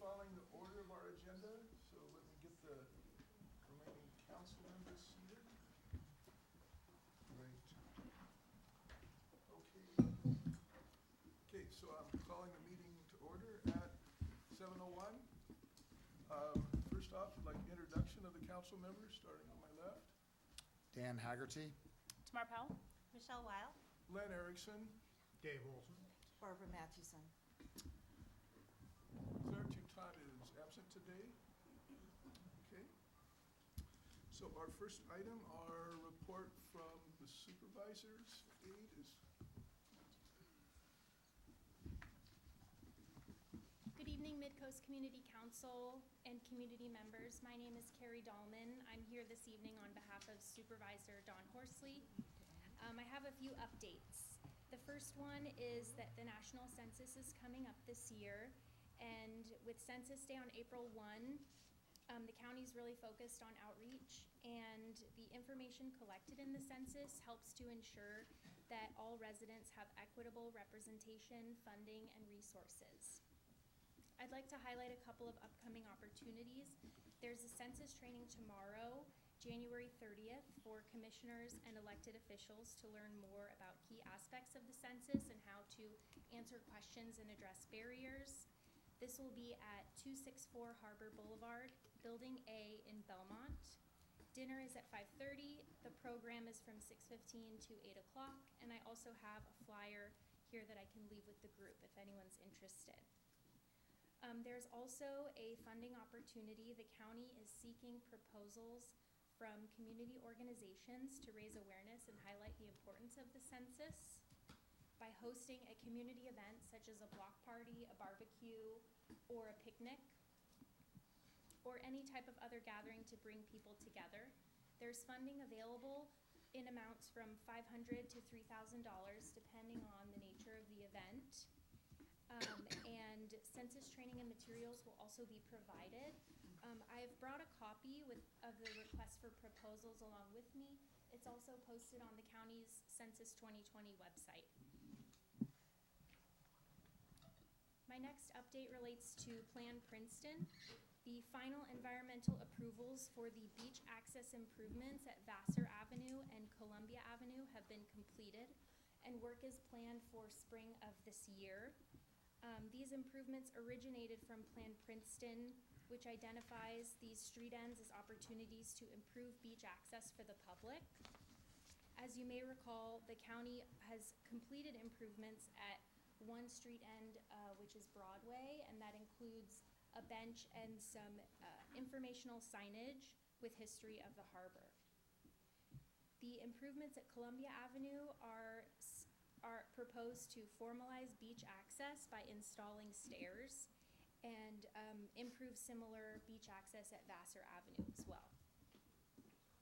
following the order of our agenda, so let me get the remaining council members seated. Great. Okay, so I'm calling the meeting to order at 7:01. First off, I'd like introduction of the council members, starting on my left. Dan Haggerty. Tamar Powell. Michelle Weil. Len Erickson. Dave Olson. Barbara Mathewson. Claire Tuton is absent today. Okay. So our first item, our report from the supervisor's aide is. Good evening, Midcoast Community Council and community members. My name is Carrie Dahlman. I'm here this evening on behalf of Supervisor Don Horsley. I have a few updates. The first one is that the national census is coming up this year, and with Census Day on April 1, the county's really focused on outreach, and the information collected in the census helps to ensure that all residents have equitable representation, funding, and resources. I'd like to highlight a couple of upcoming opportunities. There's a census training tomorrow, January 30th, for commissioners and elected officials to learn more about key aspects of the census and how to answer questions and address barriers. This will be at 264 Harbor Boulevard, Building A in Belmont. Dinner is at 5:30. The program is from 6:15 to 8 o'clock, and I also have a flyer here that I can leave with the group if anyone's interested. There's also a funding opportunity. The county is seeking proposals from community organizations to raise awareness and highlight the importance of the census by hosting a community event such as a block party, a barbecue, or a picnic, or any type of other gathering to bring people together. There's funding available in amounts from $500 to $3,000 depending on the nature of the event. And census training and materials will also be provided. I've brought a copy of the request for proposals along with me. It's also posted on the county's Census 2020 website. My next update relates to Plan Princeton. The final environmental approvals for the beach access improvements at Vassar Avenue and Columbia Avenue have been completed, and work is planned for spring of this year. These improvements originated from Plan Princeton, which identifies these street ends as opportunities to improve beach access for the public. As you may recall, the county has completed improvements at one street end, which is Broadway, and that includes a bench and some informational signage with history of the harbor. The improvements at Columbia Avenue are proposed to formalize beach access by installing stairs and improve similar beach access at Vassar Avenue as well.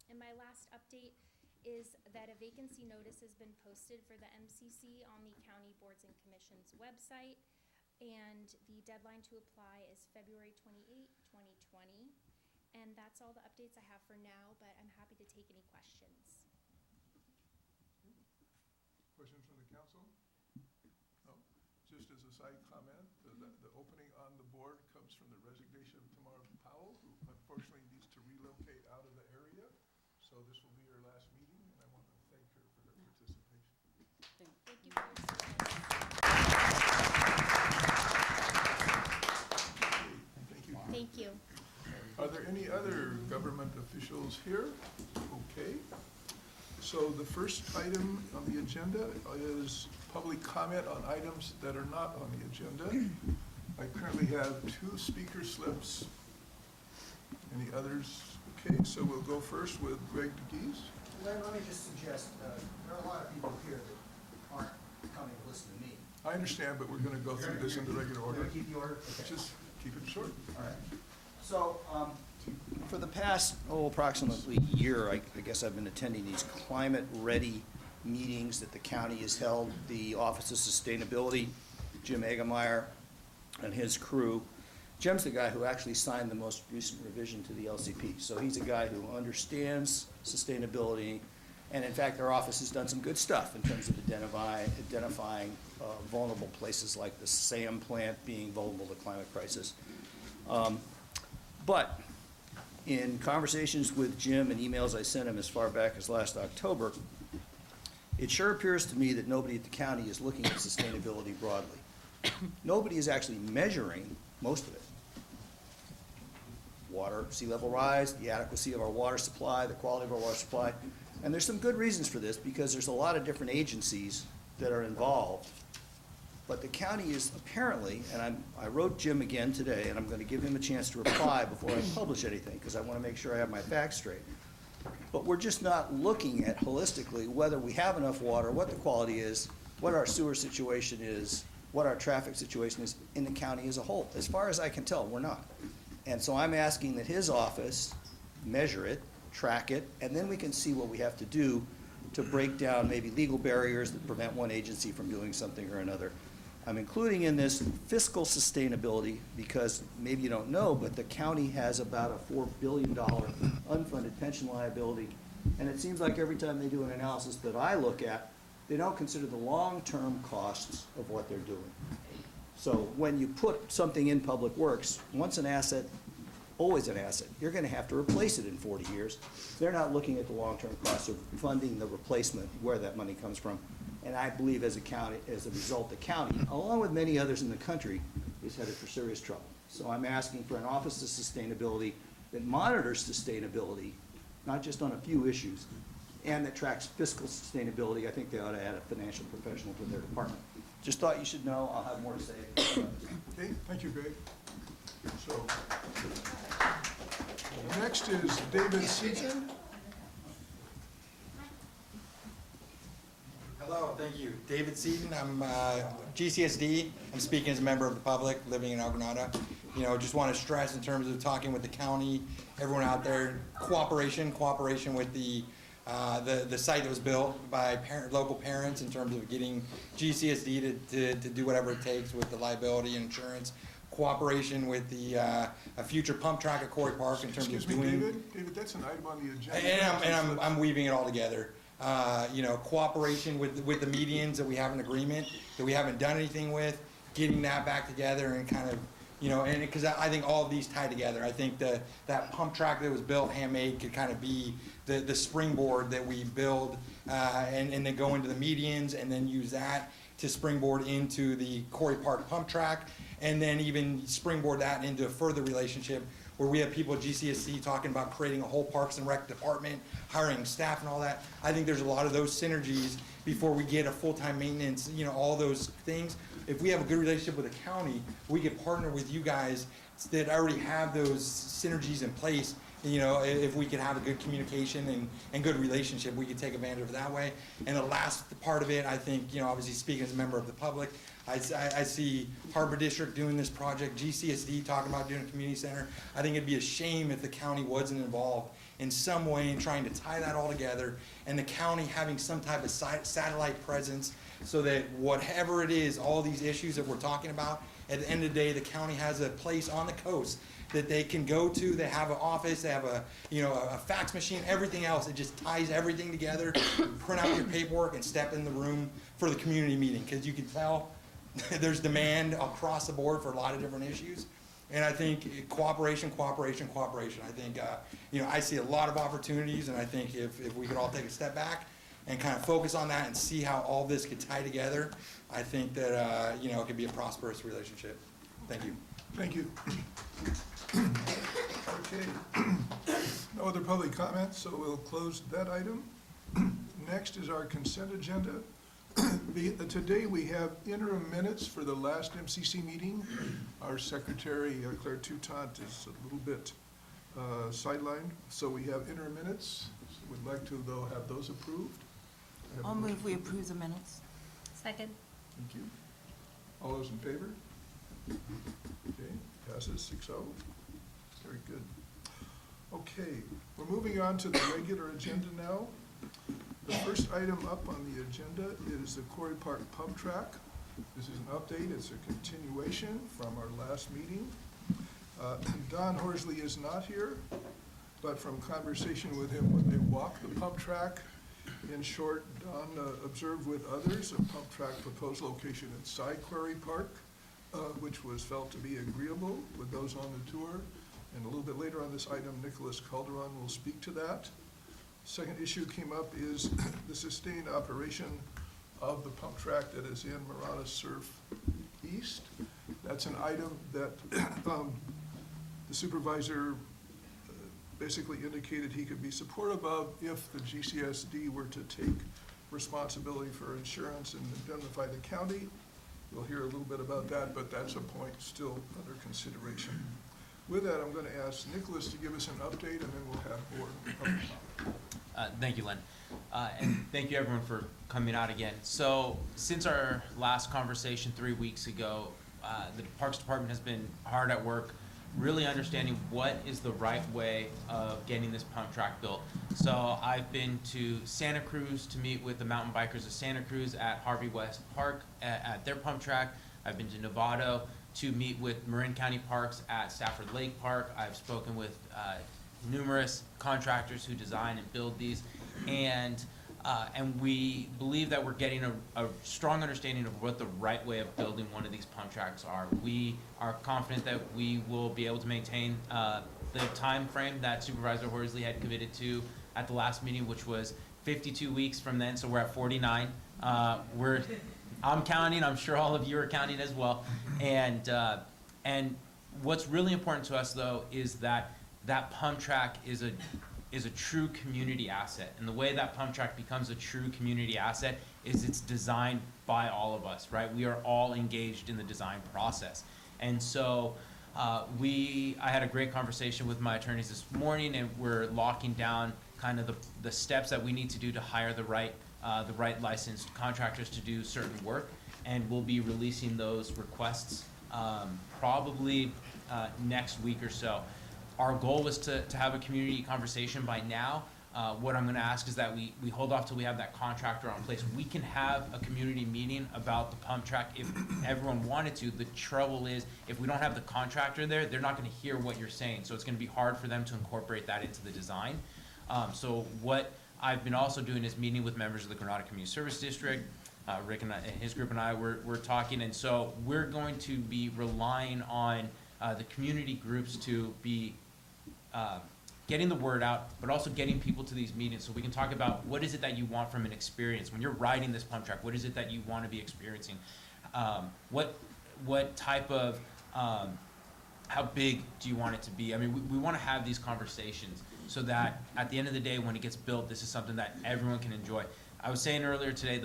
And my last update is that a vacancy notice has been posted for the MCC on the County Boards and Commissions website, and the deadline to apply is February 28, 2020. And that's all the updates I have for now, but I'm happy to take any questions. Questions from the council? No. Just as a side comment, the opening on the board comes from the resignation of Tamar Powell, who unfortunately needs to relocate out of the area. So this will be her last meeting, and I want to thank her for her participation. Thank you for your service. Thank you. Thank you. Are there any other government officials here? Okay. So the first item on the agenda is public comment on items that are not on the agenda. I currently have 2 speaker slips. Any others? Okay, so we'll go first with Greg DeGeese. Len, let me just suggest, there are a lot of people here that aren't coming to listen to me. I understand, but we're going to go through this in the regular You're order. going to keep the order? Okay. Just keep it short. All right. So, for the past, approximately year, I guess I've been attending these climate-ready meetings that the county has held. The Office of Sustainability, Jim Egemeyer and his crew. Jim's the guy who actually signed the most recent revision to the LCP. So he's a guy who understands sustainability. And in fact, our office has done some good stuff in terms of identifying vulnerable places like the SAM plant being vulnerable to climate crisis. But in conversations with Jim and emails I sent him as far back as last October, it sure appears to me that nobody at the county is looking at sustainability broadly. Nobody is actually measuring most of it. Water, sea level rise, the adequacy of our water supply, the quality of our water supply. And there's some good reasons for this, because there's a lot of different agencies that are involved. But the county is apparently, and I wrote Jim again today, and I'm gonna give him a chance to reply before I publish anything, because I wanna make sure I have my facts straight. But we're just not looking at holistically whether we have enough water, what the quality is, what our sewer situation is, what our traffic situation is in the county as a whole. As far as I can tell, we're not. And so I'm asking that his office measure it, track it, and then we can see what we have to do to break down maybe legal barriers that prevent one agency from doing something or another. I'm including in this fiscal sustainability because maybe you don't know, but the county has about a $4 billion unfunded pension liability. And it seems like every time they do an analysis that I look at, they don't consider the long-term costs of what they're doing. So when you put something in public works, once an asset, always an asset, you're gonna have to replace it in 40 years. They're not looking at the long-term costs of funding the replacement, where that money comes from. And I believe as a county, as a result, the county, along with many others in the country, is headed for serious trouble. So I'm asking for an Office of Sustainability that monitors sustainability, not just on a few issues, and that tracks fiscal sustainability. I think they ought to add a financial professional to their department. Just thought you should know. I'll have more to say. Okay, thank you, Greg. So, next is David Seaton. Hello, thank you. David Seaton, I'm GCSD. I'm speaking as a member of the public living in El Granada. You know, just want to stress in terms of talking with the county, everyone out there, cooperation with the site that was built by local parents in terms of getting GCSD to do whatever it takes with the liability and insurance. Cooperation with the a future pump track at Quarry Park in terms Excuse of me, doing. David, that's an item on the agenda. And I'm weaving it all together. You know, cooperation with the medians that we have an agreement that we haven't done anything with, getting that back together and kind of, you know, and because I think all of these tie together. I think that pump track that was built handmade could kind of be the springboard that we build and then go into the medians and then use that to springboard into the Quarry Park pump track, and then even springboard that into a further relationship where we have people at GCSC talking about creating a whole Parks and Rec department, hiring staff and all that. I think there's a lot of those synergies before we get a full-time maintenance, you know, all those things. If we have a good relationship with the county, we could partner with you guys that already have those synergies in place. You know, if we could have a good communication and good relationship, we could take advantage of it that way. And the last part of it, I think, you know, obviously speaking as a member of the public, I see Harbor District doing this project, GCSD talking about doing a community center. I think it'd be a shame if the county wasn't involved in some way in trying to tie that all together, and the county having some type of satellite presence so that whatever it is, all these issues that we're talking about, at the end of the day, the county has a place on the coast that they can go to. They have an office, they have a, you know, a fax machine, everything else. It just ties everything together. Print out your paperwork and step in the room for the community meeting, because you can tell there's demand across the board for a lot of different issues. And I think cooperation. I think, you know, I see a lot of opportunities, and I think if we could all take a step back and kind of focus on that and see how all this could tie together, I think that, you know, it could be a prosperous relationship. Thank you. Thank you. Okay. No other public comments, so we'll close that item. Next is our consent agenda. Today we have interim minutes for the last MCC meeting. Our secretary, Claire Toutant, is a little bit sidelined, so we have interim minutes. So we'd like to, though, have those approved. I'll move we approve the minutes. Second. Thank you. All those in favor? Okay, passes 6-0. Very good. Okay, we're moving on to the regular agenda now. The first item up on the agenda is the Quarry Park Pump Track. This is an update. It's a continuation from our last meeting. Don Horsley is not here, but from conversation with him when they walked the pump track, in short, Don observed with others a pump track proposed location inside Quarry Park. which was felt to be agreeable with those on the tour. And a little bit later on this item, Nicholas Calderon will speak to that. Second issue came up is the sustained operation of the pump track that is in Marana Surf East. That's an item that the supervisor basically indicated he could be supportive of if the GCSD were to take responsibility for insurance and indemnify the county. We'll hear a little bit about that, but that's a point still under consideration. With that, I'm going to ask Nicholas to give us an update, and then we'll have more public comment. Thank you, Len. And thank you, everyone, for coming out again. So since our last conversation 3 weeks ago, the Parks Department has been hard at work really understanding what is the right way of getting this pump track built. So I've been to Santa Cruz to meet with the mountain bikers of Santa Cruz at Harvey West Park at their pump track. I've been to Novato to meet with Marin County Parks at Stafford Lake Park. I've spoken with numerous contractors who design and build these, and we believe that we're getting a strong understanding of what the right way of building one of these pump tracks are. We are confident that we will be able to maintain the time frame that Supervisor Horsley had committed to at the last meeting, which was 52 weeks from then, so we're at 49. I'm counting, I'm sure all of you are counting as well. And what's really important to us, though, is that pump track is a true community asset. And the way that pump track becomes a true community asset is it's designed by all of us, right? We are all engaged in the design process. And so I had a great conversation with my attorneys this morning, and we're locking down kind of the steps that we need to do to hire the right licensed contractors to do certain work. And we'll be releasing those requests probably next week or so. Our goal was to have a community conversation by now. What I'm going to ask is that we hold off till we have that contractor on place. We can have a community meeting about the pump track if everyone wanted to. The trouble is, if we don't have the contractor there, they're not going to hear what you're saying. So it's going to be hard for them to incorporate that into the design. So what I've been also doing is meeting with members of the Granada Community Service District. Rick and his group and I were talking, and so we're going to be relying on the community groups to be getting the word out, but also getting people to these meetings so we can talk about what is it that you want from an experience. When you're riding this pump track, what is it that you want to be experiencing? What type of, how big do you want it to be? I mean, we want to have these conversations so that at the end of the day, when it gets built, this is something that everyone can enjoy. I was saying earlier today,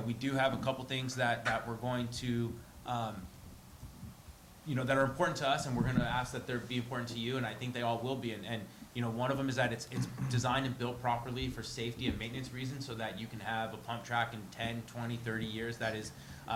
we do have a couple things that we're going to, that are important to us, and we're going to ask that they're be important to you, and I think they all will be. And one of them is that it's designed and built properly for safety and maintenance reasons, so that you can have a pump track in 10, 20, 30 years that is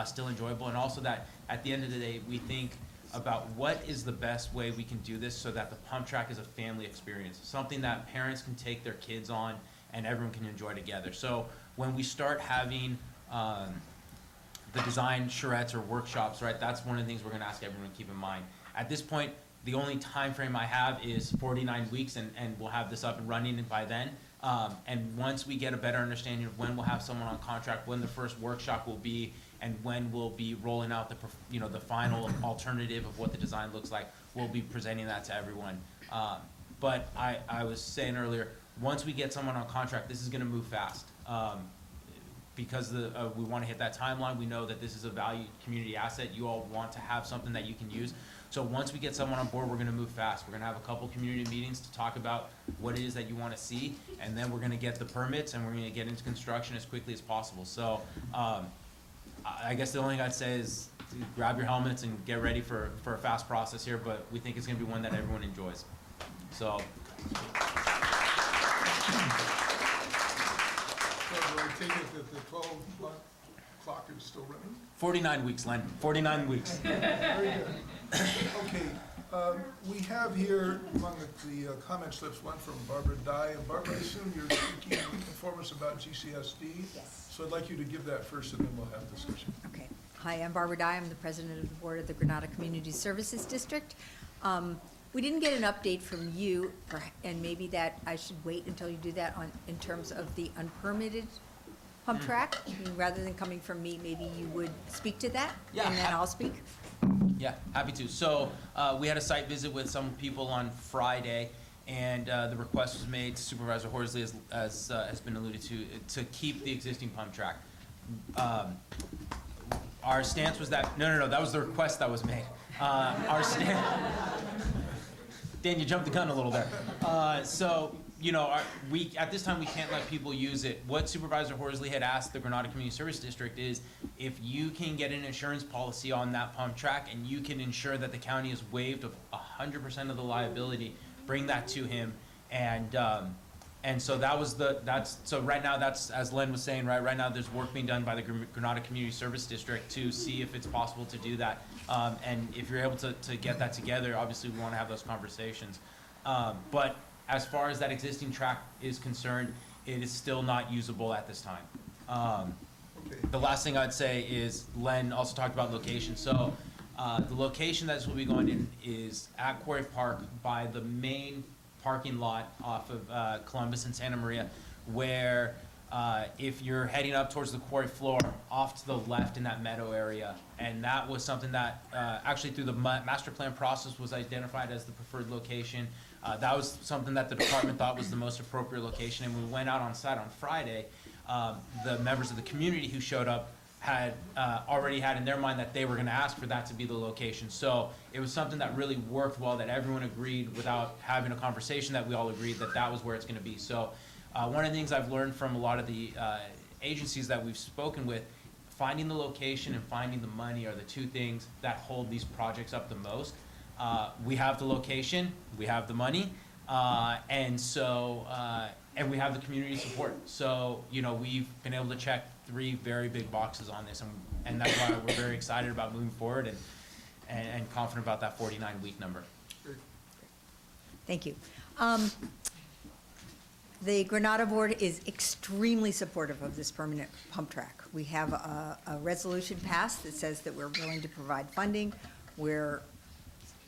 still enjoyable, and also that at the end of the day, we think about what is the best way we can do this so that the pump track is a family experience, something that parents can take their kids on and everyone can enjoy together. So when we start having the design charrettes or workshops, right, that's one of the things we're going to ask everyone to keep in mind. At this point, the only time frame I have is 49 weeks, and we'll have this up and running by then. And once we get a better understanding of when we'll have someone on contract, when the first workshop will be, and when we'll be rolling out the final alternative of what the design looks like, we'll be presenting that to everyone. But I was saying earlier, once we get someone on contract, this is going to move fast. Because we want to hit that timeline. We know that this is a valued community asset. You all want to have something that you can use. So once we get someone on board, we're going to move fast. We're going to have a couple community meetings to talk about what it is that you want to see, and then we're going to get the permits and we're going to get into construction as quickly as possible. So I guess the only thing I'd say is grab your helmets and get ready for a fast process here, but we think it's going to be one that everyone enjoys. So. So do I take it that the 12-month clock is still running? 49 weeks, Len. 49 weeks. Very good. Okay. We have here among the comment slips one from Barbara Dye. And Barbara, I assume you're speaking to inform us about GCSD. Yes. So I'd like you to give that first, and then we'll have discussion. Okay. Hi, I'm Barbara Dye. I'm the president of the board of the Granada Community Services District. We didn't get an update from you, and maybe that I should wait until you do that in terms of the unpermitted pump track. Rather than coming from me, maybe you would speak to that? Yeah, And then I'll speak? Yeah, happy to. So, we had a site visit with some people on Friday, and the request was made to Supervisor Horsley, as has been alluded to keep the existing pump track. Our stance was that, no, that was the request that was made. Our stance, Dan, you jumped the gun a little there. So, you know, at this time, we can't let people use it. What Supervisor Horsley had asked the Granada Community Service District is if you can get an insurance policy on that pump track and you can ensure that the county is waived of 100% of the liability, bring that to him. And so so right now, that's, as Len was saying, right now there's work being done by the Granada Community Service District to see if it's possible to do that. And if you're able to get that together, obviously we want to have those conversations. But as far as that existing track is concerned, it is still not usable at this time. The last thing I'd say is Len also talked about location. So the location that this will be going in is at Quarry Park by the main parking lot off of Columbus and Santa Maria, where if you're heading up towards the quarry floor, off to the left in that meadow area. And that was something that actually through the master plan process was identified as the preferred location. That was something that the department thought was the most appropriate location. And when we went out on site on Friday, the members of the community who showed up had already had in their mind that they were going to ask for that to be the location. So it was something that really worked well, that everyone agreed without having a conversation, that we all agreed that that was where it's going to be. So one of the things I've learned from a lot of the agencies that we've spoken with, finding the location and finding the money are the two things that hold these projects up the most. We have the location, we have the money, and we have the community support. So, you know, we've been able to check 3 very big boxes on this, and that's why we're very excited about moving forward and confident about that 49-week number. Thank you. The Granada Board is extremely supportive of this permanent pump track. We have a resolution passed that says that we're willing to provide funding. We're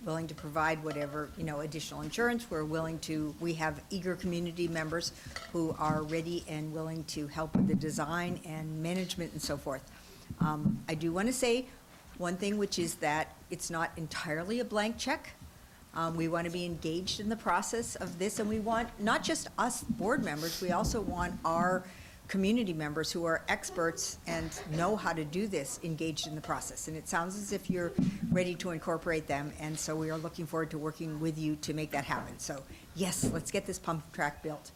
willing to provide whatever, you know, additional insurance. We have eager community members who are ready and willing to help with the design and management and so forth. I do want to say one thing, which is that it's not entirely a blank check. We want to be engaged in the process of this, and we want not just us board members, we also want our community members who are experts and know how to do this engaged in the process. And it sounds as if you're ready to incorporate them, and so we are looking forward to working with you to make that happen. So yes, let's get this pump track built.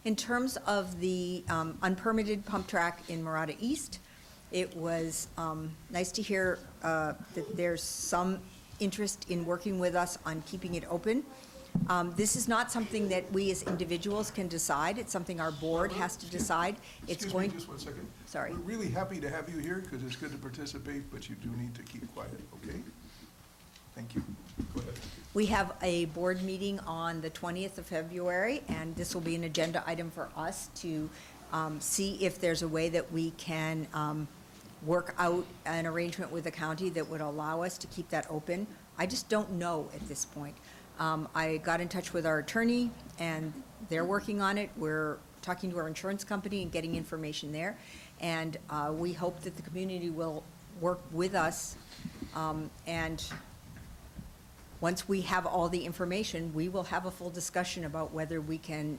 In terms of the unpermitted pump track in Murata East, it was nice to hear that there's some interest in working with us on keeping it open. This is not something that we as individuals can decide. It's something our board has to decide. Excuse me just one second. Sorry. We're really happy to have you here because it's good to participate, but you do need to keep quiet, okay? Thank you. Go ahead. We have a board meeting on the 20th of February, and this will be an agenda item for us to see if there's a way that we can work out an arrangement with the county that would allow us to keep that open. I just don't know at this point. I got in touch with our attorney, and they're working on it. We're talking to our insurance company and getting information there. And we hope that the community will work with us. And once we have all the information, we will have a full discussion about whether we can,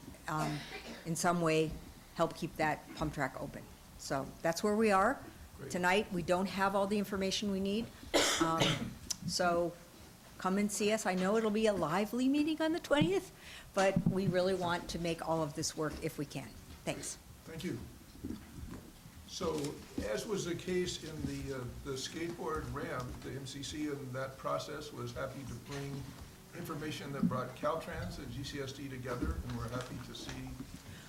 in some way, help keep that pump track open. So that's where we are. Great. Tonight, we don't have all the information we need. So come and see us. I know it'll be a lively meeting on the 20th, but we really want to make all of this work if we can. Thanks. Thank you. So, as was the case in the skateboard ramp, the MCC in that process was happy to bring information that brought Caltrans and GCSD together, and we're happy to see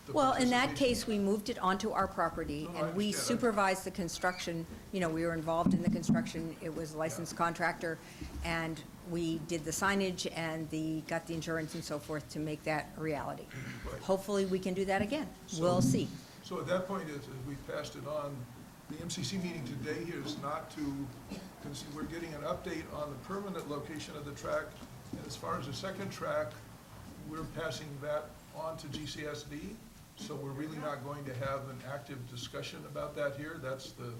the Well, in that participation. case, we moved it onto our property, No, I and we understand. supervised the construction. You know, we were involved in the construction. It was a licensed contractor, and we did the signage and got the insurance and so forth to make that a reality. Right. Hopefully, we can do that again. So- We'll see. So at that point, as we passed it on, the MCC meeting today here is not to, we're getting an update on the permanent location of the track. And as far as the second track, we're passing that on to GCSD. So we're really not going to have an active discussion about that here. That's the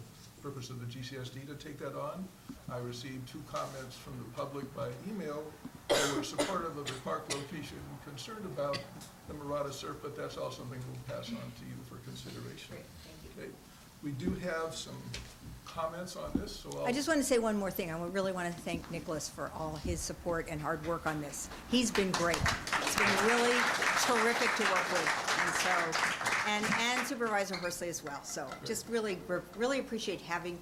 purpose of the GCSD, to take that on. I received 2 comments from the public by email that were supportive of the park location, concerned about the Marata surf, but that's all something we'll pass on to you for consideration. Okay. We do have some comments on this, so I'll. I just want to say one more thing. I really want to thank Nicholas for all his support and hard work on this. He's been great. It's been really terrific to work with, and so, and Supervisor Horsley as well. So just really appreciate having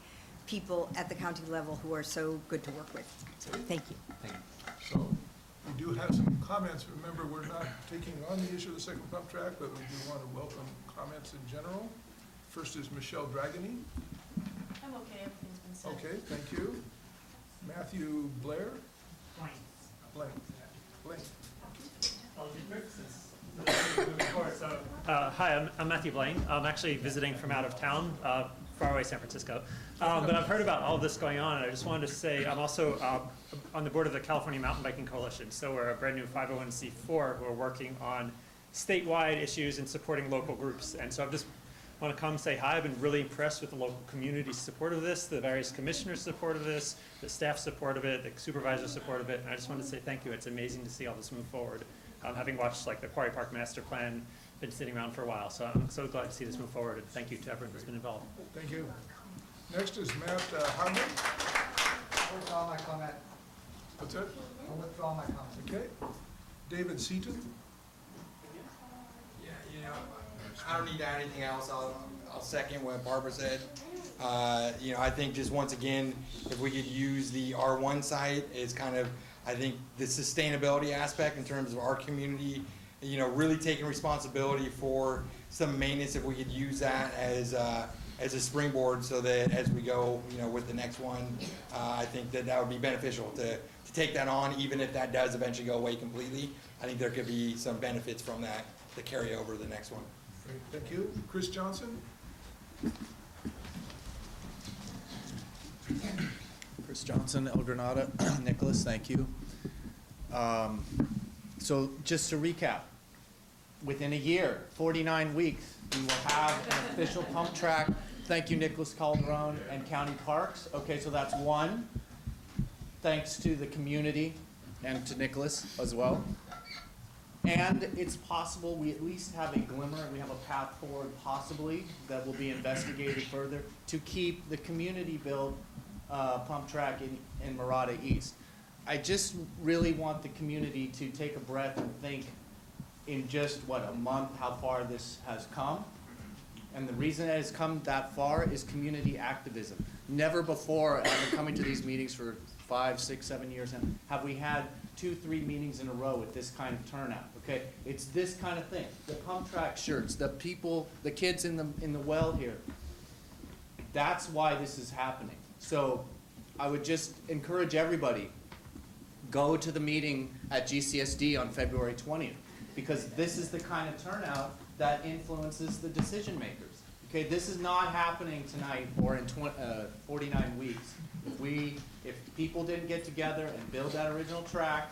people at the county level who are so good to work with. So thank you. So we do have some comments. Remember, we're not taking on the issue of the second pump track, but we do want to welcome comments in general. First is Michelle Dragony. I'm okay, everything's been said. Okay, thank you. Matthew Blair. Blank. I'll be quick since moving forward. So, hi, I'm Matthew Blaine. I'm actually visiting from out of town, far away San Francisco. But I've heard about all this going on, and I just wanted to say I'm also on the board of the California Mountain Biking Coalition. So we're a brand new 501c4 who are working on statewide issues and supporting local groups. And so I just want to come say hi. I've been really impressed with the local community support of this, the various commissioners' support of this, the staff support of it, the supervisor support of it, and I just wanted to say thank you. It's amazing to see all this move forward. Having watched like the Quarry Park Master Plan, been sitting around for a while, so I'm so glad to see this move forward, and thank you to everyone who's been involved. Thank you. Next is Matt Harmon. I'll withdraw my comment. What's that? I'll withdraw my comment. Okay. David Seaton. Yeah, you know, I don't need to add anything else. I'll second what Barbara said. You know, I think just once again, if we could use the R1 site as kind of, I think the sustainability aspect in terms of our community, you know, really taking responsibility for some maintenance, if we could use that as a springboard so that as we go, you know, with the next one, I think that would be beneficial to take that on, even if that does eventually go away completely. I think there could be some benefits from that to carry over to the next one. Great, thank you. Chris Johnson. Chris Johnson, El Granada. Nicholas, thank you. So just to recap, within a year, 49 weeks, we will have an official pump track. Thank you, Nicholas Calderon and County Parks. Okay, so that's one. Thanks to the community and to Nicholas as well. And it's possible we at least have a glimmer, we have a path forward possibly that will be investigated further to keep the community-built pump track in Marata East. I just really want the community to take a breath and think in just, what, a month, how far this has come. And the reason it has come that far is community activism. Never before, I've been coming to these meetings for 5, 6, 7 years now, have we had 2, 3 meetings in a row with this kind of turnout, okay? It's this kind of thing. The pump track shirts, the people, the kids in the well here. That's why this is happening. So I would just encourage everybody, go to the meeting at GCSD on February 20th, because this is the kind of turnout that influences the decision makers. Okay, this is not happening tonight or in 49 weeks. If people didn't get together and build that original track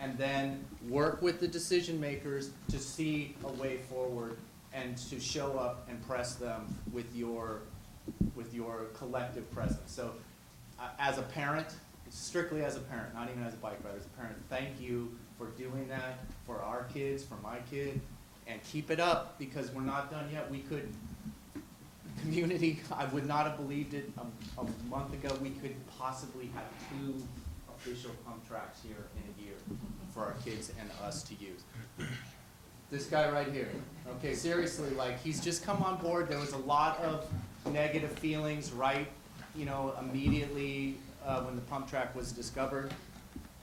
and then work with the decision makers to see a way forward and to show up and press them with your collective presence. So as a parent, strictly as a parent, not even as a bike rider, as a parent, thank you for doing that for our kids, for my kid, and keep it up, because we're not done yet. We could, community, I would not have believed it a month ago, we could possibly have 2 official pump tracks here in a year for our kids and us to use. This guy right here, okay, seriously, like, he's just come on board. There was a lot of negative feelings, right, you know, immediately when the pump track was discovered.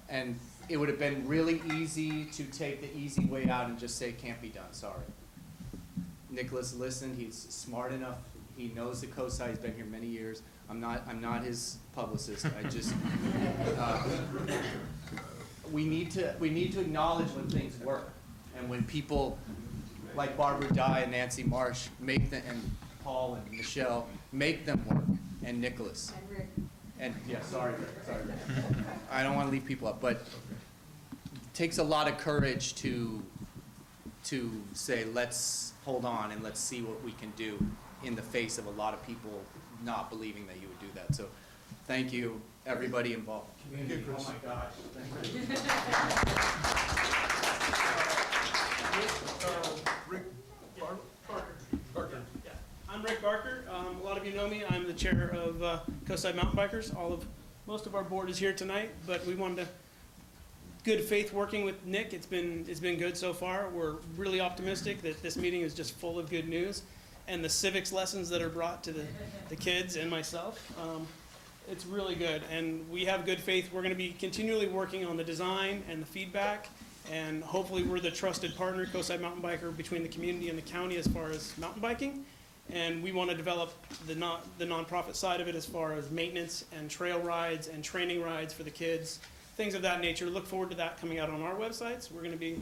And it would have been really easy to take the easy way out and just say, can't be done, sorry. Nicholas listened, he's smart enough, he knows the COSI, he's been here many years. I'm not his publicist, I just, we need to acknowledge when things work. And when people like Barbara Dye and Nancy Marsh make them, and Paul and Michelle, make them work, and Nicholas. And Rick. And, yeah, sorry. I don't want to leave people up, but it takes a lot of courage to to say, let's hold on and let's see what we can do in the face of a lot of people not believing that you would do that. So thank you, everybody involved. Thank you, Chris. Oh my gosh. Rick Barker. Yeah. I'm Rick Barker. A lot of you know me. I'm the chair of Coastside Mountain Bikers. Most of our board is here tonight, but we wanted to good faith working with Nick. It's been good so far. We're really optimistic that this meeting is just full of good news, and the civics lessons that are brought to the kids and myself. It's really good, and we have good faith. We're going to be continually working on the design and the feedback, and hopefully we're the trusted partner, Coastside Mountain Biker, between the community and the county as far as mountain biking. And we want to develop the nonprofit side of it as far as maintenance and trail rides and training rides for the kids, things of that nature. Look forward to that coming out on our websites. We're going to be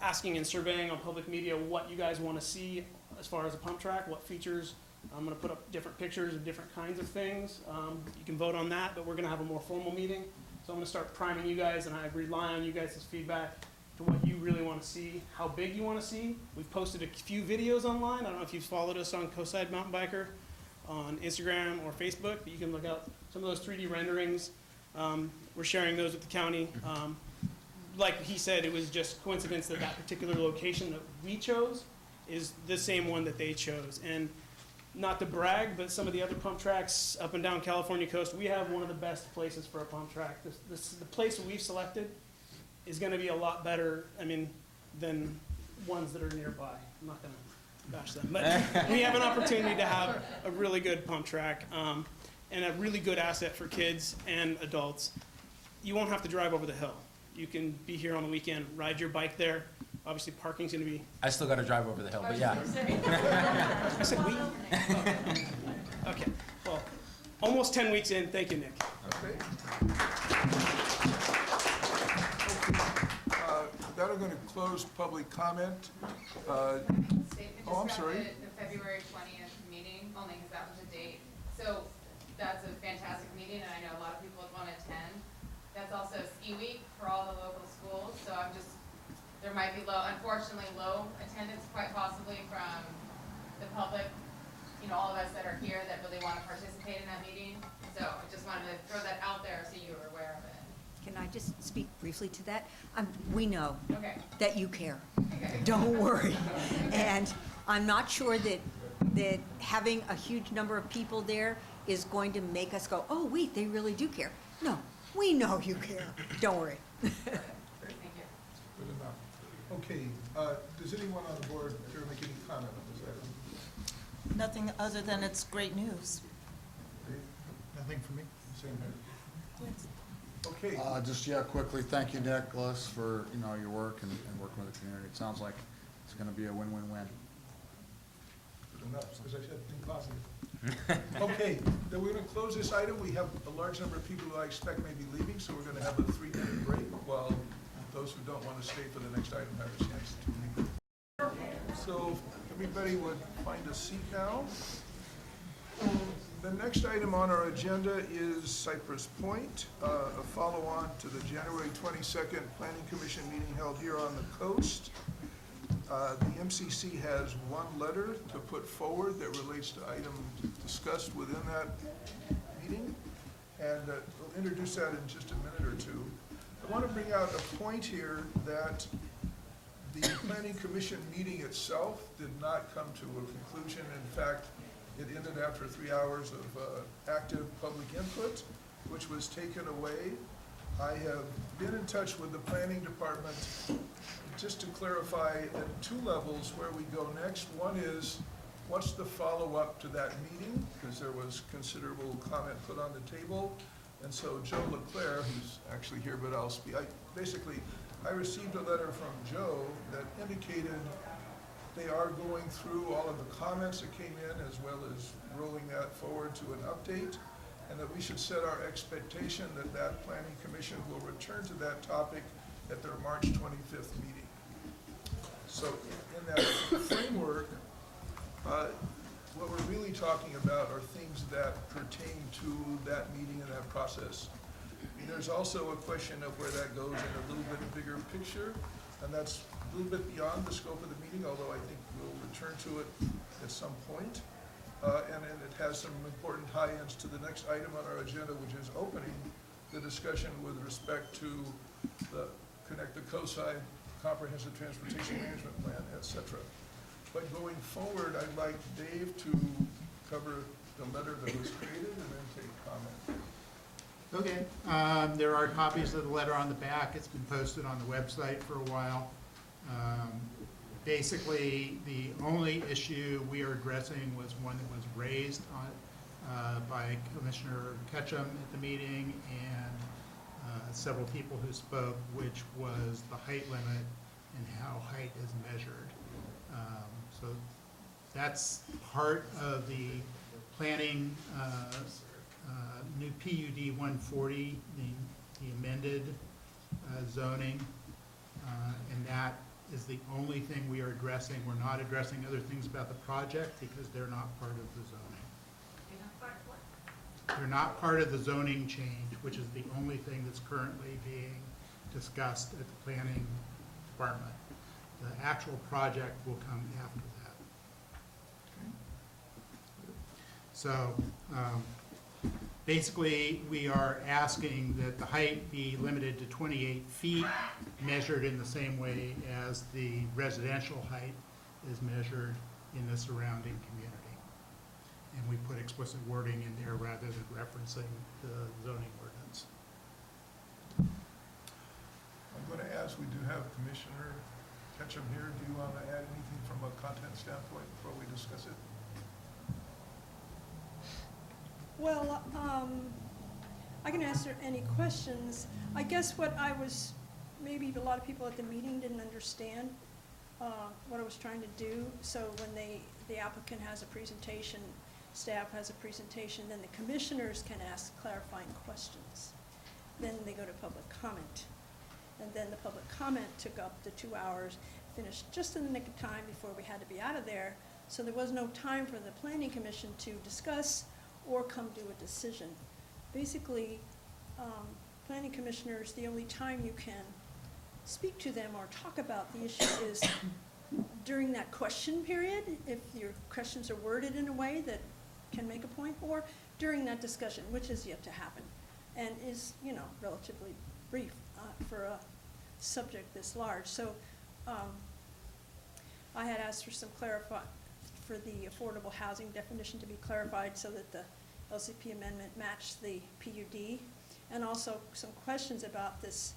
asking and surveying on public media what you guys want to see as far as a pump track, what features. I'm going to put up different pictures of different kinds of things. You can vote on that, but we're going to have a more formal meeting. So I'm going to start priming you guys, and I rely on you guys' feedback to what you really want to see, how big you want to see. We've posted a few videos online. I don't know if you've followed us on Coastside Mountain Biker on Instagram or Facebook, but you can look out some of those 3D renderings. We're sharing those with the county. Like he said, it was just coincidence that that particular location that we chose is the same one that they chose. And not to brag, but some of the other pump tracks up and down California coast, we have one of the best places for a pump track. The place that we've selected is going to be a lot better, than ones that are nearby. I'm not going to bash them, but we have an opportunity to have a really good pump track and a really good asset for kids and adults. You won't have to drive over the hill. You can be here on the weekend, ride your bike there. Obviously, parking's going to be. I still got to drive over the hill, but yeah. I said we. Okay. Well, almost 10 weeks in. Thank you, Nick. Okay. That are going to close public comment. Statement Oh, I'm just sorry. about the February 20th meeting, only because that was the date. So that's a fantastic meeting, and I know a lot of people would want to attend. That's also ski week for all the local schools, so there might be unfortunately low attendance, quite possibly from the public, all of us that are here that really want to participate in that meeting. So I just wanted to throw that out there so you were aware of it. Can I just speak briefly to that? We know Okay. that you care. Okay. Don't worry. And I'm not sure that having a huge number of people there is going to make us go, oh, wait, they really do care. No, we know you care. Don't worry. Thank you. Good enough. Okay, does anyone on the board care to make any comment on this item? Nothing other than it's great news. Nothing for me? Same here. Okay. Just, quickly, thank you, Nicholas, for, your work and working with the community. It sounds like it's gonna be a win-win-win. Good enough, as I said, think positive. Okay, then we're gonna close this item. We have a large number of people who I expect may be leaving, so we're gonna have a 3-minute break while those who don't want to stay for the next item have a chance to leave. So if everybody would find a seat now. The next item on our agenda is Cypress Point, a follow-on to the January 22nd Planning Commission meeting held here on the coast. The MCC has one letter to put forward that relates to items discussed within that meeting, and we'll introduce that in just a minute or two. I want to bring out a point here that the Planning Commission meeting itself did not come to a conclusion. In fact, it ended after 3 hours of active public input, which was taken away. I have been in touch with the planning department just to clarify at 2 levels where we go next. One is, what's the follow-up to that meeting? Because there was considerable comment put on the table. And so Joe LeClaire, who's actually here, but I'll speak. I received a letter from Joe that indicated they are going through all of the comments that came in, as well as rolling that forward to an update, and that we should set our expectation that that planning commission will return to that topic at their March 25th meeting. So in that framework, what we're really talking about are things that pertain to that meeting and that process. There's also a question of where that goes in a little bit bigger picture, and that's little bit beyond the scope of the meeting, although I think we'll return to it at some point. And it has some important tie-ins to the next item on our agenda, which is opening the discussion with respect to the Connect the Coastside Comprehensive Transportation Management Plan, et cetera. But going forward, I'd like Dave to cover the letter that was created and then take comment. Okay, there are copies of the letter on the back. It's been posted on the website for a while. Basically, the only issue we are addressing was one that was raised by Commissioner Ketchum at the meeting and several people who spoke, which was the height limit and how height is measured. So that's part of the planning, new PUD 140, the amended zoning, and that is the only thing we are addressing. We're not addressing other things about the project because they're not part of the zoning. They're not part of the zoning change, which is the only thing that's currently being discussed at the planning department. The actual project will come after that. So basically, we are asking that the height be limited to 28 feet, measured in the same way as the residential height is measured in the surrounding community. And we put explicit wording in there rather than referencing the zoning ordinance. I'm going to ask, we do have Commissioner Ketchum here. Do you want to add anything from a content standpoint before we discuss it? Well, I can answer any questions. I guess what I was, maybe a lot of people at the meeting didn't understand what I was trying to do. So when the applicant has a presentation, staff has a presentation, then the commissioners can ask clarifying questions. Then they go to public comment. And then the public comment took up the 2 hours, finished just in the nick of time before we had to be out of there. So there was no time for the planning commission to discuss or come to a decision. Basically, planning commissioners, the only time you can speak to them or talk about the issue is during that question period, if your questions are worded in a way that can make a point, or during that discussion, which is yet to happen, and is, you know, relatively brief for a subject this large. So I had asked for some for the affordable housing definition to be clarified so that the LCP amendment matched the PUD, and also some questions about this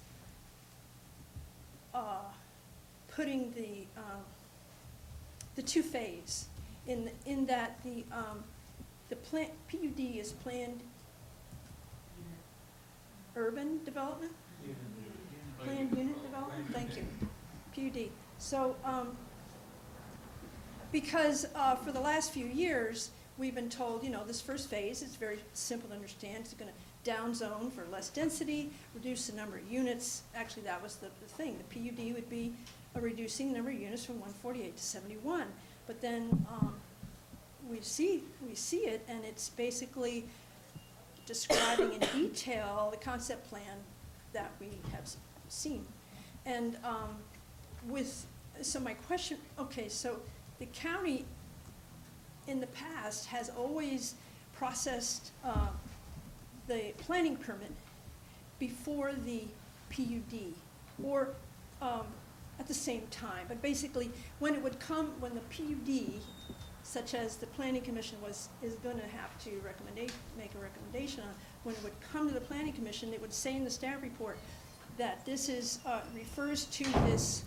putting the two-phase in that the PUD is planned urban development? Planned unit development, thank you, PUD. So, because for the last few years, we've been told, you know, this first phase is very simple to understand. It's going to downzone for less density, reduce the number of units. Actually, that was the thing. The PUD would be reducing the number of units from 148 to 71. But then we see it, and it's basically describing in detail the concept plan that we have seen. And so my question, okay, so the county in the past has always processed the planning permit before the PUD, or at the same time. But basically, when it would come, when the PUD, such as the Planning Commission is going to have to make a recommendation on, when it would come to the Planning Commission, it would say in the staff report that this is refers to this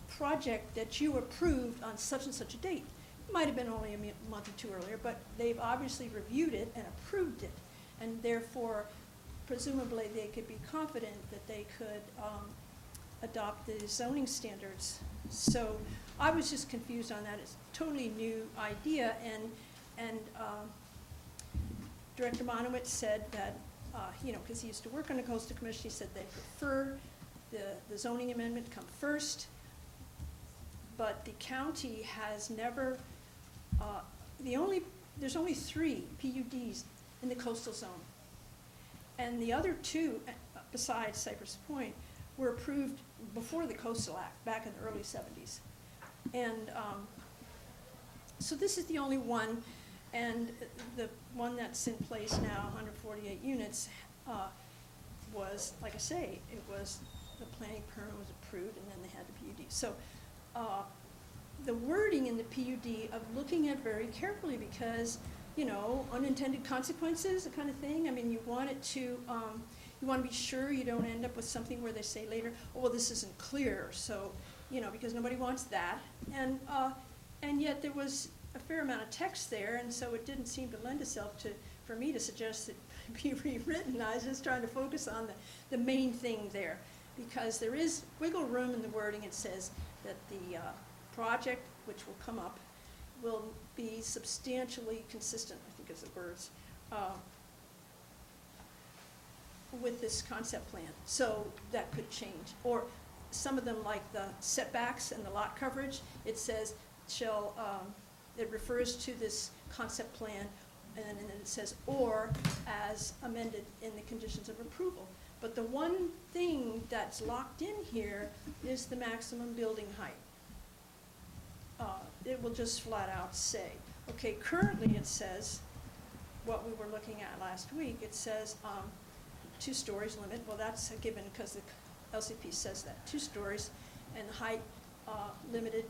project that you approved on such and such a date. It might have been only a month or two earlier, but they've obviously reviewed it and approved it, and therefore, presumably, they could be confident that they could adopt the zoning standards. So I was just confused on that. It's a totally new idea, and Director Monowitz said that, you know, because he used to work on the Coastal Commission, he said they prefer the zoning amendment come first, but the county has never, there's only 3 PUDs in the coastal zone. And the other 2, besides Cypress Point, were approved before the Coastal Act, back in the early 70s. And so this is the only one, and the one that's in place now, 148 units, was, like I say, it was, the planning permit was approved, and then they had the PUD. So the wording in the PUD of looking at very carefully, because, you know, unintended consequences, the kind of thing. I mean, you want it to, you want to be sure you don't end up with something where they say later, oh, well, this isn't clear, so, you know, because nobody wants that. And yet there was a fair amount of text there, and so it didn't seem to lend itself to, for me to suggest it be rewritten. I was just trying to focus on the main thing there, because there is wiggle room in the wording. It says that the project, which will come up, will be substantially consistent, I think is the words, with this concept plan. So that could change. Or some of them, like the setbacks and the lot coverage, it says shall, it refers to this concept plan, and then it says or as amended in the conditions of approval. But the one thing that's locked in here is the maximum building height. It will just flat out say, okay, currently it says, what we were looking at last week, it says 2 stories limit. Well, that's a given because the LCP says that, 2 stories, and height limited,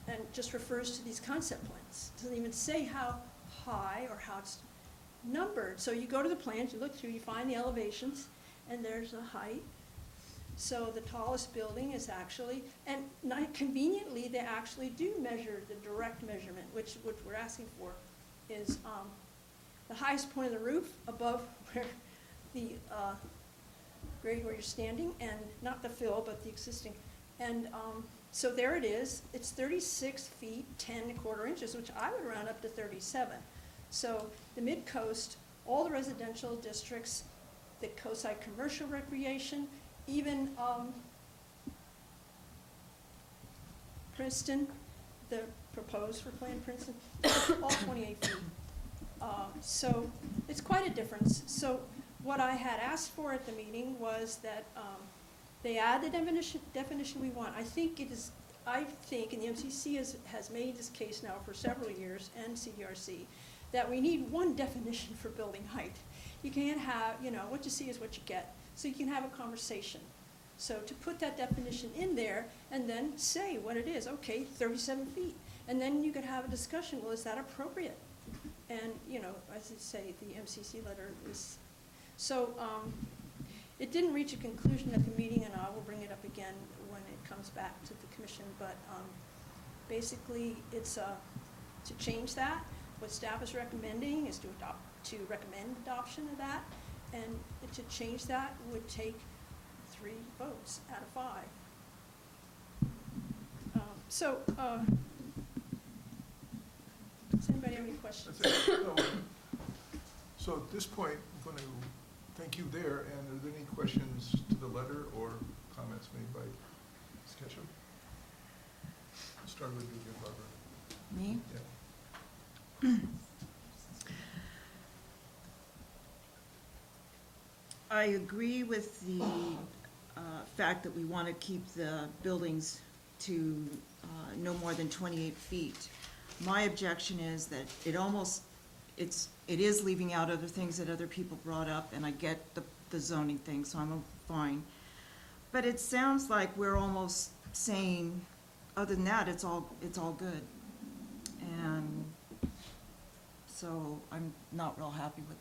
and just refers to these concept plans. Doesn't even say how high or how it's numbered. So you go to the plans, you look through, you find the elevations, and there's a height. So the tallest building is actually, and not conveniently, they actually do measure the direct measurement, which we're asking for, is the highest point of the roof above where the grade where you're standing, and not the fill, but the existing. And so there it is. It's 36 feet, 10¼ inches, which I would round up to 37. So the Midcoast, all the residential districts, the coastside commercial recreation, even Princeton, the proposed for Plan Princeton, all 28 feet. So it's quite a difference. So what I had asked for at the meeting was that they add the definition we want. I think, and the MCC has made this case now for several years, and CDRC, that we need one definition for building height. You can't have, you know, what you see is what you get. So you can have a conversation. So to put that definition in there and then say what it is, okay, 37 feet. And then you could have a discussion, well, is that appropriate? And, you know, as I say, the MCC letter is, so it didn't reach a conclusion at the meeting, and I will bring it up again when it comes back to the commission, but basically it's to change that. What staff is recommending is to recommend adoption of that, and to change that would take 3 votes out of 5. Does anybody have any questions? That's it. No. So at this point, I'm going to thank you there, and are there any questions to the letter or comments made by Ms. Ketchum? I'll start with you, Barbara. Me? Yeah. I agree with the fact that we want to keep the buildings to no more than 28 feet. My objection is that it is leaving out other things that other people brought up, and I get the zoning thing, so I'm fine. But it sounds like we're almost saying, other than that, it's all good. And so I'm not real happy with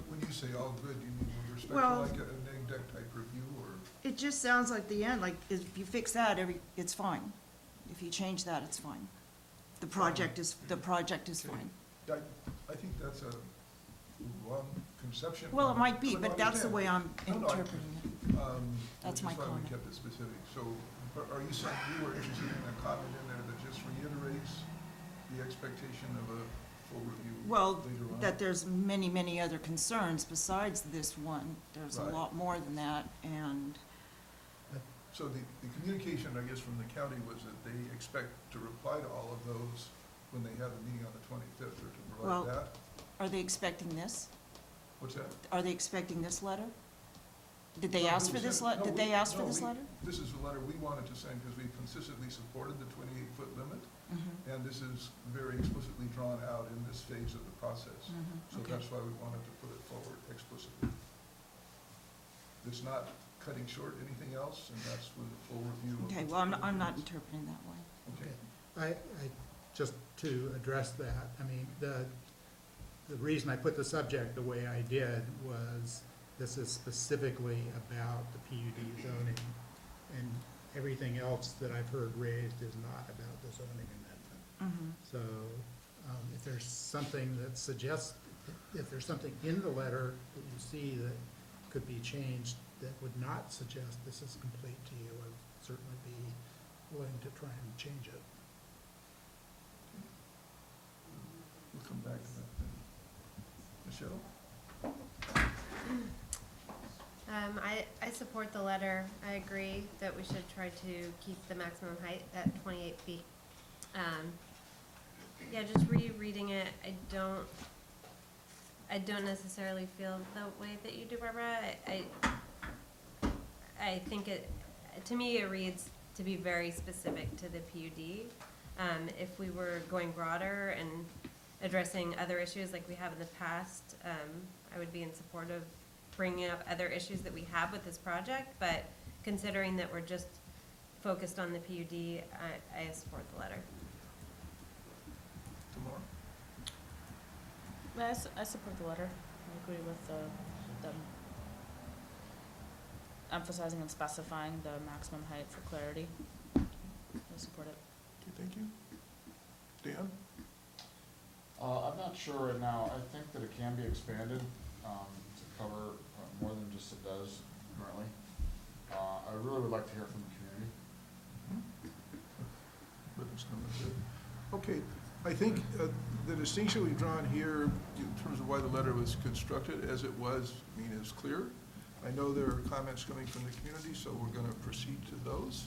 When you say all good, you mean with respect Well, to like a neg deck type review, or? it just sounds like the end, like if you fix that, it's fine. If you change that, it's fine. The project is Okay. fine. I think that's a wrong conception. Well, it might be, No, but that's the I way I'm understand. No, interpreting it. That's my Which is why comment. we kept it specific. So are you saying you were interested in a comment in there that just reiterates the expectation of a full review Well, later on? that there's many, many other concerns besides this one. There's a Right. lot more than that, and So the communication, I guess, from the county was that they expect to reply to all of those when they have a meeting on the 25th, or to Well- provide that? are they expecting this? What's that? Are they expecting this letter? Did they ask for this No, did they ask for this we- letter? This is the letter we wanted to send because we consistently supported the 28-foot limit. Mhm. And this is very explicitly drawn out in this phase of the process. Mhm, So okay. that's why we wanted to put it forward explicitly. It's not cutting short anything else, and that's with a full review. of Okay, the well, I'm not 28. interpreting that way. Okay. Just to address that, I mean, the reason I put the subject the way I did was this is specifically about the PUD zoning, and everything else that I've heard raised is not about the zoning amendment. So, if there's something that suggests, if there's something in the letter that you see that could be changed that would not suggest this is complete to you, I'd certainly be willing to try and change it. We'll come back to that then. Michelle? I support the letter. I agree that we should try to keep the maximum height at 28 feet. Yeah, just rereading it, I don't necessarily feel the way that you do, Barbara. I think to me, it reads to be very specific to the PUD. If we were going broader and addressing other issues like we have in the past, I would be in support of bringing up other issues that we have with this project, but considering that we're just focused on the PUD, I support the letter. Tomorrow? I support the letter. I agree with them emphasizing and specifying the maximum height for clarity. I support it. Okay, thank you. Dan? I'm not sure right now. I think that it can be expanded to cover more than just it does currently. I really would like to hear from the community. But it's not good. Okay, I think the distinction we've drawn here in terms of why the letter was constructed as it was, I mean, is clear. I know there are comments coming from the community, so we're going to proceed to those.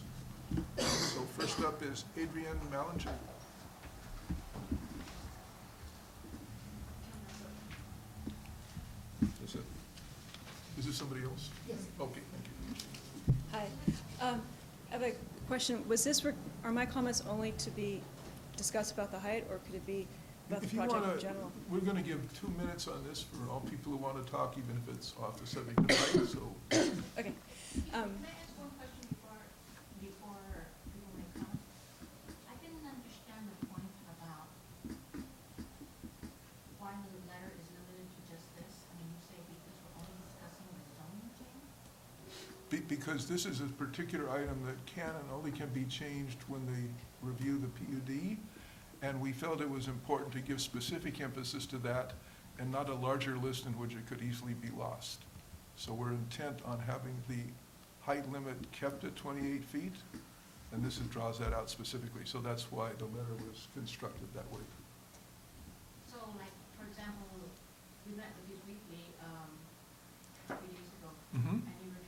So first up is Adrienne Mallinger. Is it somebody else? Yes. Okay, thank you. Hi. I have a question. Are my comments only to be discussed about the height, or could it be about the If you project wanna, in general? we're going to give 2 minutes on this for all people who want to talk, even if it's off the subject of height, so. Okay. Can I ask one question before people may come? I didn't understand the point about why the letter is limited to just this. I mean, you say because we're only discussing the zoning change? Because this is a particular item that can and only can be changed when they review the PUD, and we felt it was important to give specific emphasis to that and not a larger list in which it could easily be lost. So we're intent on having the height limit kept at 28 feet, and this draws that out specifically. So that's why the letter was constructed that way. So like, for example, we met with you briefly, a few days ago, Mhm. and you were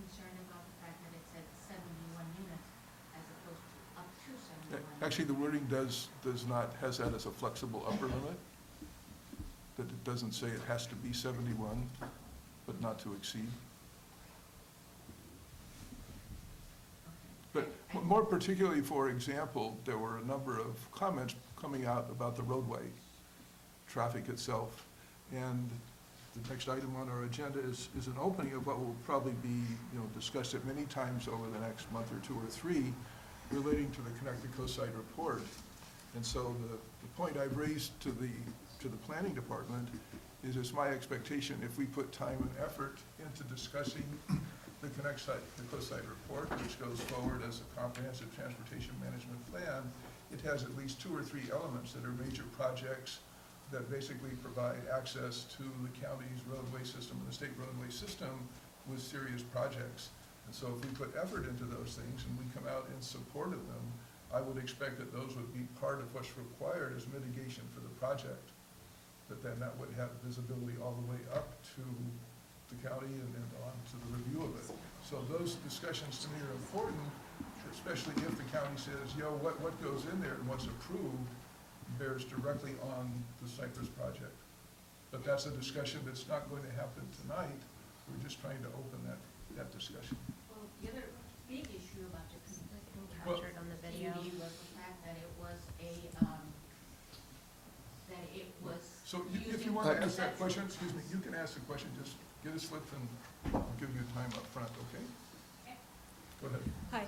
concerned about the fact that it said 71 units as opposed to up to 71 units. Actually, the wording does not, has that as a flexible upper limit, that it doesn't say it has to be 71, but not to exceed. But more particularly, for example, there were a number of comments coming out about the roadway, traffic itself. And the next item on our agenda is an opening of what will probably be, discussed at many times over the next month or 2 or 3 relating to the Connected Coastside Report. And so the point I've raised to the planning department is it's my expectation if we put time and effort into discussing the Coastside Report, which goes forward as a comprehensive transportation management plan, it has at least 2 or 3 elements that are major projects that basically provide access to the county's roadway system and the state roadway system with serious projects. And so if we put effort into those things and we come out in support of them, I would expect that those would be part of what's required as mitigation for the project. But then that would have visibility all the way up to the county and on to the review of it. So those discussions to me are important, especially if the county says, what goes in there and what's approved bears directly on the Cypress project. But that's a discussion that's not going to happen tonight. We're just trying to open that discussion. Well, the other big issue about the Captured on the video. PUD was the fact that it was So if you want to ask that question, excuse me, you can ask the question, just get a slip and I'll give you time up front, okay? Go ahead. Hi,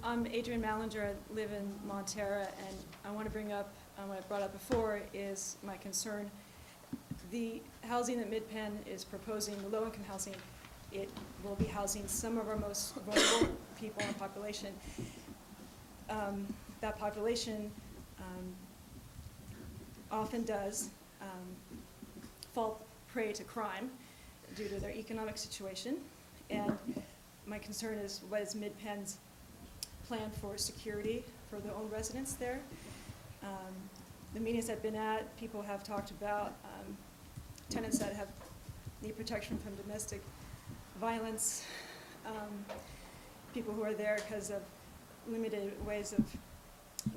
I'm Adrienne Mallinger. I live in Montera, and I want to bring up, what I brought up before is my concern. The housing that MidPenn is proposing, the low-income housing, it will be housing some of our most vulnerable people in the population. That population often does fall prey to crime due to their economic situation. And my concern is, what is MidPenn's plan for security for their own residents there? The meetings I've been at, people have talked about tenants that need protection from domestic violence, people who are there because of limited ways of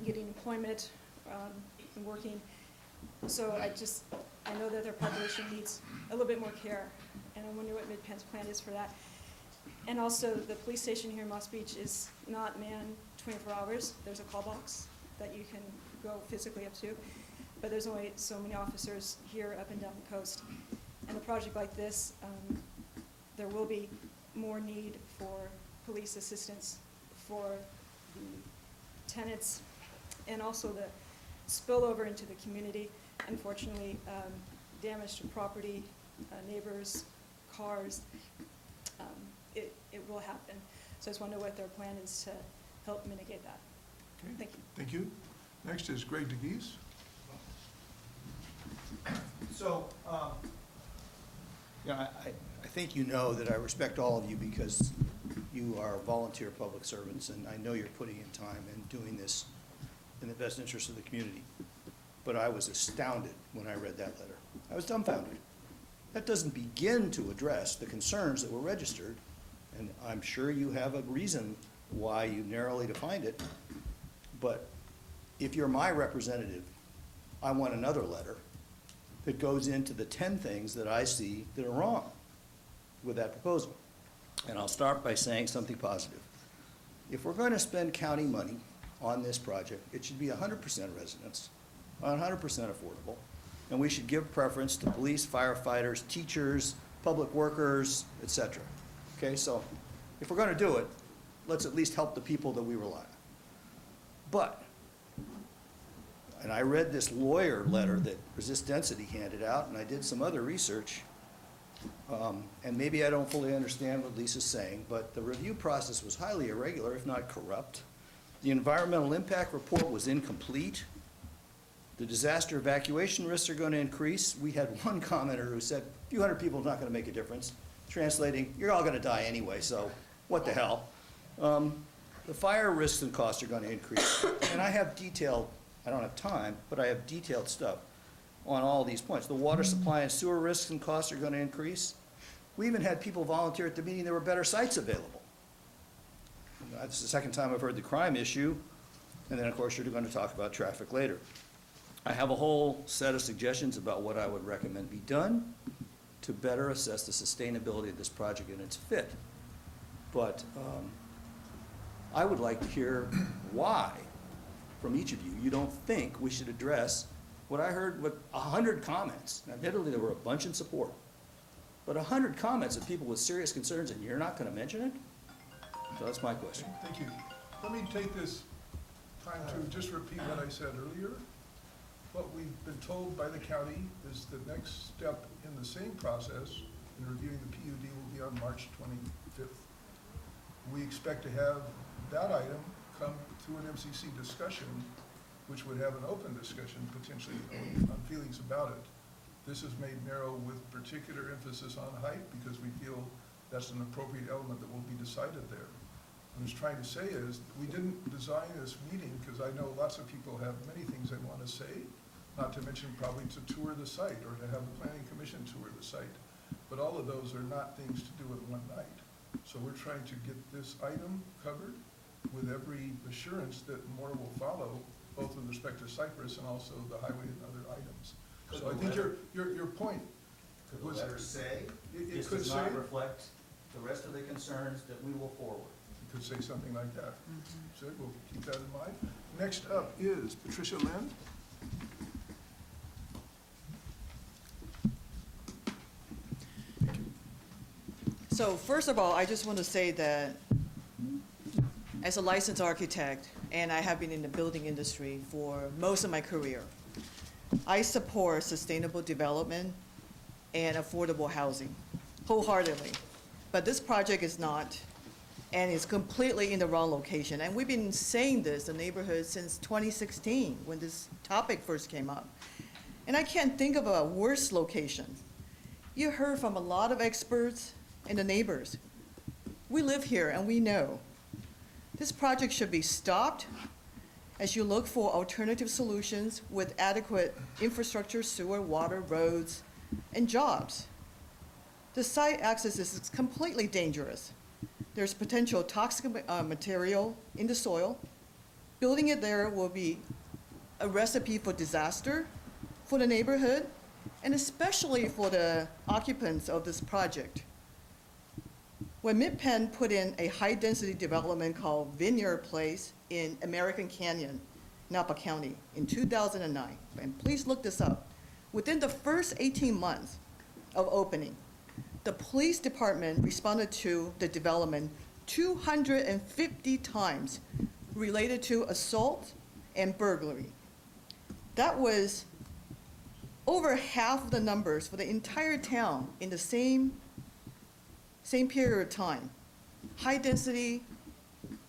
getting employment and working. So I know that their population needs a little bit more care, and I wonder what MidPenn's plan is for that. And also, the police station here in Moss Beach is not manned 24 hours. There's a call box that you can go physically up to, but there's only so many officers here, up and down the coast. And a project like this, there will be more need for police assistance for the tenants, and also the spillover into the community. Unfortunately, damage to property, neighbors, cars, it will happen. So I just want to know what their plan is to help mitigate that. Okay. Thank you. Thank you. Next is Greg DeGeese. So, I think you know that I respect all of you because you are volunteer public servants, and I know you're putting in time and doing this in the best interest of the community. But I was astounded when I read that letter. I was dumbfounded. That doesn't begin to address the concerns that were registered, and I'm sure you have a reason why you narrowly defined it. But if you're my representative, I want another letter that goes into the 10 things that I see that are wrong with that proposal. And I'll start by saying something positive. If we're going to spend county money on this project, it should be 100% residents, 100% affordable, and we should give preference to police, firefighters, teachers, public workers, etc. Okay, so if we're going to do it, let's at least help the people that we rely on. But, and I read this lawyer letter that Resist Density handed out, and I did some other research, and maybe I don't fully understand what Lisa's saying, but the review process was highly irregular, if not corrupt. The environmental impact report was incomplete. The disaster evacuation risks are going to increase. We had one commenter who said, a few hundred people is not going to make a difference. Translating, you're all going to die anyway, so what the hell? The fire risks and costs are going to increase. And I have detailed, I don't have time, but I have detailed stuff on all these points. The water supply and sewer risks and costs are going to increase. We even had people volunteer at the meeting, there were better sites available. That's the second time I've heard the crime issue. And then, of course, you're going to talk about traffic later. I have a whole set of suggestions about what I would recommend be done to better assess the sustainability of this project and its fit. But I would like to hear why, from each of you, you don't think we should address what I heard with 100 comments. Now, admittedly, there were a bunch in support, but 100 comments of people with serious concerns, and you're not going to mention it? So that's my question. Thank you. Let me take this time to just repeat what I said earlier. What we've been told by the county is the next step in the same process in reviewing the PUD will be on March 25th. We expect to have that item come to an MCC discussion, which would have an open discussion potentially on feelings about it. This is made narrow with particular emphasis on height because we feel that's an appropriate element that will be decided there. What I was trying to say is we didn't design this meeting because I know lots of people have many things they want to say, not to mention probably to tour the site or to have the planning commission tour the site. But all of those are not things to do in one night. So we're trying to get this item covered with every assurance that more will follow, both with respect to Cypress and also the highway and other items. So I think your point Could the Was- letter say, It this could does not say- reflect the rest of the concerns that we will forward? You could say something like that. So we'll keep that in mind. Next up is Patricia Lind. So first of all, I just want to say that as a licensed architect, and I have been in the building industry for most of my career, I support sustainable development and affordable housing wholeheartedly. But this project is not, and it's completely in the wrong location. And we've been saying this, the neighborhood, since 2016, when this topic first came up. And I can't think of a worse location. You heard from a lot of experts and the neighbors. We live here and we know. This project should be stopped as you look for alternative solutions with adequate infrastructure, sewer, water, roads, and jobs. The site access is completely dangerous. There's potential toxic material in the soil. Building it there will be a recipe for disaster for the neighborhood, and especially for the occupants of this project. When MidPen put in a high-density development called Vineyard Place in American Canyon, Napa County, in 2009, and please look this up, within the first 18 months of opening, the police department responded to the development 250 times related to assault and burglary. That was over half the numbers for the entire town in the same period of time. High density,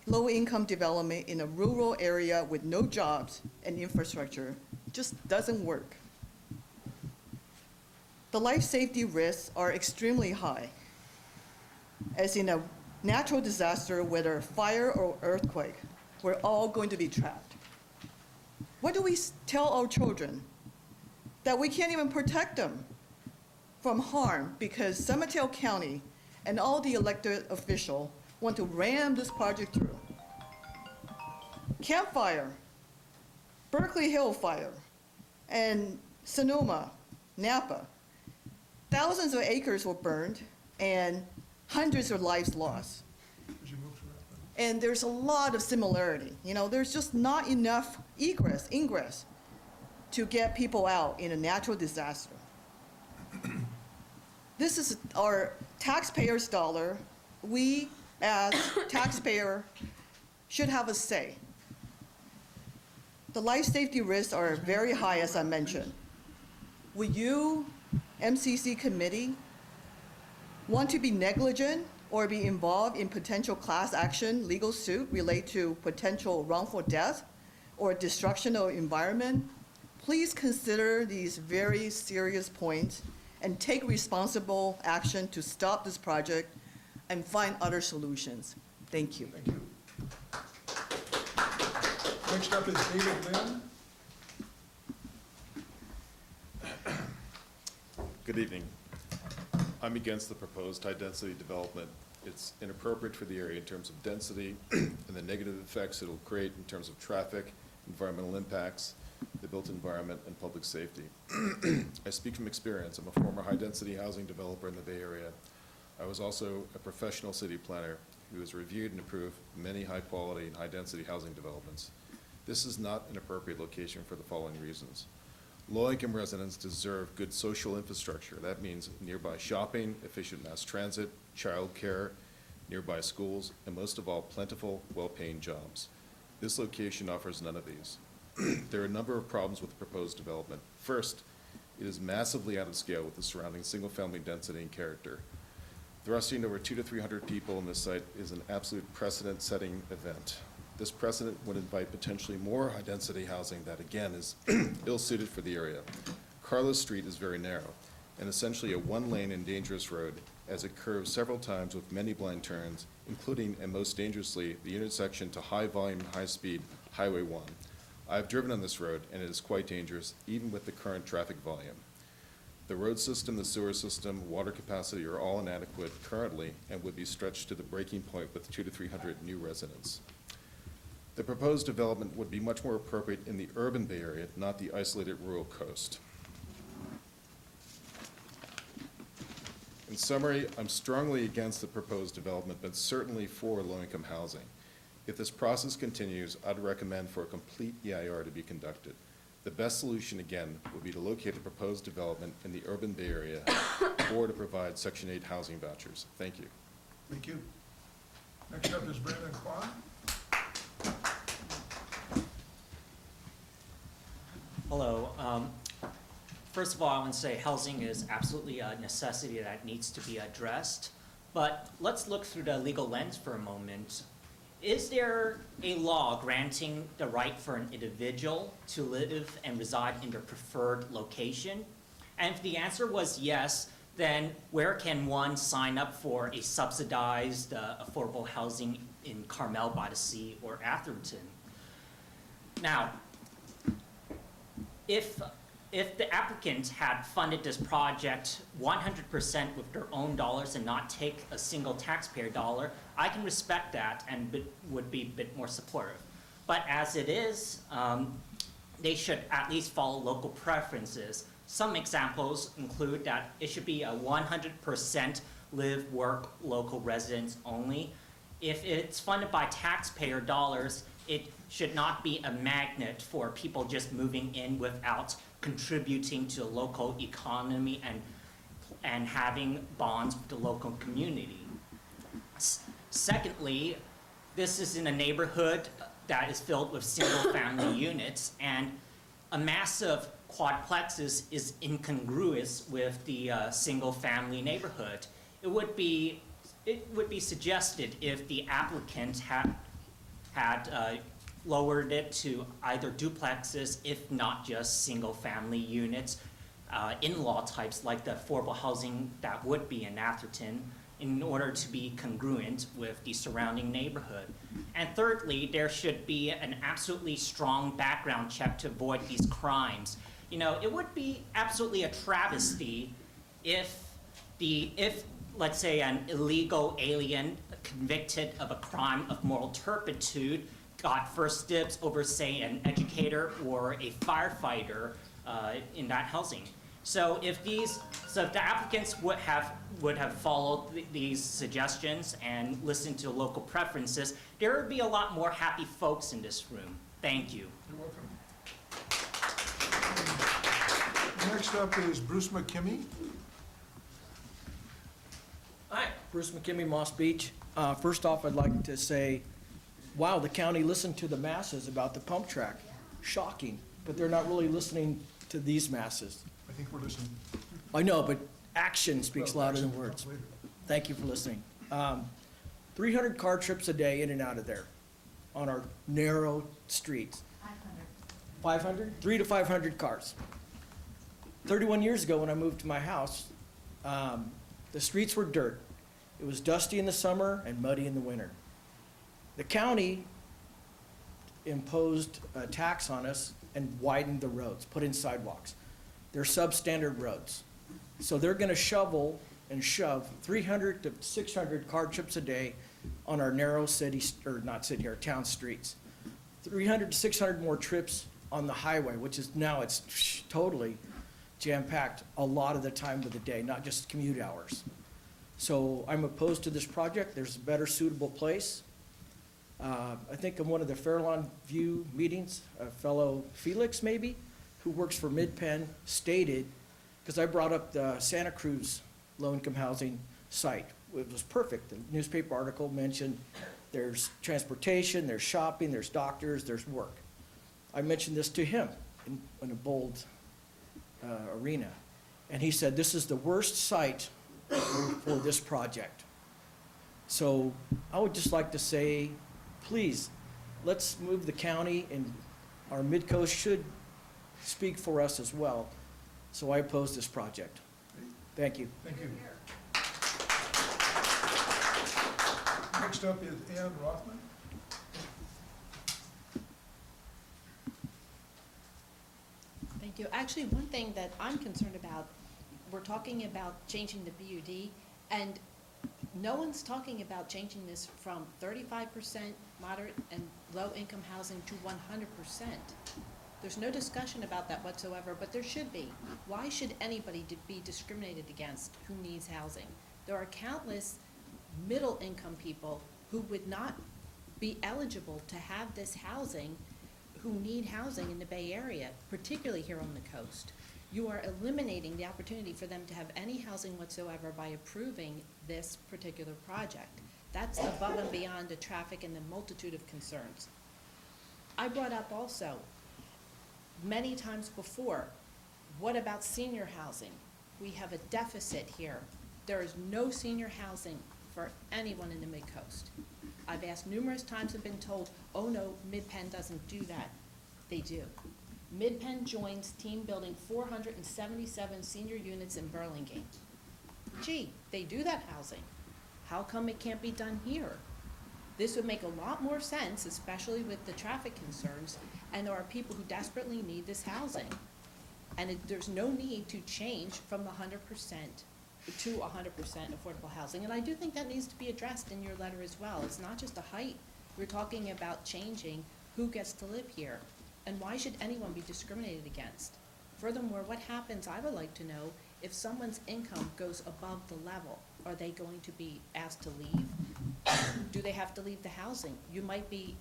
low income development in a rural area with no jobs and infrastructure just doesn't work. The life safety risks are extremely high. As in a natural disaster, whether fire or earthquake, we're all going to be trapped. What do we tell our children? That we can't even protect them from harm because San Mateo County and all the elected officials want to ram this project through. Camp Fire, Berkeley Hill Fire, and Sonoma, Napa. Thousands of acres were burned and hundreds of lives lost. And there's a lot of similarity. You know, there's just not enough ingress to get people out in a natural disaster. This is our taxpayers' dollar. We, as taxpayer, should have a say. The life safety risks are very high, as I mentioned. Will you, MCC committee, want to be negligent or be involved in potential class action legal suit related to potential wrongful death or destruction of environment? Please consider these very serious points and take responsible action to stop this project and find other solutions. Thank you. Thank you. Next up is David Lynn. Good evening. I'm against the proposed high-density development. It's inappropriate for the area in terms of density and the negative effects it'll create in terms of traffic, environmental impacts, the built environment, and public safety. I speak from experience. I'm a former high-density housing developer in the Bay Area. I was also a professional city planner who has reviewed and approved many high-quality and high-density housing developments. This is not an appropriate location for the following reasons. Low-income residents deserve good social infrastructure. That means nearby shopping, efficient mass transit, childcare, nearby schools, and most of all, plentiful, well-paying jobs. This location offers none of these. There are a number of problems with the proposed development. First, it is massively out of scale with the surrounding single-family density and character. Thrusting over 200 to 300 people in this site is an absolute precedent-setting event. This precedent would invite potentially more high-density housing that, again, is ill-suited for the area. Carlos Street is very narrow and essentially a one-lane and dangerous road as it curves several times with many blind turns, including, and most dangerously, the intersection to high-volume, high-speed Highway 1. I've driven on this road, and it is quite dangerous, even with the current traffic volume. The road system, the sewer system, water capacity are all inadequate currently and would be stretched to the breaking point with 200 to 300 new residents. The proposed development would be much more appropriate in the urban Bay Area, not the isolated rural coast. In summary, I'm strongly against the proposed development, but certainly for low-income housing. If this process continues, I'd recommend for a complete EIR to be conducted. The best solution, again, would be to locate the proposed development in the urban Bay Area or to provide Section 8 housing vouchers. Thank you. Thank you. Next up is Brandon Kwan. Hello. First of all, I want to say housing is absolutely a necessity that needs to be addressed. But let's look through the legal lens for a moment. Is there a law granting the right for an individual to live and reside in their preferred location? And if the answer was yes, then where can one sign up for a subsidized affordable housing in Carmel by the Sea or Atherton? Now, if the applicant had funded this project 100% with their own dollars and not take a single taxpayer dollar, I can respect that and would be a bit more supportive. But as it is, they should at least follow local preferences. Some examples include that it should be a 100% live, work, local residents only. If it's funded by taxpayer dollars, it should not be a magnet for people just moving in without contributing to the local economy and having bonds with the local community. Secondly, this is in a neighborhood that is filled with single-family units, and a massive quadplexes is incongruous with the single-family neighborhood. It would be suggested if the applicant had lowered it to either duplexes, if not just single-family units, in-law types like the affordable housing that would be in Atherton, in order to be congruent with the surrounding neighborhood. And thirdly, there should be an absolutely strong background check to avoid these crimes. You know, it would be absolutely a travesty if let's say, an illegal alien convicted of a crime of moral turpitude got first dibs over, say, an educator or a firefighter in that housing. So if the applicants would have followed these suggestions and listened to local preferences, there would be a lot more happy folks in this room. Thank you. You're welcome. Next up is Bruce McKimmey. Hi, Bruce McKimmey, Moss Beach. First off, I'd like to say, wow, the county listened to the masses about the pump track. Shocking, but they're not really listening to these masses. I think we're listening. I know, but action speaks louder than Action words. comes later. Thank you for listening. 300 car trips a day in and out of there on our narrow streets. 500? 300 to 500 cars. 31 years ago when I moved to my house, the streets were dirt. It was dusty in the summer and muddy in the winter. The county imposed a tax on us and widened the roads, put in sidewalks. They're substandard roads. So they're gonna shovel and shove 300 to 600 car trips a day on our narrow our town streets. 300 to 600 more trips on the highway, which is now it's totally jam-packed a lot of the time of the day, not just commute hours. So I'm opposed to this project. There's a better suitable place. I think in one of the Fairlawn View meetings, a fellow Felix maybe, who works for MidPenn, stated, because I brought up the Santa Cruz low-income housing site. It was perfect. The newspaper article mentioned there's transportation, there's shopping, there's doctors, there's work. I mentioned this to him in a bold arena. And he said, this is the worst site for this project. So I would just like to say, please, let's move the county, and our Midcoast should speak for us as well. So I oppose this project. Thank you. Thank you. Next up is Ann Rothman. Thank you. Actually, one thing that I'm concerned about, we're talking about changing the BUD, and no one's talking about changing this from 35% moderate and low-income housing to 100%. There's no discussion about that whatsoever, but there should be. Why should anybody be discriminated against who needs housing? There are countless middle-income people who would not be eligible to have this housing, who need housing in the Bay Area, particularly here on the coast. You are eliminating the opportunity for them to have any housing whatsoever by approving this particular project. That's above and beyond the traffic and the multitude of concerns. I brought up also, many times before, what about senior housing? We have a deficit here. There is no senior housing for anyone in the Midcoast. I've asked numerous times and been told, oh no, MidPenn doesn't do that. They do. MidPenn joins team building 477 senior units in Burlingame. Gee, they do that housing. How come it can't be done here? This would make a lot more sense, especially with the traffic concerns, and there are people who desperately need this housing. And there's no need to change from the 100% to 100% affordable housing. And I do think that needs to be addressed in your letter as well. It's not just a height. We're talking about changing who gets to live here. And why should anyone be discriminated against? Furthermore, what happens, I would like to know, if someone's income goes above the level? Are they going to be asked to leave? Do they have to leave the housing? You might be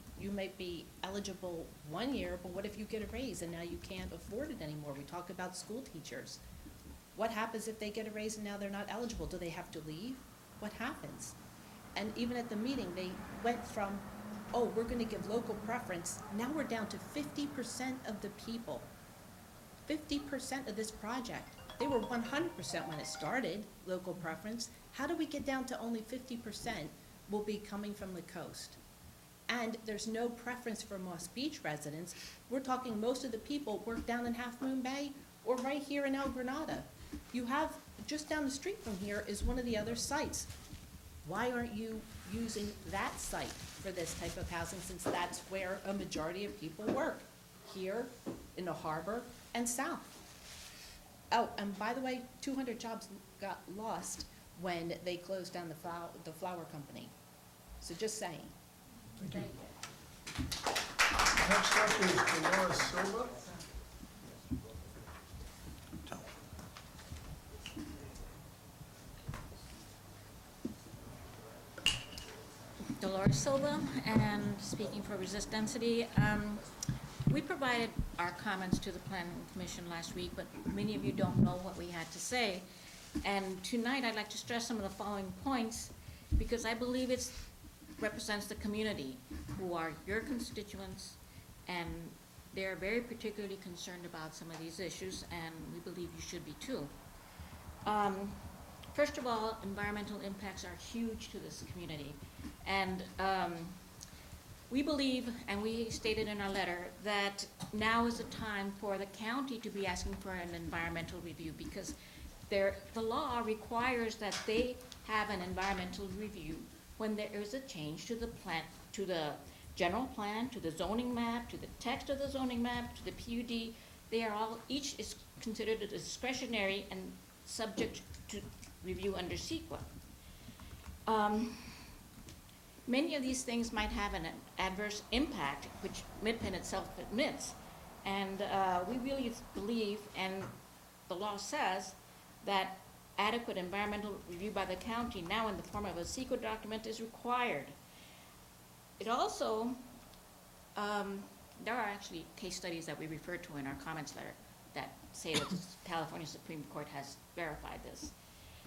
eligible 1 year, but what if you get a raise and now you can't afford it anymore? We talk about school teachers. What happens if they get a raise and now they're not eligible? Do they have to leave? What happens? And even at the meeting, they went from, oh, we're gonna give local preference. Now we're down to 50% of the people. 50% of this project. They were 100% when it started, local preference. How do we get down to only 50% will be coming from the coast? And there's no preference for Moss Beach residents. We're talking most of the people work down in Half Moon Bay or right here in El Granada. You have, just down the street from here is one of the other sites. Why aren't you using that site for this type of housing, since that's where a majority of people work, here in the harbor and south? Oh, and by the way, 200 jobs got lost when they closed down the flour company. So just saying. Thank you. Next up is Dolores Silva. Dolores Silva, and speaking for Resist Density. We provided our comments to the Planning Commission last week, but many of you don't know what we had to say. And tonight I'd like to stress some of the following points, because I believe it represents the community, who are your constituents, and they're very particularly concerned about some of these issues, and we believe you should be too. First of all, environmental impacts are huge to this community. And we believe, and we stated in our letter, that now is the time for the county to be asking for an environmental review, because the law requires that they have an environmental review when there is a change to the plan, to the general plan, to the zoning map, to the text of the zoning map, to the PUD. They are all, each is considered a discretionary and subject to review under CEQA. Many of these things might have an adverse impact, which MidPenn itself admits. And we really believe, and the law says, that adequate environmental review by the county, now in the form of a CEQA document, is required. It also, there are actually case studies that we refer to in our comments letter that say that the California Supreme Court has verified this.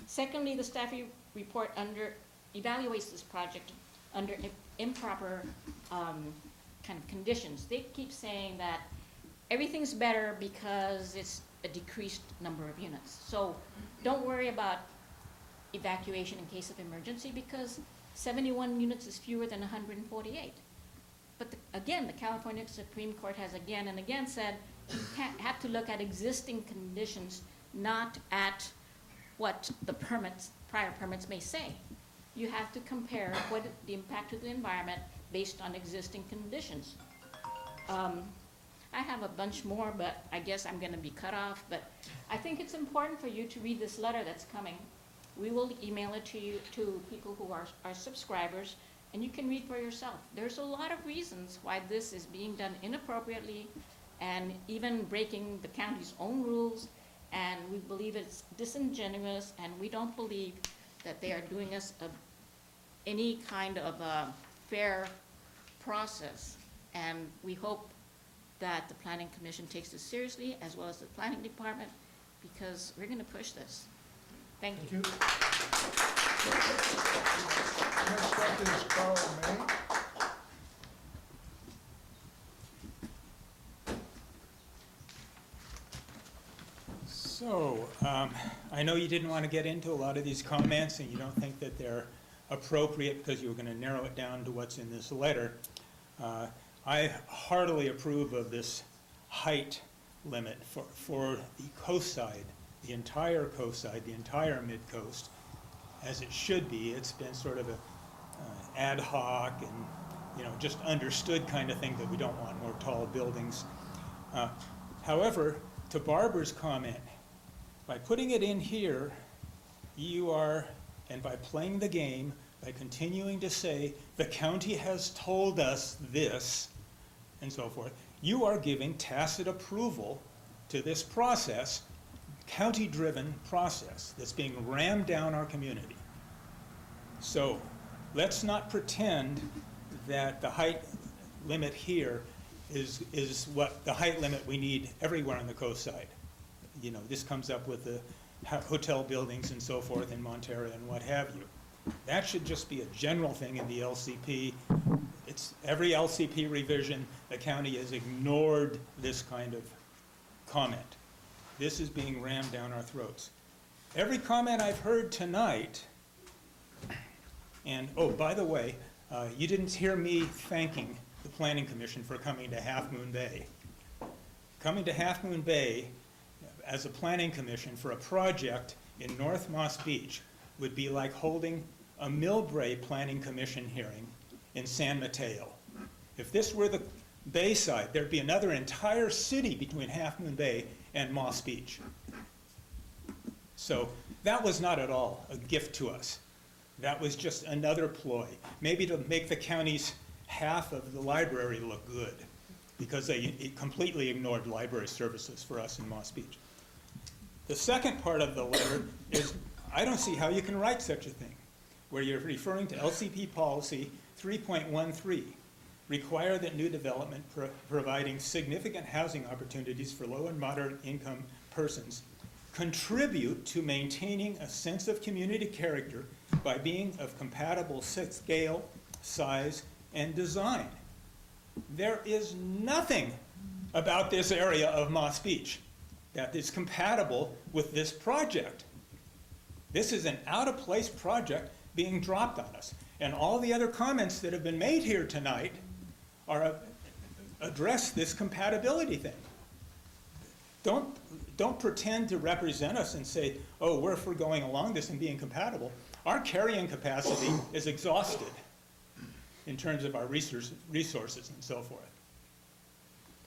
Secondly, the staff report evaluates this project under improper kind of conditions. They keep saying that everything's better because it's a decreased number of units. So don't worry about evacuation in case of emergency, because 71 units is fewer than 148. But again, the California Supreme Court has again and again said you have to look at existing conditions, not at what the prior permits may say. You have to compare what the impact to the environment based on existing conditions. I have a bunch more, but I guess I'm gonna be cut off, but I think it's important for you to read this letter that's coming. We will email it to you, to people who are our subscribers, and you can read for yourself. There's a lot of reasons why this is being done inappropriately and even breaking the county's own rules, and we believe it's disingenuous, and we don't believe that they are doing us any kind of a fair process. And we hope that the Planning Commission takes this seriously, as well as the Planning Department, because we're gonna push this. Thank you. Next up is Carl May. So, I know you didn't want to get into a lot of these comments, and you don't think that they're appropriate because you were going to narrow it down to what's in this letter. I heartily approve of this height limit for the coast side, the entire coast side, the entire mid-coast, as it should be. It's been sort of a ad hoc and, just understood kind of thing that we don't want more tall buildings. However, to Barbara's comment, by putting it in here, and by playing the game, by continuing to say, the county has told us this, and so forth, you are giving tacit approval to this process, county-driven process, that's being rammed down our community. So let's not pretend that the height limit here is what the height limit we need everywhere on the coast side. This comes up with the hotel buildings and so forth in Montero and what have you. That should just be a general thing in the LCP. It's every LCP revision, the county has ignored this kind of comment. This is being rammed down our throats. Every comment I've heard tonight, and oh, by the way, you didn't hear me thanking the Planning Commission for coming to Half Moon Bay. Coming to Half Moon Bay as a Planning Commission for a project in North Moss Beach would be like holding a Millbrae Planning Commission hearing in San Mateo. If this were the Bayside, there'd be another entire city between Half Moon Bay and Moss Beach. So that was not at all a gift to us. That was just another ploy, maybe to make the county's half of the library look good, because they completely ignored library services for us in Moss Beach. The second part of the letter is, I don't see how you can write such a thing, where you're referring to LCP policy 3.13, require that new development providing significant housing opportunities for low and moderate income persons contribute to maintaining a sense of community character by being of compatible scale, size, and design. There is nothing about this area of Moss Beach that is compatible with this project. This is an out-of-place project being dropped on us. And all the other comments that have been made here tonight address this compatibility thing. Don't pretend to represent us and say, oh, we're for going along this and being compatible. Our carrying capacity is exhausted in terms of our resources and so forth.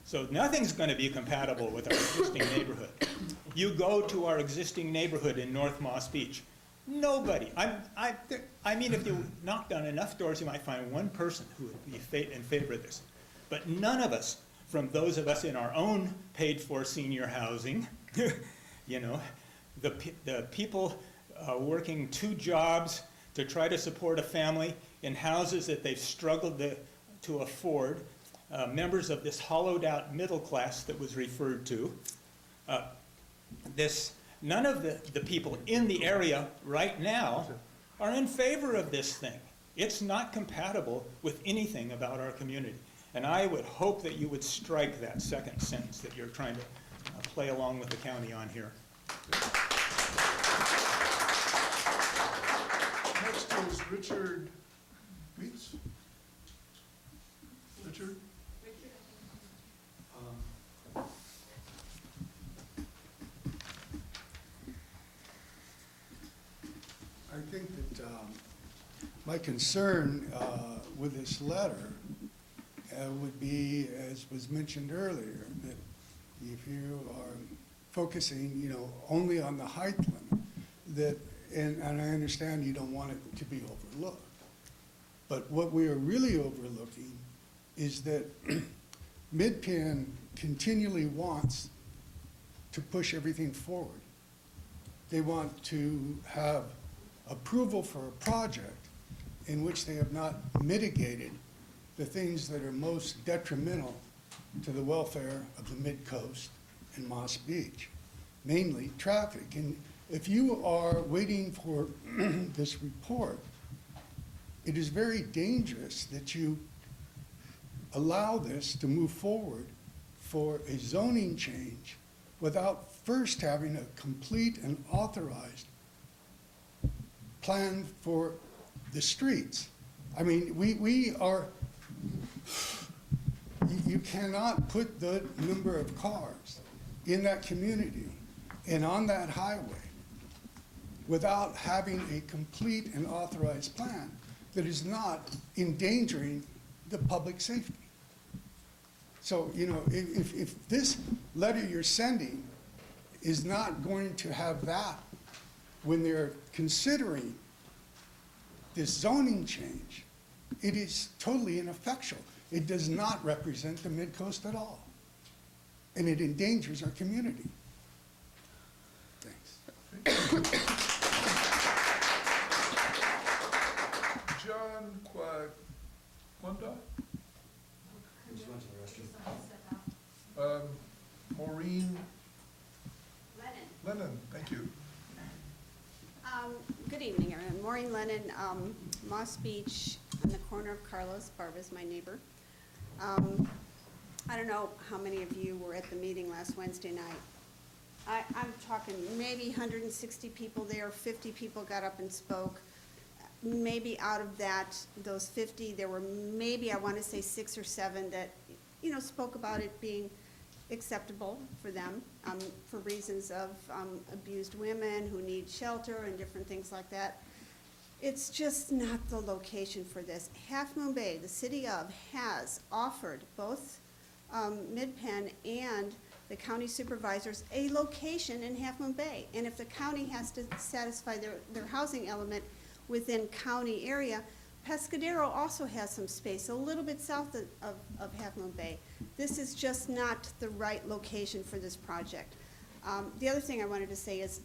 So nothing's going to be compatible with our existing neighborhood. You go to our existing neighborhood in North Moss Beach. Nobody. I mean, if you knocked on enough doors, you might find one person who would be in favor of this. But none of us, from those of us in our own paid-for senior housing, the people working 2 jobs to try to support a family in houses that they've struggled to afford, members of this hollowed-out middle class that was referred to. None of the people in the area right now are in favor of this thing. It's not compatible with anything about our community. And I would hope that you would strike that second sentence that you're trying to play along with the county on here. Next is Richard Weeks. Richard? I think that my concern with this letter would be, as was mentioned earlier, that if you are focusing, only on the height limit, and I understand you don't want it to be overlooked, but what we are really overlooking is that MidPen continually wants to push everything forward. They want to have approval for a project in which they have not mitigated the things that are most detrimental to the welfare of the Midcoast and Moss Beach, mainly traffic. And if you are waiting for this report, it is very dangerous that you allow this to move forward for a zoning change without first having a complete and authorized plan for the streets. I mean, we are, you cannot put the number of cars in that community and on that highway without having a complete and authorized plan that is not endangering the public safety. So, you know, if this letter you're sending is not going to have that when they're considering this zoning change, it is totally ineffectual. It does not represent the Midcoast at all. And it endangers our community. Thanks. John Quanda? Maureen? Lennon, thank you. Good evening, everyone. Maureen Lennon, Moss Beach, on the corner of Carlos. Barbara's my neighbor. I don't know how many of you were at the meeting last Wednesday night. I'm talking maybe 160 people there, 50 people got up and spoke. Maybe out of that, those 50, there were maybe, I want to say 6 or 7 that, you know, spoke about it being acceptable for them for reasons of abused women who need shelter and different things like that. It's just not the location for this. Half Moon Bay, the city of, has offered both Mid-Penn and the county supervisors a location in Half Moon Bay. And if the county has to satisfy their housing element within county area, Pescadero also has some space a little bit south of Half Moon Bay. This is just not the right location for this project. The other thing I wanted to say is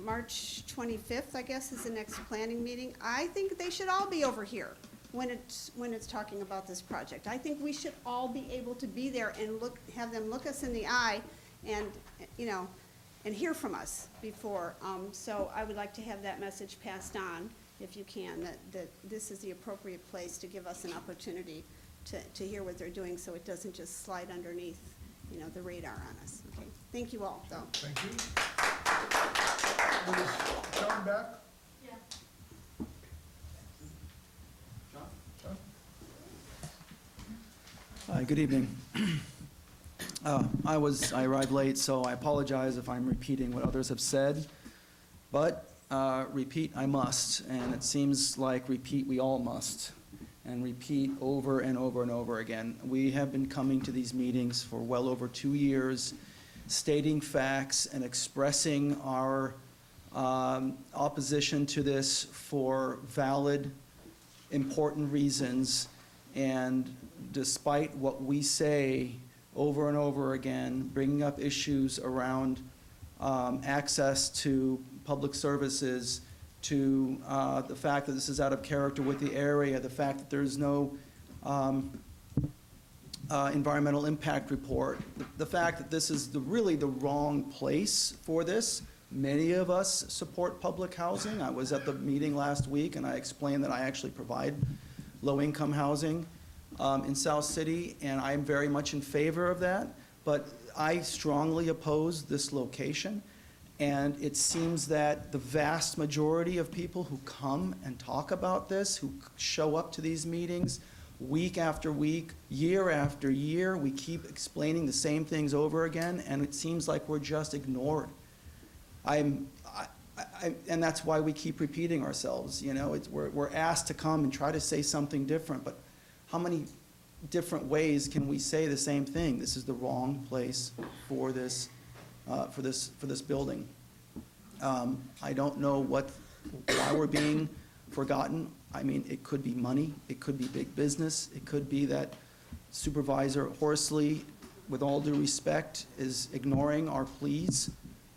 March 25th, I guess, is the next planning meeting. I think they should all be over here when it's talking about this project. I think we should all be able to be there and have them look us in the eye and, you know, and hear from us before. So I would like to have that message passed on, if you can, that this is the appropriate place to give us an opportunity to hear what they're doing, so it doesn't just slide underneath, you know, the radar on us. Okay, thank you all, though. Thank you. Is John back? Yeah. John? Hi, good evening. I arrived late, so I apologize if I'm repeating what others have said, but repeat I must, and it seems like repeat we all must, and repeat over and over and over again. We have been coming to these meetings for well over 2 years, stating facts and expressing our opposition to this for valid, important reasons, and despite what we say over and over again, bringing up issues around access to public services, to the fact that this is out of character with the area, the fact that there's no environmental impact report, the fact that this is really the wrong place for this. Many of us support public housing. I was at the meeting last week and I explained that I actually provide low-income housing in South City, and I'm very much in favor of that, but I strongly oppose this location. And it seems that the vast majority of people who come and talk about this, who show up to these meetings week after week, year after year, we keep explaining the same things over again, and it seems like we're just ignored. And that's why we keep repeating ourselves. You know, we're asked to come and try to say something different, but how many different ways can we say the same thing? This is the wrong place for this building. I don't know why we're being forgotten. I mean, it could be money, it could be big business, it could be that Supervisor Horsley, with all due respect, is ignoring our pleas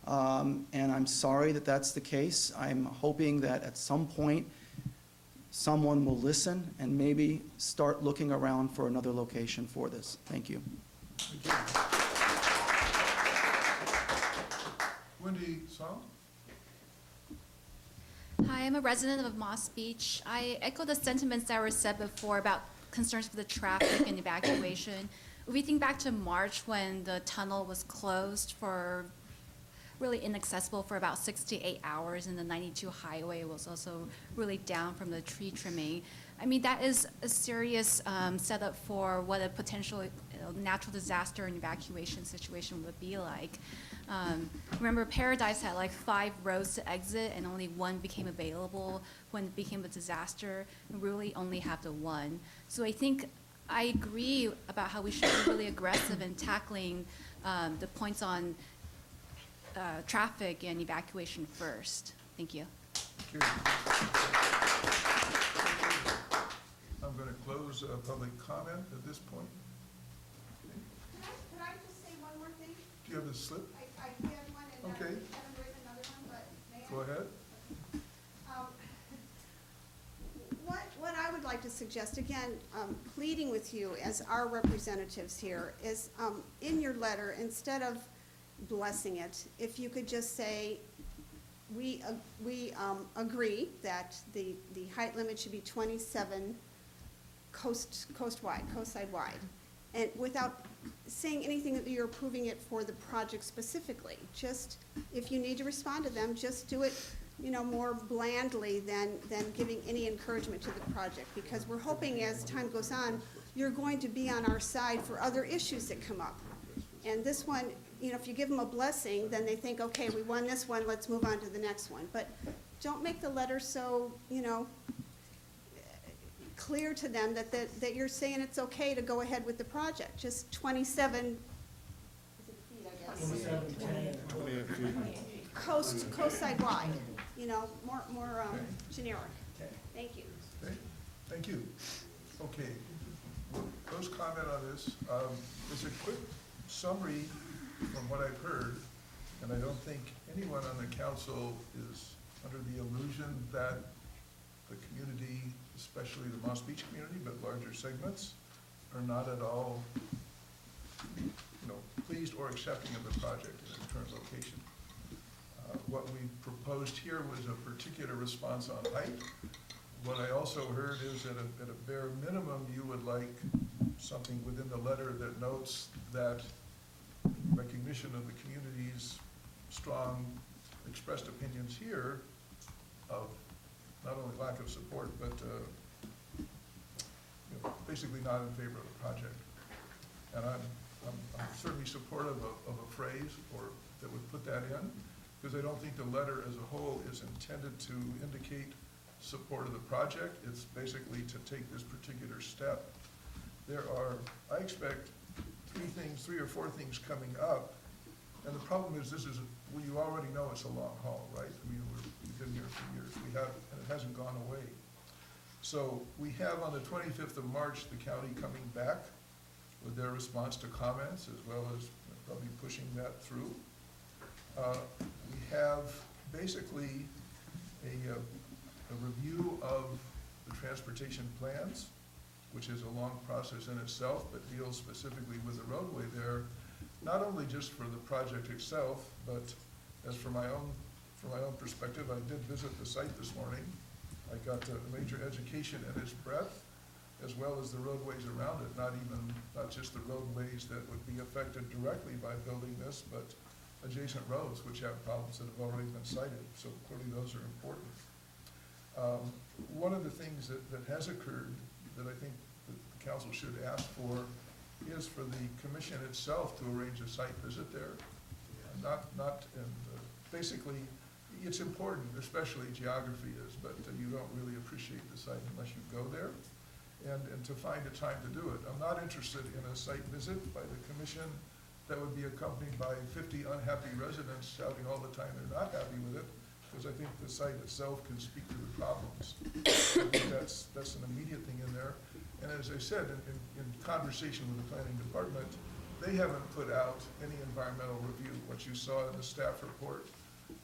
And I'm sorry that that's the case. I'm hoping that at some point, someone will listen and maybe start looking around for another location for this. Thank you. Wendy Song? Hi, I'm a resident of Moss Beach. I echo the sentiments that were said before about concerns with the traffic and evacuation. If we think back to March when the tunnel was closed for really inaccessible for about 6 to 8 hours, and the 92 highway was also really down from the tree trimming. I mean, that is a serious setup for what a potential natural disaster and evacuation situation would be like. Remember, Paradise had like 5 roads to exit, and only 1 became available when it became a disaster. We really only have the 1. So I think I agree about how we should be really aggressive in tackling the points on traffic and evacuation first. Thank you. Thank you. I'm going to close public comment at this point. Could I just say one more thing? Do you have the slip? I had one and Okay. haven't written another one, but may I? Go ahead. What I would like to suggest, again, pleading with you as our representatives here, is in your letter, instead of blessing it, if you could just say, we agree that the height limit should be 27 coastside wide, and without saying anything that you're approving it for the project specifically. Just, if you need to respond to them, just do it, more blandly than giving any encouragement to the project, because we're hoping as time goes on, you're going to be on our side for other issues that come up. And this one, if you give them a blessing, then they think, okay, we won this one, let's move on to the next one. But don't make the letter so, clear to them that you're saying it's okay to go ahead with the project. Just 27, feet, I guess. Coastside wide, more generic. Thank you. Okay, thank you. Okay, close comment on this. It's a quick summary from what I've heard, and I don't think anyone on the council is under the illusion that the community, especially the Moss Beach community, but larger segments, are not at all, pleased or accepting of the project in its current location. What we proposed here was a particular response on height. What I also heard is that at a bare minimum, you would like something within the letter that notes that recognition of the community's strong expressed opinions here of not only lack of support, but basically not in favor of the project. And I'm certainly supportive of a phrase that would put that in, because I don't think the letter as a whole is intended to indicate support of the project. It's basically to take this particular step. I expect 3 or 4 things coming up, and the problem is you already know it's a long haul, right? I mean, we've been here for years. And it hasn't gone away. So we have on the 25th of March, the county coming back with their response to comments, as well as probably pushing that through. We have basically a review of the transportation plans, which is a long process in itself, but deals specifically with the roadway there, not only just for the project itself, but as for my own perspective, I did visit the site this morning. I got a major education in its breadth, as well as the roadways around it, not just the roadways that would be affected directly by building this, but adjacent roads which have problems that have already been cited. So clearly those are important. One of the things that has occurred that I think the council should ask for is for the commission itself to arrange a site visit there. Basically, it's important, especially geography is, but you don't really appreciate the site unless you go there, and to find a time to do it. I'm not interested in a site visit by the commission that would be accompanied by 50 unhappy residents shouting all the time they're not happy with it, because I think the site itself can speak to the problems. I think that's an immediate thing in there. And as I said, in conversation with the planning department, they haven't put out any environmental review. What you saw in the staff report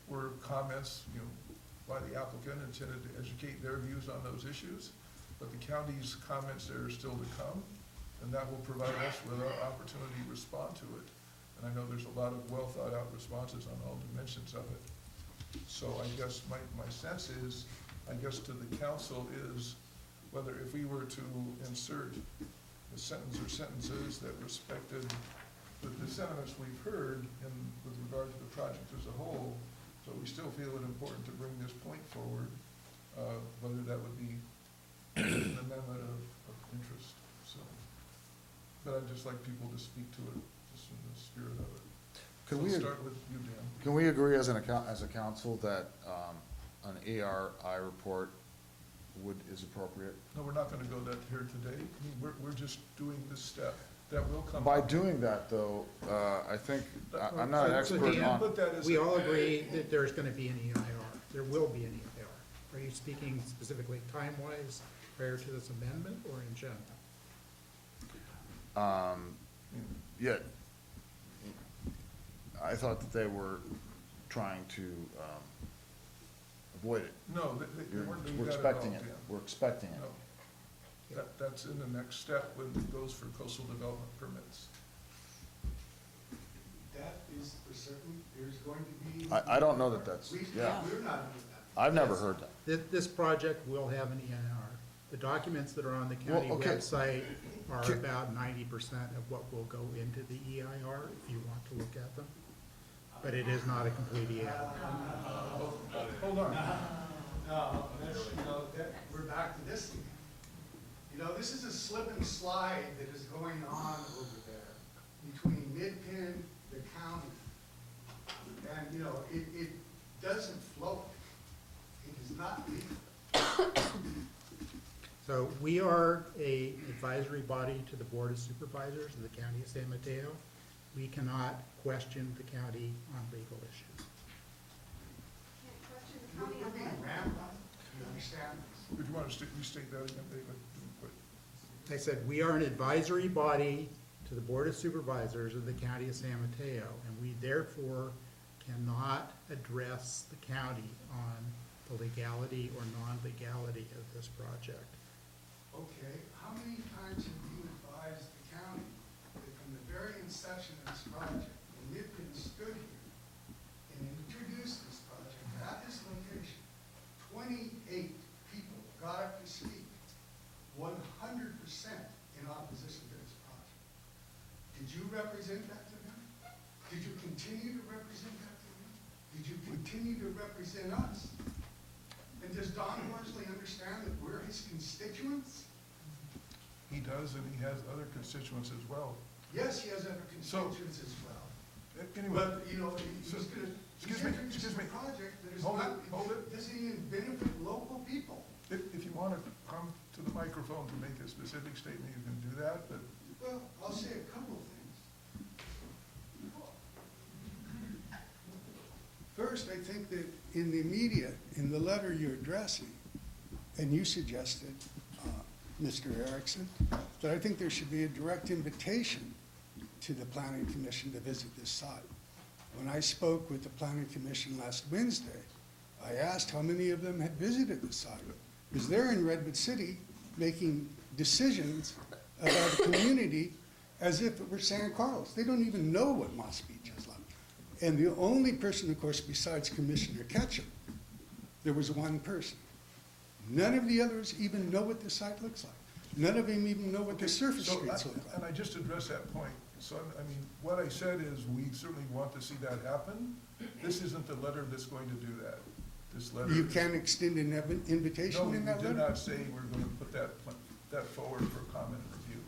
were comments, by the applicant intended to educate their views on those issues. But the county's comments there are still to come, and that will provide us with our opportunity to respond to it. And I know there's a lot of well thought out responses on all dimensions of it. So I guess my sense is, to the council is, whether if we were to insert a sentence or sentences that respected the sentiments we've heard with regard to the project as a whole, so we still feel it important to bring this point forward, whether that would be an amendment of interest, so. But I'd just like people to speak to it, just in the spirit of it. Can So we let's start with you, Dan. Can we agree as a council that an ARI report is appropriate? No, we're not gonna go that here today. I mean, we're just doing this step. That will come. By up. doing that, though, I think, I'm not an So expert Dan, on. Put that as we a- all agree that there's gonna be an EIR. There will be an EIR. Are you speaking specifically time-wise prior to this amendment or in general? Yeah, I thought that they were trying to avoid it. No, they weren't doing We're that at expecting all, it, Dan. we're expecting it. No. That's in the next step when it goes for coastal development permits. That is for certain, there's going to be. I don't know that that's, yeah, We're not doing that. I've never heard that. This project will have an EIR. The documents that are on the county Well, okay. website are Ca- about 90% of what will go into the EIR, if you want to look at them. But it is not a complete EIR. Hold on. No, that's, we're back to this again. This is a slip and slide that is going on over there between Midpin, the county. And, it doesn't float. It is not legal. So we are a advisory body to the Board of Supervisors of the County of San Mateo. We cannot question the county on legal issues. We're being rammed up. You understand this? Would you want to restate that again, David? I said, we are an advisory body to the Board of Supervisors of the County of San Mateo, and we therefore cannot address the county on the legality or non-legality of this project. Okay, how many times have you advised the county that from the very inception of this project, when Midpin stood here and introduced this project at this location, 28 people got up to speak, 100% in opposition to this project. Did you represent that to them? Did you continue to represent that to them? Did you continue to represent us? And does Don Worsley understand that we're his constituents? He does, and he has other constituents as well. Yes, he has other constituents as well. Anyway. But, he's gonna, Excuse me. a project that is Hold not, it. doesn't even benefit local people. If you want to come to the microphone to make a specific statement, you can do that, but Well, I'll say a couple of things. First, I think that in the immediate, in the letter you're addressing, and you suggested, Mr. Erickson, that I think there should be a direct invitation to the Planning Commission to visit this site. When I spoke with the Planning Commission last Wednesday, I asked how many of them had visited the site. Because they're in Redwood City making decisions about the community as if it were San Carlos. They don't even know what Moss Beach is like. And the only person, of course, besides Commissioner Ketchum, there was one person. None of the others even know what the site looks like. None of them even know what the surface So, streets look like. and I just addressed that point. So, I mean, what I said is, we certainly want to see that happen. This isn't the letter that's going to do that. This letter. You can't extend an invitation in that No, we letter? did not say we're going to put that forward for comment and review.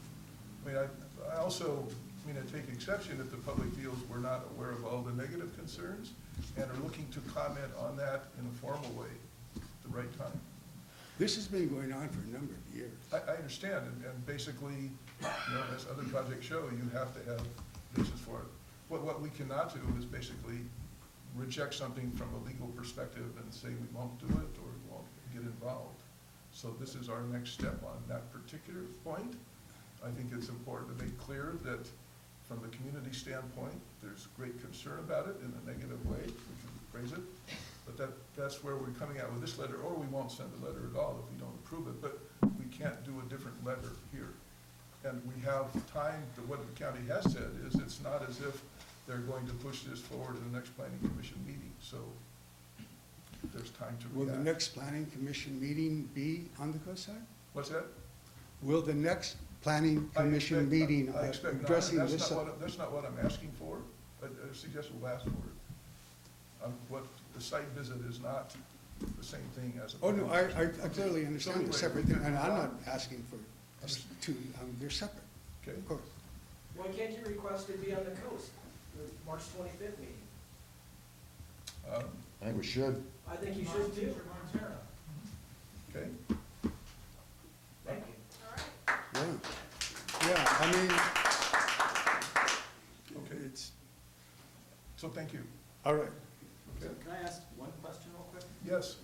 I mean, I also, I take exception if the public feels we're not aware of all the negative concerns and are looking to comment on that in a formal way at the right time. This has been going on for a number of years. I understand, and basically, as other projects show, you have to have basis for it. What we cannot do is basically reject something from a legal perspective and say we won't do it or we won't get involved. So this is our next step on that particular point. I think it's important to make clear that from the community standpoint, there's great concern about it in a negative way, we can phrase it. But that's where we're coming out with this letter, or we won't send a letter at all if we don't approve it, but we can't do a different letter here. And we have time, what the county has said is it's not as if they're going to push this forward in the next planning commission meeting, so there's time to Will the react. next planning commission meeting be on the coast side? What's that? Will the next planning commission meeting I expect not. addressing That's this? That's not what I'm asking for. I suggest we'll ask for it. What, the site visit is not the same thing as a. Oh, no, I clearly understand it's So separate, anyway, and I'm not asking for two, they're separate, Okay. of course. Why can't you request to be on the coast, the March 25th meeting? I think we should. I think you should too. Okay. Thank you. Yeah, I mean, Okay. So thank you. all right. Okay. Can I ask one question real quick? Yes.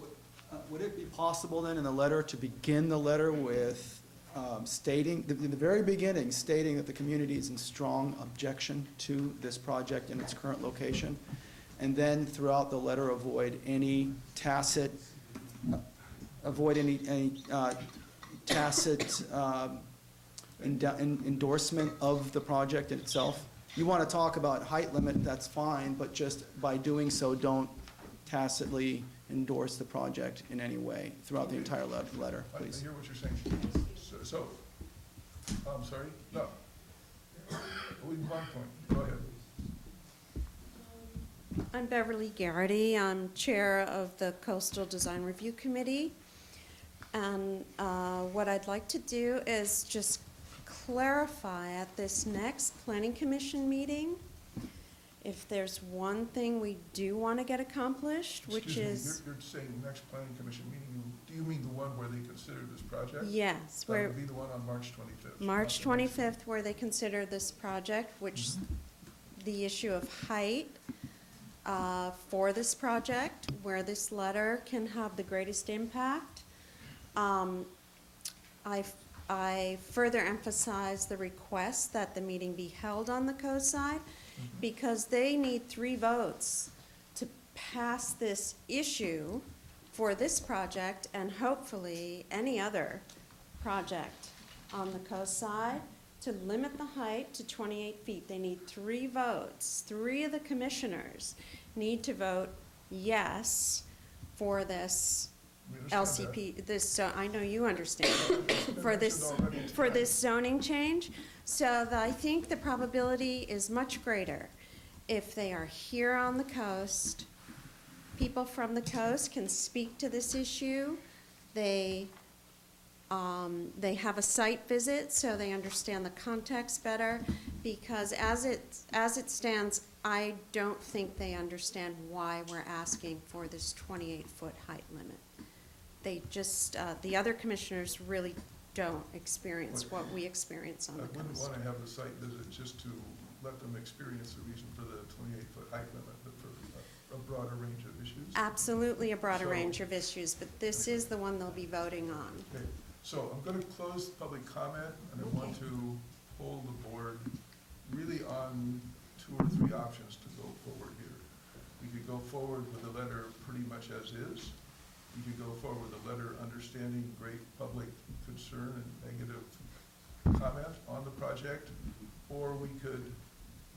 Would it be possible then in the letter to begin the letter with stating, in the very beginning, stating that the community is in strong objection to this project in its current location? And then throughout the letter, avoid any tacit endorsement of the project itself? You want to talk about height limit, that's fine, but just by doing so, don't tacitly endorse the project in any way throughout the entire letter, I please. hear what you're saying. So, I'm sorry? No. One point. Go ahead. I'm Beverly Garrity. I'm Chair of the Coastal Design Review Committee. And what I'd like to do is just clarify at this next Planning Commission meeting, if there's one thing we do want to get accomplished, which Excuse me, is, you're saying next planning commission meeting, do you mean the one where they consider this project? yes, That where would be the one on March 25th. March not the next 25th, where they consider this project, which the issue of height for this project, where this letter can have the greatest impact. I further emphasize the request that the meeting be held on the coast side, because they need 3 votes to pass this issue for this project and hopefully any other project on the coast side to limit the height to 28 feet. They need 3 votes. 3 of the commissioners need to vote yes for this We understand LCP, I know you understand it, for this zoning change. So I think the probability is much greater if they are here on the coast. People from the coast can speak to this issue. They have a site visit, so they understand the context better, because as it stands, I don't think they understand why we're asking for this 28-foot height limit. They just, the other commissioners really don't experience what we experience on I the wouldn't coast. want to have the site visit just to let them experience the reason for the 28-foot height limit, but for a broader range of issues. Absolutely a broader So- range of issues, but this is the one they'll be voting on. Okay, so I'm going to close public comment, and I want to poll the board really on 2 or 3 options to go forward here. We could go forward with the letter pretty much as is. We could go forward with a letter understanding great public concern and negative comment on the project, or we could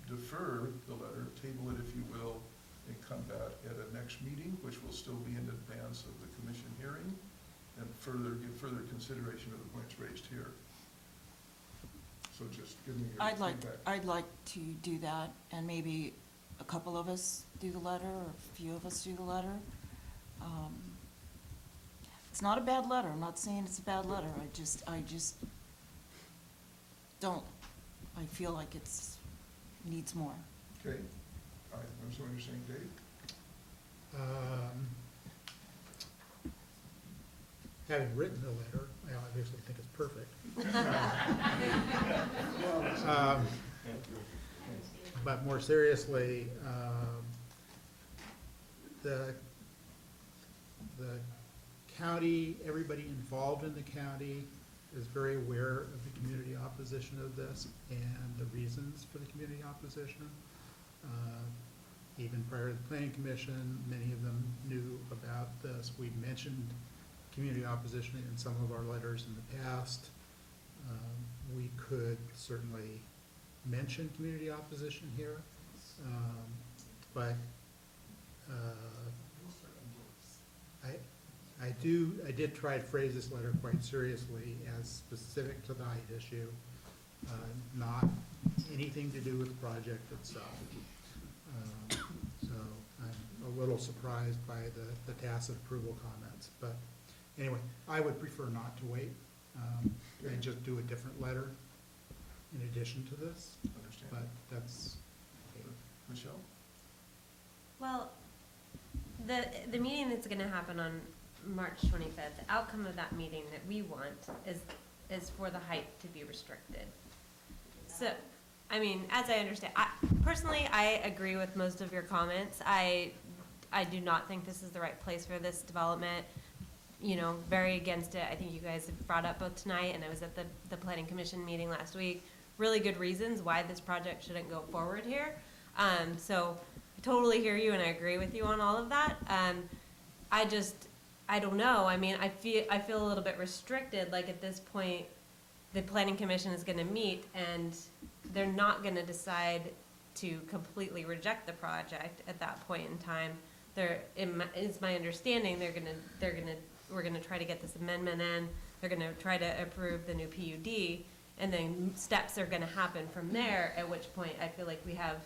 defer the letter, table it if you will, and come back at a next meeting, which will still be in advance of the commission hearing, and give further consideration of the points raised here. So just give me your feedback. I'd like to do that, and maybe a couple of us do the letter, or a few of us do the letter. It's not a bad letter, I'm not saying it's a bad letter, I just don't, I feel like needs more. Okay, all right, that's what you're saying, Dave? Having written the letter, I obviously think it's perfect. But more seriously, the county, everybody involved in the county is very aware of the community opposition of this and the reasons for the community opposition. Even prior to the planning commission, many of them knew about this. We mentioned community opposition in some of our letters in the past. We could certainly mention community opposition here, but I did try to phrase this letter quite seriously as specific to the height issue, not anything to do with the project itself. So I'm a little surprised by the tacit approval comments, but anyway, I would prefer not to wait, and just do a different letter in addition to this. Understand. But that's, Michelle? Well, the meeting that's gonna happen on March 25th, the outcome of that meeting that we want is for the height to be restricted. So, I mean, as I understand, personally, I agree with most of your comments. I do not think this is the right place for this development. You know, very against it. I think you guys have brought up both tonight, and I was at the planning commission meeting last week. Really good reasons why this project shouldn't go forward here. So I totally hear you, and I agree with you on all of that. I don't know. I mean, I feel a little bit restricted. Like at this point, the planning commission is going to meet, and they're not going to decide to completely reject the project at that point in time. It's my understanding we're gonna try to get this amendment in. They're gonna try to approve the new PUD, and then steps are gonna happen from there. At which point, I feel like we have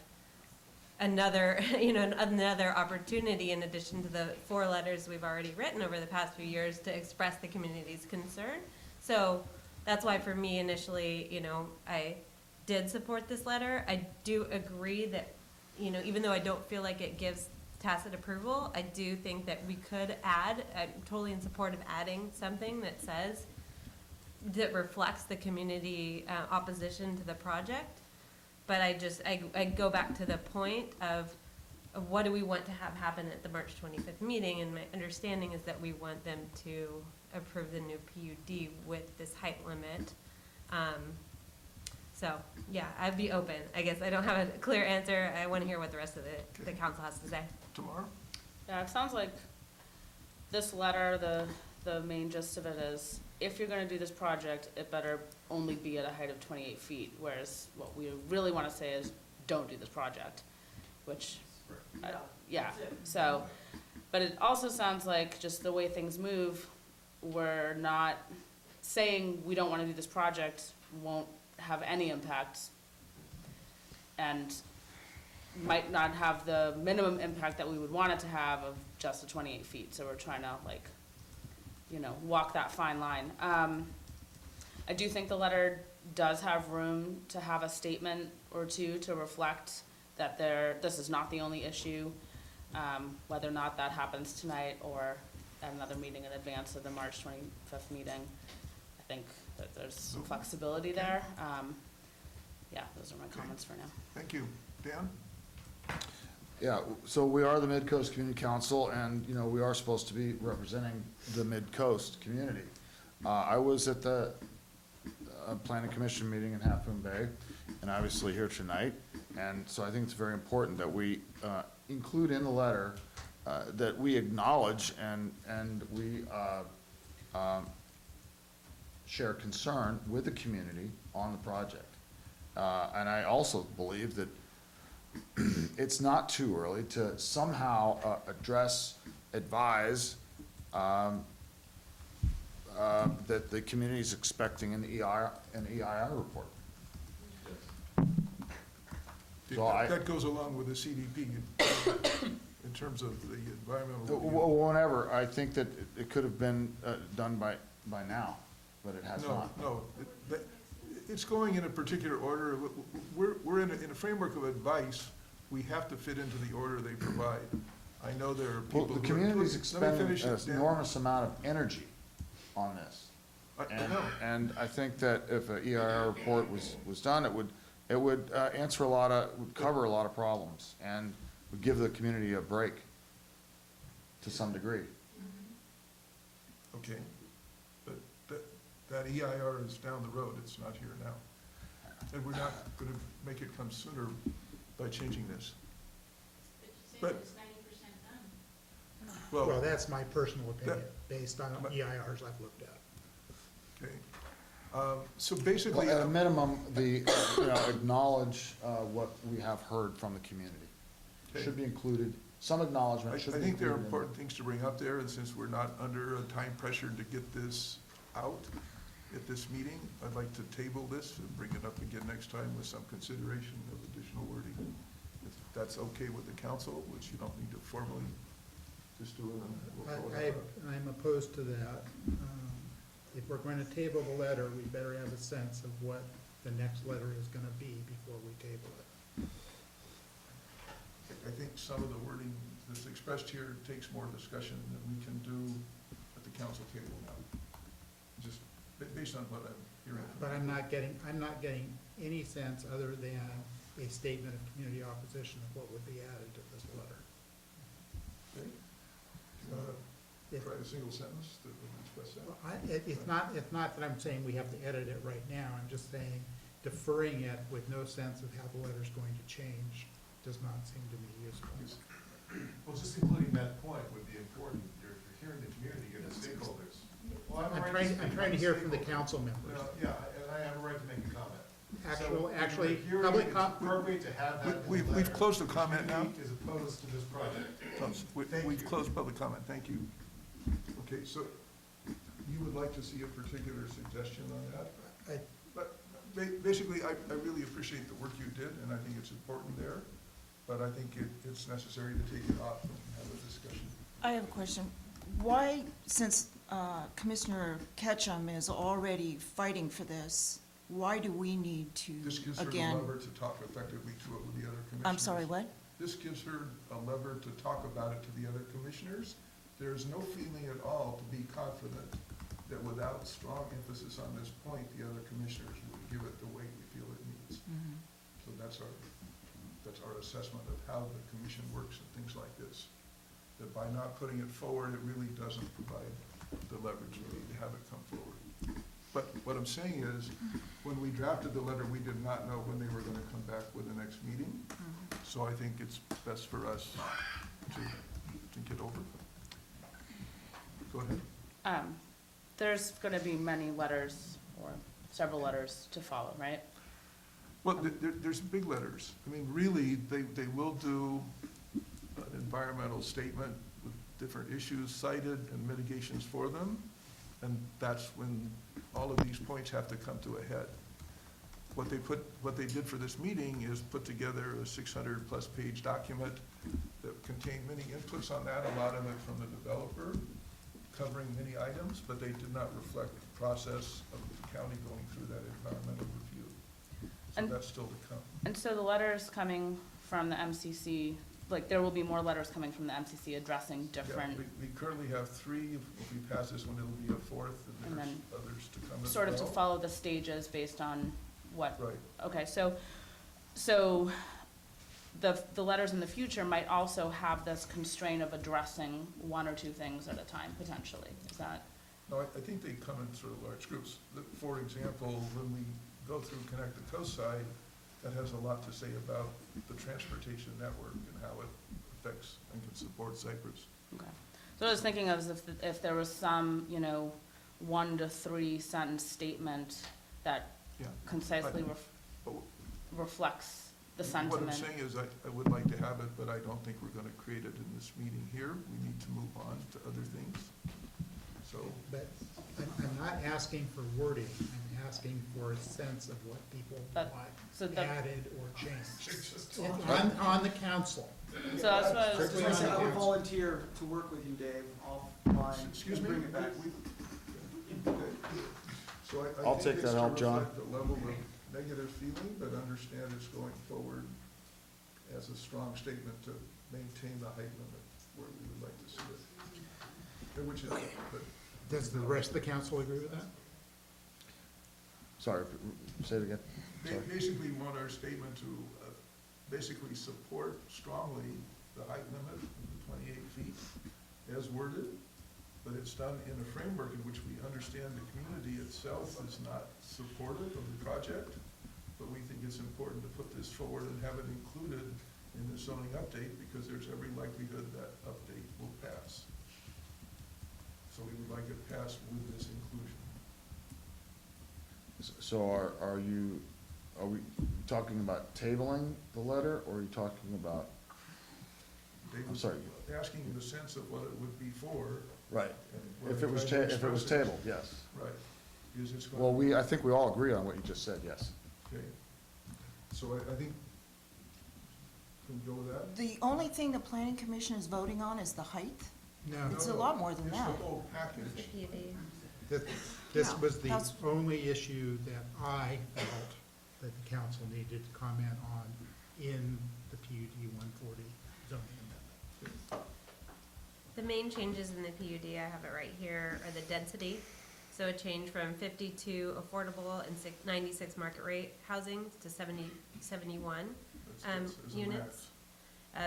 another, another opportunity in addition to the 4 letters we've already written over the past few years to express the community's concern. So that's why, for me, initially, I did support this letter. I do agree that, even though I don't feel like it gives tacit approval, I do think that we could add, I'm totally in support of adding something that reflects the community opposition to the project. But I go back to the point of what do we want to have happen at the March 25th meeting, and my understanding is that we want them to approve the new PUD with this height limit. So, yeah, I'd be open. I guess I don't have a clear answer. I want to hear what the rest of the council has to say. Tomorrow? Yeah, it sounds like this letter, the main gist of it is, if you're gonna do this project, it better only be at a height of 28 feet, whereas what we really wanna say is, don't do this project, which, yeah, so, but it also sounds like, just the way things move, we're not saying we don't wanna do this project won't have any impact, and might not have the minimum impact that we would want it to have of just the 28 feet. So we're trying to walk that fine line. I do think the letter does have room to have a statement or two to reflect that this is not the only issue, whether or not that happens tonight or at another meeting in advance of the March 25th meeting. I think that there's some flexibility there. Yeah, those are my comments for now. Thank you. Dan? Yeah, so we are the Midcoast Community Council, and, we are supposed to be representing the Midcoast community. I was at the Planning Commission meeting in Half Moon Bay, and obviously here tonight, and so I think it's very important that we include in the letter that we acknowledge and we share concern with the community on the project. And I also believe that it's not too early to somehow advise that the community is expecting an EIR report. So That goes along with the CDP in terms of the environmental review. Whenever, I think that it could have been done by now, but it has not. No, it's going in a particular order. We're in a framework of advice. We have to fit into the order they provide. I know there are people who The are. community's expending Let me finish an it, enormous amount of energy on this. I know. And I think that if an EIR report was done, it would answer would cover a lot of problems and would give the community a break to some degree. Okay, but that EIR is down the road, it's not here now. And we're not gonna make it come sooner by changing this. But, It's 90% done. Well, that's my personal opinion, that- based on EIRs I've looked at. okay. So basically. Well, at a minimum, acknowledge what we have heard from the community. Okay. Should be included, some acknowledgement I should be think there are included in important things to bring up there, and since we're not under a time pressure to get this out at this meeting, I'd like to table this and bring it up again next time with some consideration of additional wording. If that's okay with the council, which you don't need to formally just do it, and we'll vote on it. I'm opposed to that. If we're going to table the letter, we better have a sense of what the next letter is gonna be before we table it. I think some of the wording that's expressed here takes more discussion than we can do at the council table now. Just based on what I'm hearing. But I'm not getting any sense other than a statement of community opposition of what would be added to this letter. Okay? Do you want to try a single sentence that would express that? Well, it's not that I'm saying we have to edit it right now, I'm just saying deferring it with no sense of how the letter's going to change does not seem to me useful. Well, just including that point would be important. You're hearing the community, you're the stakeholders. Well, I'm trying to hear from the council members. Yeah, and I have a right to make a comment. Actually, Hearing public it's com- appropriate to have that in the We've letter, closed the comment now. As opposed to this project. We've closed public comment, thank you. Okay, so you would like to see a particular suggestion on that? But basically, I really appreciate the work you did, and I think it's important there, but I think it's necessary to take it off and have a discussion. I have a question. Why, since Commissioner Ketchum is already fighting for this, why do we need to, This gives her the again? lever to talk effectively to it with the other commissioners. I'm sorry, what? This gives her a lever to talk about it to the other commissioners. There's no feeling at all to be confident that without strong emphasis on this point, the other commissioners would give it the weight we feel it needs. Mhm. So that's our assessment of how the commission works and things like this. That by not putting it forward, it really doesn't provide the leverage we need to have it come forward. But what I'm saying is, when we drafted the letter, we did not know when they were gonna come back with the next meeting. So I think it's best for us to get over it. Go ahead. There's gonna be many letters, or several letters to follow, right? Well, there's big letters. I mean, really, they will do an environmental statement with different issues cited and mitigations for them. And that's when all of these points have to come to a head. What they did for this meeting is put together a 600-plus page document that contained many inputs on that, a lot of it from the developer, covering many items, but they did not reflect the process of the county going through that environmental review. So And- that's still to come. And so the letters coming from the MCC, like, there will be more letters coming from the MCC addressing Yeah, different, we currently have 3. If we pass this one, it'll be a 4th, and And there's then others to come as sort of to well. follow the stages based on what. Right. Okay, so the letters in the future might also have this constraint of addressing one or two things at a time, potentially. Is that? No, I think they come in sort of large groups. For example, when we go through Connect the Coast Side, that has a lot to say about the transportation network and how it affects and can support Cyprus. Okay. So I was thinking of if there was some, 1 to 3 sentence statement that Yeah. concisely But reflects the sentiment. What I'm saying is I would like to have it, but I don't think we're going to create it in this meeting here. We need to move on to other things. So, But I'm not asking for wording, I'm asking for a sense of what people That- want so that- added or changed. On the council. So that's what I was. Strictly on the I would council. volunteer to work with you, Dave, offline. excuse and me? bring it back. So I I'll think take it's that to help, John. reflect the level of negative feeling, but understand it's going forward as a strong statement to maintain the height limit where we would like to see it. Which is, but Does the rest of the council agree with that? Sorry, say it again. Sorry. basically we want our statement to basically support strongly the height limit of the 28 feet as worded, but it's done in a framework in which we understand the community itself is not supportive of the project, but we think it's important to put this forward and have it included in the zoning update, because there's every likelihood that update will pass. So we would like it passed with this inclusion. So are we talking about tabling the letter, or are you talking about, They I'm was sorry. asking in the sense of what it would be for. Right, and what if I it was tried to if it was express is- tabled, yes. Right. Is it's going Well, I think we all agree on what you just said, yes. Okay. So I think, can we go with that? The only thing the planning commission is voting on is the height? No, It's a lot more than that. It's the whole package. this Yeah, was the that's- only issue that I felt that the council needed to comment on in the PUD 140 zoning amendment. The main changes in the PUD, I have it right here, are the density. So a change from 52 affordable and 96 market rate housing to 71 That's as a units.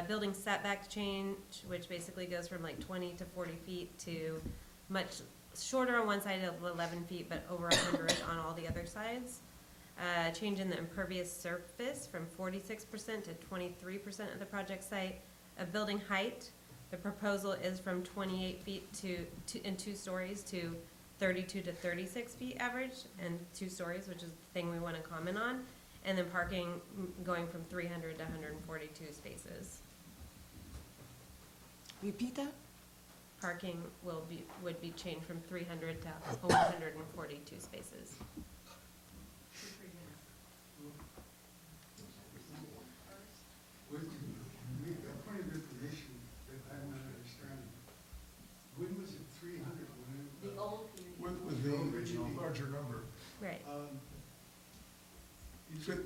Building setback change, which basically goes from like 20 to 40 feet to much shorter on one side of 11 feet, but over 100 on all the other sides. Change in the impervious surface from 46% to 23% of the project site. Building height, the proposal is from 28 feet in 2 stories to 32 to 36 feet average and 2 stories, which is the thing we want to comment on. And then parking going from 300 to 142 spaces. Repeat that? Parking would be changed from 300 to 142 spaces. A point of information that I'm not understanding. When was it 300? The old With the larger number. Right.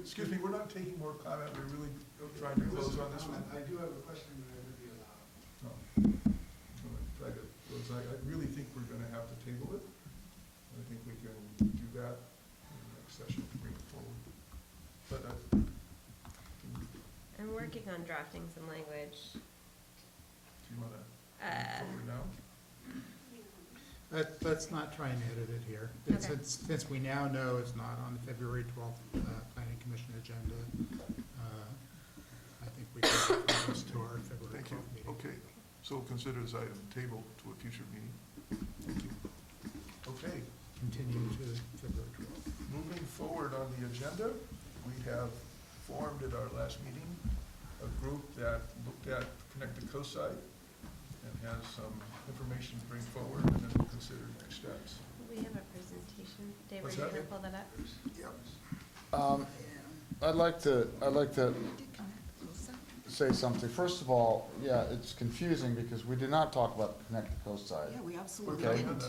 Excuse me, we're not taking more comment, we're really trying to close on this one. I do have a question, but I would be allowed. No. I'm gonna try to close. I really think we're gonna have to table it. I think we can do that in the next session, bring it forward. But, I'm working on drafting some language. do you wanna move forward now? Let's not try and edit it here. Okay. Since we now know it's not on the February 12th Planning Commission agenda, I think we can move this to our February Thank you. 12th meeting. Okay, so we'll consider this item tabled to a future meeting. Thank you. Okay, Continue to February 12th. moving forward on the agenda, we have formed at our last meeting a group that looked at Connect the Coast side and has some information to bring forward, and then we'll consider next steps. We have a presentation. Dave, are What's you that? gonna pull that up? I'd like to say something. First of all, yeah, it's confusing because we did not talk about Connect the Coast side. Yeah, we absolutely Okay. didn't.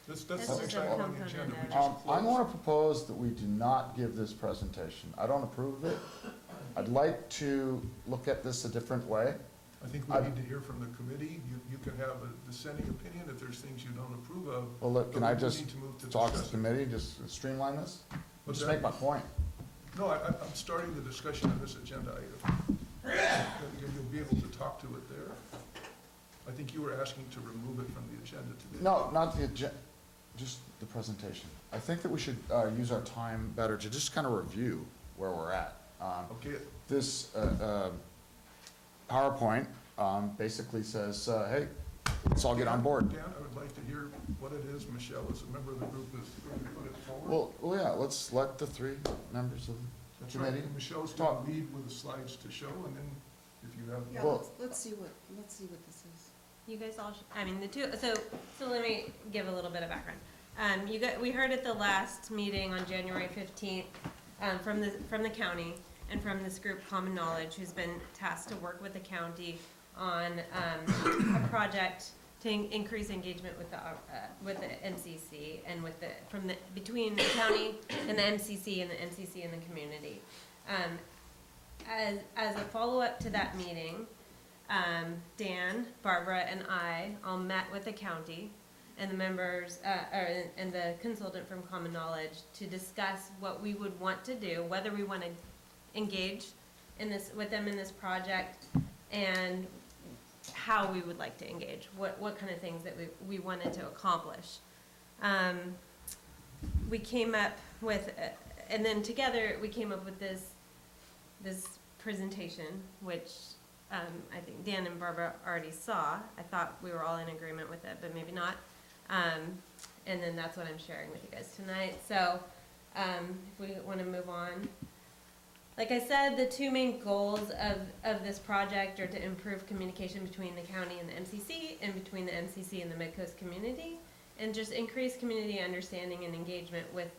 That's This the is next a item on the component agenda. We of it. just I'm closed. going to propose that we do not give this presentation. I don't approve of it. I'd like to look at this a different way. I think we need to hear from the committee. You can have a dissenting opinion if there's things you don't approve of. Well, look, can but I we just need to move to talk to the discuss it. committee, just streamline this? What's Just that? make my point. No, I'm starting the discussion on this agenda item. You'll be able to talk to it there. I think you were asking to remove it from the agenda today. No, not the just the presentation. I think that we should use our time better to just kind of review where we're at. Okay, This PowerPoint basically says, hey, let's all get on board. Dan, I would like to hear what it is Michelle, as a member of the group, is going to put it forward. Well, yeah, let's let the 3 members of That's the right, committee and Michelle's talk. going to lead with the slides to show, and then if you have. Yeah, Well- let's see what this is. You guys all, I mean, the two, so let me give a little bit of background. We heard at the last meeting on January 15th, from the county and from this group, Common Knowledge, who's been tasked to work with the county on, a project to increase engagement with the MCC and between the county and the MCC and the MCC and the community. As a follow-up to that meeting, Dan, Barbara, and I all met with the county and the members, and the consultant from Common Knowledge to discuss what we would want to do, whether we want to engage with them in this project, and how we would like to engage, what kind of things that we wanted to accomplish. We came up with, and then together we came up with this presentation, which I think Dan and Barbara already saw. I thought we were all in agreement with it, but maybe not. And then that's what I'm sharing with you guys tonight. So if we want to move on. Like I said, the two main goals of this project are to improve communication between the county and the MCC, and between the MCC and the Midcoast community, and just increase community understanding and engagement with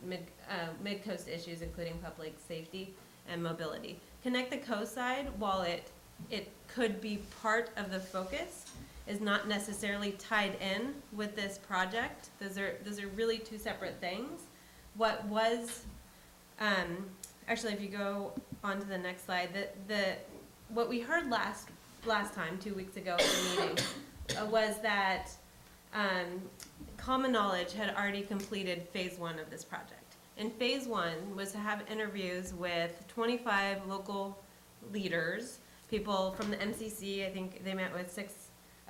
Midcoast issues, including public safety and mobility. Connect the Coast side, while it could be part of the focus, is not necessarily tied in with this project. Those are really two separate things. What was, actually, if you go on to the next slide, what we heard last time, 2 weeks ago at the meeting, was that Common Knowledge had already completed phase 1 of this project. And phase 1 was to have interviews with 25 local leaders, people from the MCC. I think they met with 6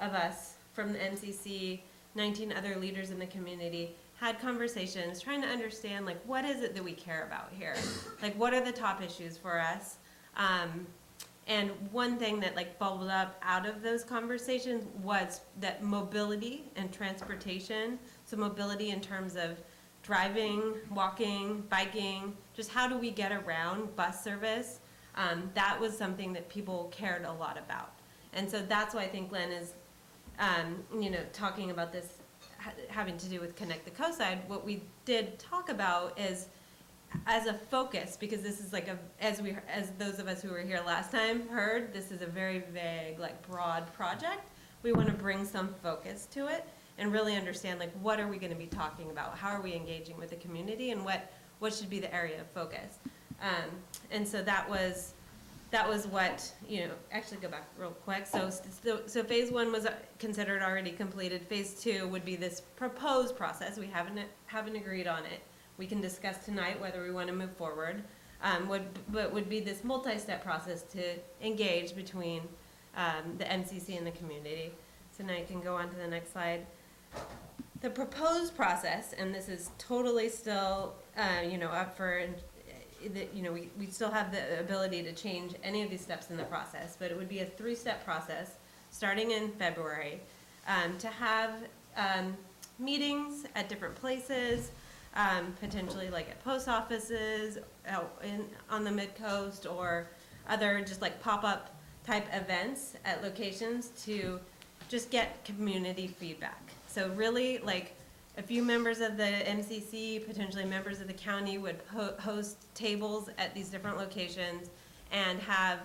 of us from the MCC, 19 other leaders in the community, had conversations trying to understand, like, what is it that we care about here? Like, what are the top issues for us? And one thing that, like, bubbled up out of those conversations was that mobility and transportation, so mobility in terms of driving, walking, biking, just how do we get around, bus service, that was something that people cared a lot about. And so that's why I think Glenn is, talking about this having to do with Connect the Coast side. What we did talk about is, as a focus, because this is like as those of us who were here last time heard, this is a very vague, like, broad project. We want to bring some focus to it and really understand, like, what are we going to be talking about? How are we engaging with the community, and what should be the area of focus? And so that was what, actually go back real quick. So phase 1 was considered already completed. Phase 2 would be this proposed process. We haven't agreed on it. We can discuss tonight whether we want to move forward. Would be this multi-step process to engage between the MCC and the community. So now you can go on to the next slide. The proposed process, and this is totally still, up for, we still have the ability to change any of these steps in the process, but it would be a 3-step process starting in February, to have meetings at different places, potentially like at post offices on the Midcoast, or other just like pop-up type events at locations to just get community feedback. So really, like, a few members of the MCC, potentially members of the county, would host tables at these different locations and have,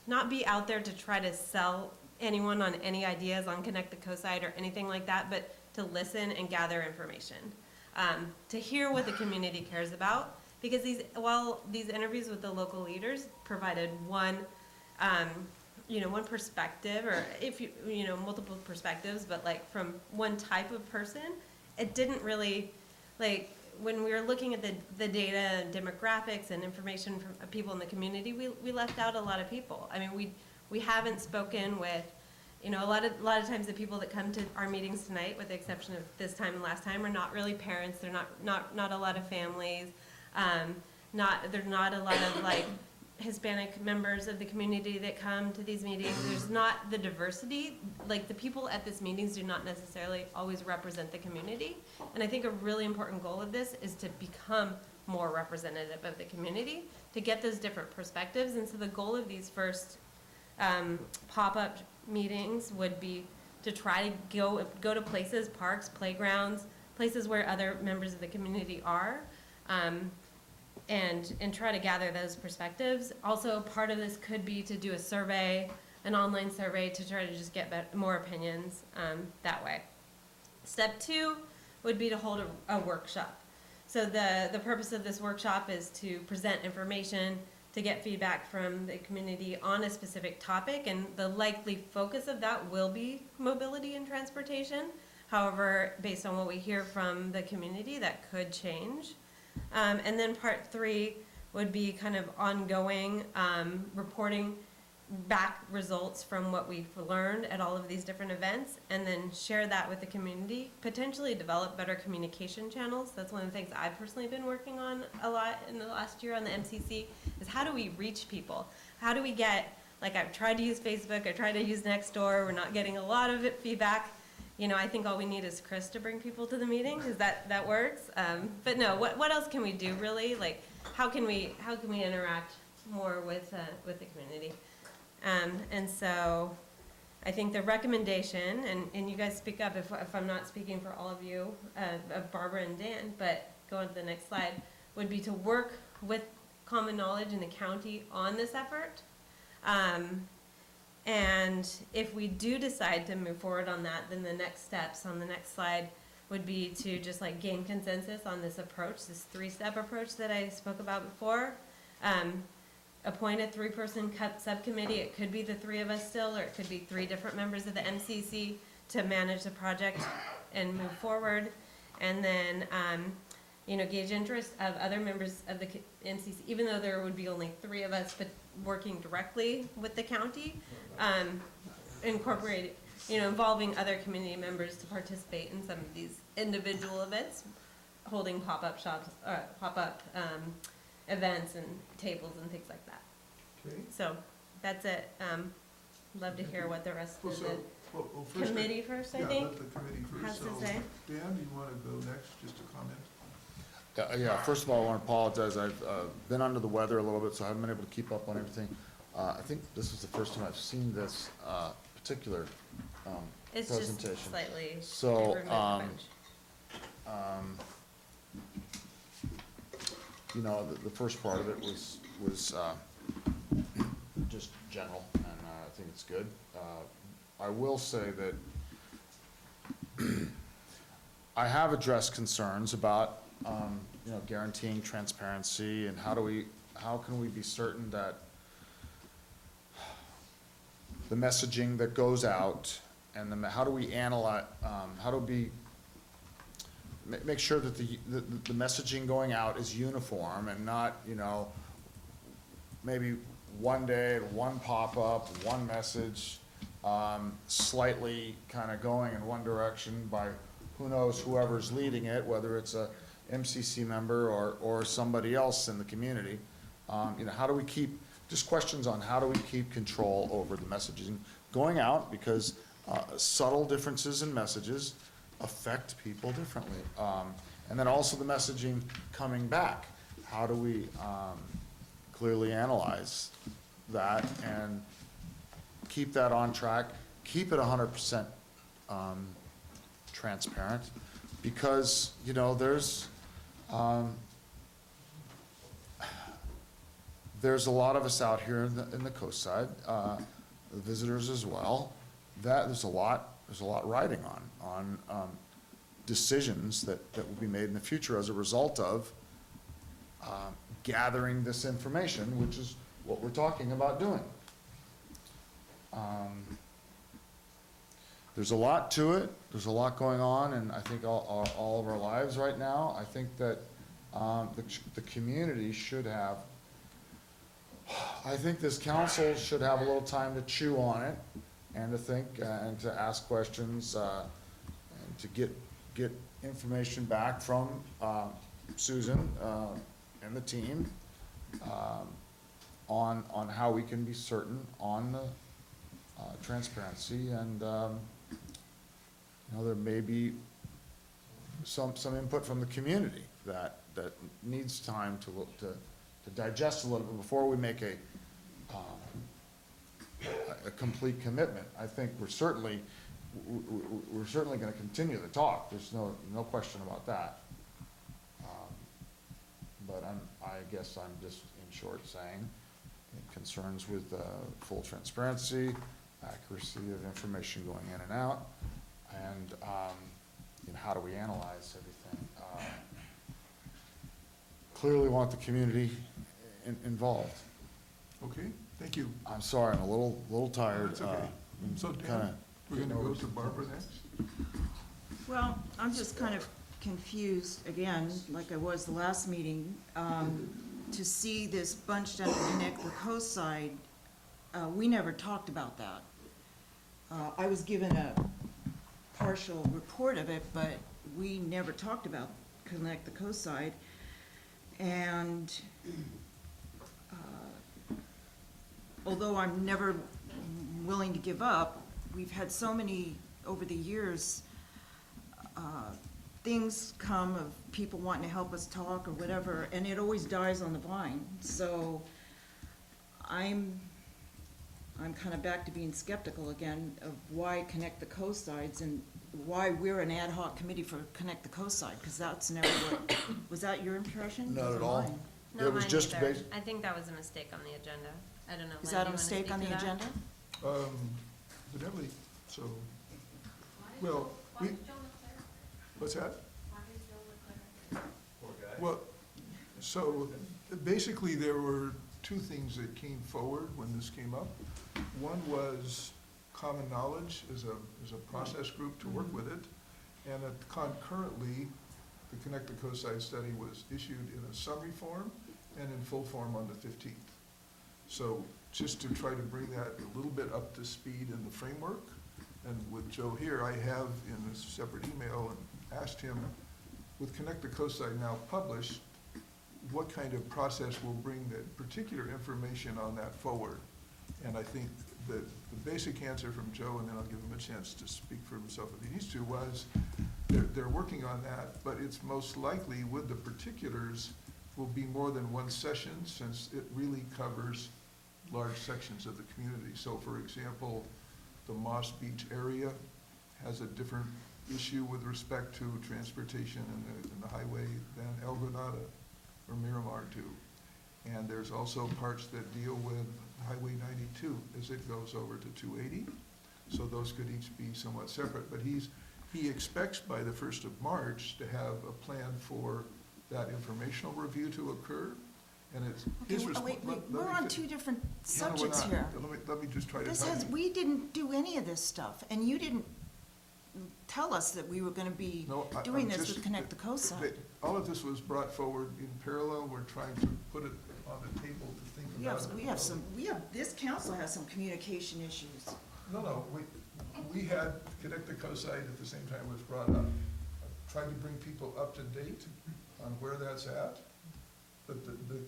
not be out there to try to sell anyone on any ideas on Connect the Coast side or anything like that, but to listen and gather information, to hear what the community cares about. Because while these interviews with the local leaders provided one perspective, or multiple perspectives, but like from one type of person, it didn't really, like, when we were looking at the data and demographics and information from people in the community, we left out a lot of people. I mean, we haven't spoken with, a lot of times the people that come to our meetings tonight, with the exception of this time and last time, are not really parents. They're not a lot of families. There's not a lot of, like, Hispanic members of the community that come to these meetings. There's not the diversity. Like, the people at these meetings do not necessarily always represent the community. And I think a really important goal of this is to become more representative of the community, to get those different perspectives. And so the goal of these first pop-up meetings would be to try to go to places, parks, playgrounds, places where other members of the community are, and try to gather those perspectives. Also, part of this could be to do a survey, an online survey, to try to just get more opinions that way. Step 2 would be to hold a workshop. So the purpose of this workshop is to present information, to get feedback from the community on a specific topic, and the likely focus of that will be mobility and transportation. However, based on what we hear from the community, that could change. And then part 3 would be kind of ongoing reporting back results from what we've learned at all of these different events, and then share that with the community, potentially develop better communication channels. That's one of the things I've personally been working on a lot in the last year on the MCC, is how do we reach people? How do we get, like, I've tried to use Facebook, I tried to use Nextdoor, we're not getting a lot of feedback. You know, I think all we need is Chris to bring people to the meeting, because that works. But no, what else can we do, really? Like, how can we interact more with the community? And so I think the recommendation, and you guys speak up if I'm not speaking for all of you, of Barbara and Dan, but go on to the next slide, would be to work with Common Knowledge in the county on this effort. And if we do decide to move forward on that, then the next steps on the next slide would be to just like gain consensus on this approach, this 3-step approach that I spoke about before. Appoint a 3-person subcommittee. It could be the 3 of us still, or it could be 3 different members of the MCC to manage the project and move forward. And then, you know, gauge interest of other members of the MCC, even though there would be only 3 of us, but working directly with the county, incorporate, you know, involving other community members to participate in some of these individual events, holding pop-up shops, pop-up events and tables and things like that. Okay. So that's it. Love to hear what the rest Well, of so, the first, committee first, I yeah, think, let the committee first. has to So, say. Dan, do you want to go next, just to comment? Yeah, first of all, I want to apologize. I've been under the weather a little bit, so I haven't been able to keep up on everything. I think this is the first time I've seen this particular It's presentation. just slightly So, removed a bunch. you know, the first part of it was just general, and I think it's good. I will say that I have addressed concerns about, you know, guaranteeing transparency, and how can we be certain that the messaging that goes out, and how do we analyze, how do we make sure that the messaging going out is uniform and not, you know, maybe one day, one pop-up, one message, slightly kind of going in one direction by who knows whoever's leading it, whether it's a MCC member or somebody else in the community. You know, how do we keep, just questions on how do we keep control over the messaging going out, because subtle differences in messages affect people differently. And then also the messaging coming back. How do we clearly analyze that and keep that on track, keep it 100% transparent, because, you know, there's a lot of us out here in the coast side, the visitors as well, that there's a lot riding on decisions that will be made in the future as a result of gathering this information, which is what we're talking about doing. There's a lot to it. There's a lot going on, and I think all of our lives right now. I think that the community should have, I think this council should have a little time to chew on it and to think and to ask questions and to get information back from Susan and the team on how we can be certain on the transparency, and you know, there may be some input from the community that needs time to digest a little bit before we make a complete commitment. I think we're certainly going to continue the talk. There's no question about that. But I guess I'm just in short saying concerns with full transparency, accuracy of information going in and out, and you know, how do we analyze everything. Clearly want the community involved. Okay, thank you. I'm sorry, I'm a little tired. That's okay. So Dan, we're going to go to Barbara next. Well, I'm just kind of confused, again, like I was the last meeting, to see this bunched up to connect the coast side we never talked about that. I was given a partial report of it, but we never talked about Connect the Coast Side. And although I'm never willing to give up, we've had so many, over the years, things come of people wanting to help us talk or whatever, and it always dies on the vine. So I'm kind of back to being skeptical again of why Connect the Coast Sides and why we're an ad hoc committee for Connect the Coast Side, because that's never what, was that your impression? Not at Or all. mine? No, It was mine just either. basi- I think that was a mistake on the agenda. I don't know. Is Lynn, that do a you wanna mistake speak on to the that? agenda? Evidently, so, well, we, what's that? Well, so basically, there were two things that came forward when this came up. One was common knowledge as a process group to work with it. And concurrently, the Connect the Coast Side study was issued in a summary form and in full form on the 15th. So just to try to bring that a little bit up to speed in the framework, and with Joe here, I have in a separate email and asked him, with Connect the Coast Side now published, what kind of process will bring that particular information on that forward? And I think that the basic answer from Joe, and then I'll give him a chance to speak for himself if he needs to, was they're working on that, but it's most likely with the particulars will be more than one session, since it really covers large sections of the community. So for example, the Moss Beach area has a different issue with respect to transportation in the highway than El Granada or Miramar do. And there's also parts that deal with Highway 92 as it goes over to 280. So those could each be somewhat separate, but he expects by the 1st of March to have a plan for that informational review to occur. And it's his Okay, wait, we're on two different subjects here. Let me just try to This tell has, you. we didn't do any of this stuff, and you didn't tell us that we were gonna be No, doing I'm this just- with Connect the Coast Side. All of this was brought forward in parallel. We're trying to put it on the table to think about it. This council has some communication issues. No, we had Connect the Coast Side at the same time it was brought up. I tried to bring people up to date on where that's at, but the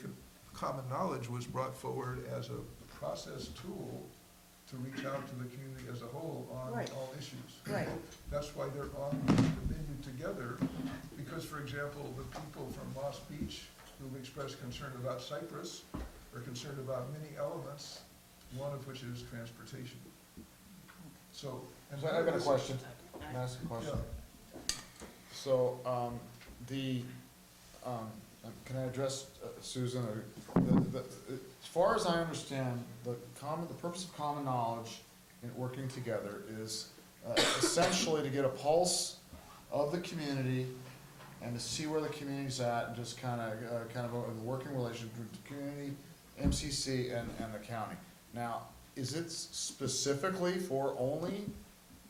common knowledge was brought forward as a process tool to reach out to the community as a whole on Right. all issues. Right. That's why they're on the menu together, because, for example, the people from Moss Beach who've expressed concern about Cypress are concerned about many elements, one of which is transportation. So. So I've got a question. Can I ask a question? Yeah. So, can I address Susan? As far as I understand, the purpose of common knowledge in working together is essentially to get a pulse of the community and to see where the community's at, and just kind of a working relationship between the community, MCC, and the county. Now, is it specifically for only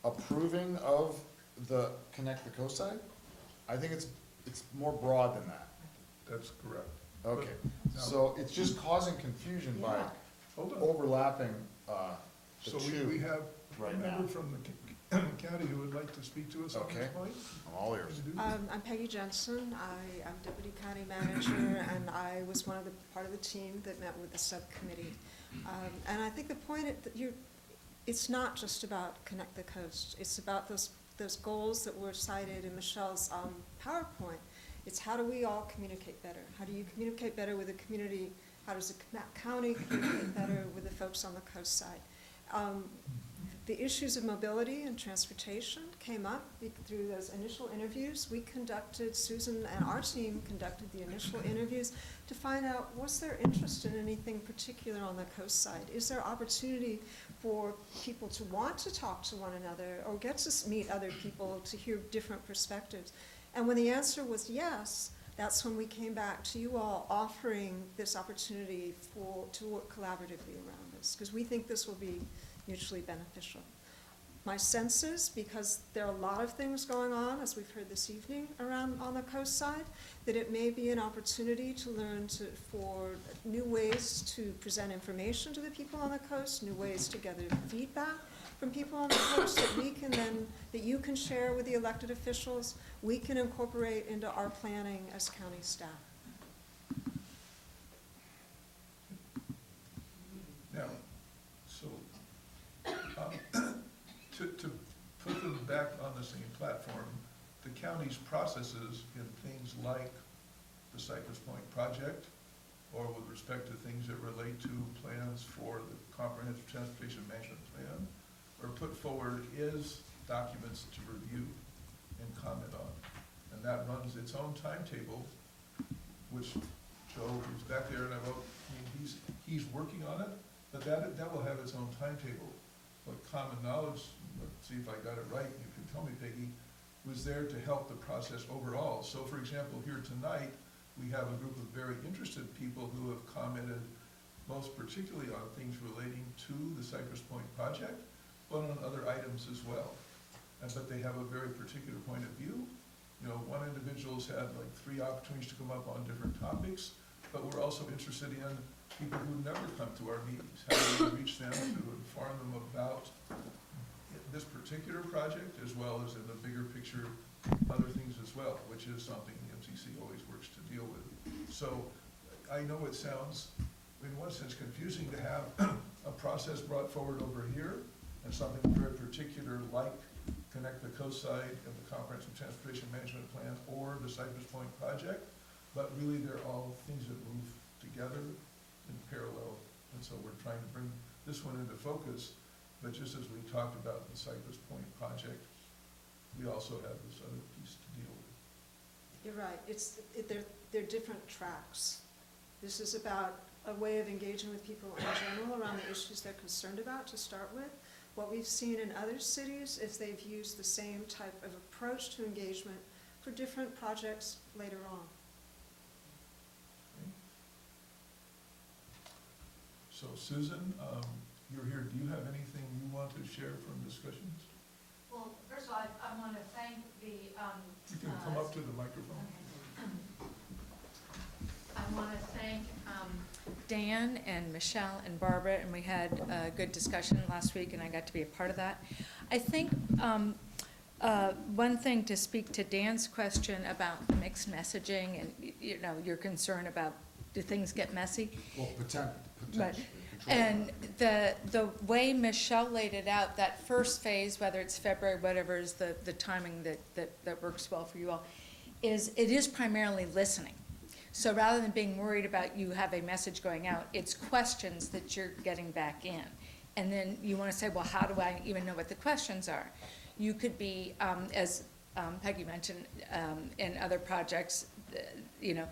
approving of the Connect the Coast Side? I think it's more broad than that. That's correct. Okay, But- so it's just causing confusion by Yeah. Hold on. overlapping the So two. we have a right member now. from the county who would like to speak to us on Okay. this point. I'm all ears. I'm Peggy Jensen. I'm Deputy County Manager, and I was part of the team that met with the subcommittee. And I think the point that it's not just about Connect the Coast. It's about those goals that were cited in Michelle's PowerPoint. It's how do we all communicate better? How do you communicate better with the community? How does the county communicate better with the folks on the coast side? The issues of mobility and transportation came up through those initial interviews. Susan and our team conducted the initial interviews to find out, was there interest in anything particular on the coast side? Is there opportunity for people to want to talk to one another or get to meet other people to hear different perspectives? And when the answer was yes, that's when we came back to you all offering this opportunity to work collaboratively around this, because we think this will be mutually beneficial. My sense is, because there are a lot of things going on, as we've heard this evening, around on the coast side, that it may be an opportunity to learn for new ways to present information to the people on the coast, new ways to gather feedback from people on the coast that we can then, that you can share with the elected officials, we can incorporate into our planning as county staff. Now, so, to put them back on the same platform, the county's processes in things like the Cypress Point project, or with respect to things that relate to plans for the comprehensive transportation management plan, are put forward as documents to review and comment on. And that runs its own timetable, which Joe, who's back there, and I wrote, I mean, he's working on it, but that will have its own timetable. But common knowledge, let's see if I got it right, you can tell me, Peggy, was there to help the process overall. So for example, here tonight, we have a group of very interested people who have commented most particularly on things relating to the Cypress Point project, but on other items as well. But they have a very particular point of view. You know, one individual's had like 3 opportunities to come up on different topics, but we're also interested in people who never come to our meetings. How do we reach them to inform them about this particular project, as well as in the bigger picture, other things as well, which is something the MCC always works to deal with. So I know it sounds, in one sense, confusing to have a process brought forward over here and something very particular like Connect the Coast Side and the Comprehensive Transportation Management Plan or the Cypress Point project, but really they're all things that move together in parallel. And so we're trying to bring this one into focus, but just as we talked about the Cypress Point project, we also have this other piece to deal with. You're right, they're different tracks. This is about a way of engaging with people in general around the issues they're concerned about to start with. What we've seen in other cities is they've used the same type of approach to engagement for different projects later on. Okay. So Susan, you're here, do you have anything you want to share from discussions? Well, first of all, I want to thank the, You can come up to the microphone. I want to thank Dan and Michelle and Barbara, and we had a good discussion last week, and I got to be a part of that. I think one thing to speak to Dan's question about the mixed messaging and, you know, your concern about, do things get messy? Well, potentially. Right. And the way Michelle laid it out, that first phase, whether it's February, whatever is the timing that works well for you all, it is primarily listening. So rather than being worried about you have a message going out, it's questions that you're getting back in. And then you want to say, well, how do I even know what the questions are? You could be, as Peggy mentioned, in other projects, you know,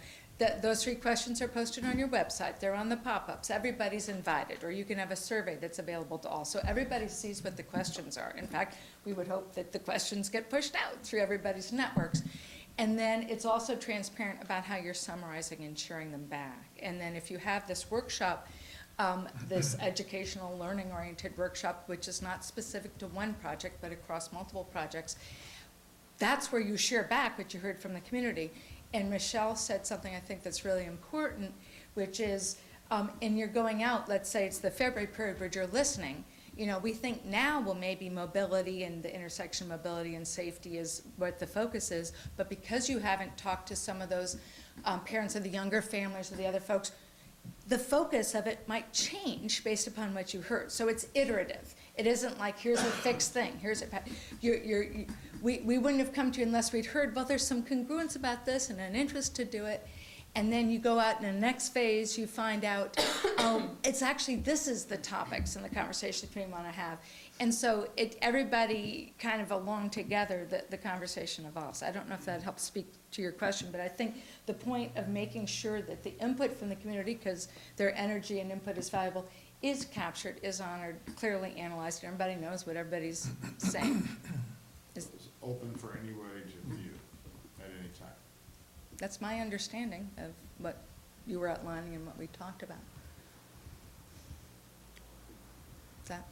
those 3 questions are posted on your website. They're on the pop-ups. Everybody's invited. Or you can have a survey that's available to all. So everybody sees what the questions are. In fact, we would hope that the questions get pushed out through everybody's networks. And then it's also transparent about how you're summarizing and sharing them back. And then if you have this workshop, this educational learning-oriented workshop, which is not specific to one project, but across multiple projects, that's where you share back what you heard from the community. And Michelle said something I think that's really important, which is, and you're going out, let's say it's the February period where you're listening, you know, we think now, well, maybe mobility and the intersection of mobility and safety is what the focus is, but because you haven't talked to some of those parents of the younger families or the other folks, the focus of it might change based upon what you heard. So it's iterative. It isn't like, here's a fixed thing, here's a, we wouldn't have come to you unless we'd heard, well, there's some congruence about this and an interest to do it. And then you go out in the next phase, you find out, oh, it's actually, this is the topics and the conversations we want to have. And so everybody kind of along together, the conversation evolves. I don't know if that helps speak to your question, but I think the point of making sure that the input from the community, because their energy and input is valuable, is captured, is honored, clearly analyzed, and everybody knows what everybody's saying. It's open for any way to view at any time. That's my understanding of what you were outlining and what we talked about. Is that?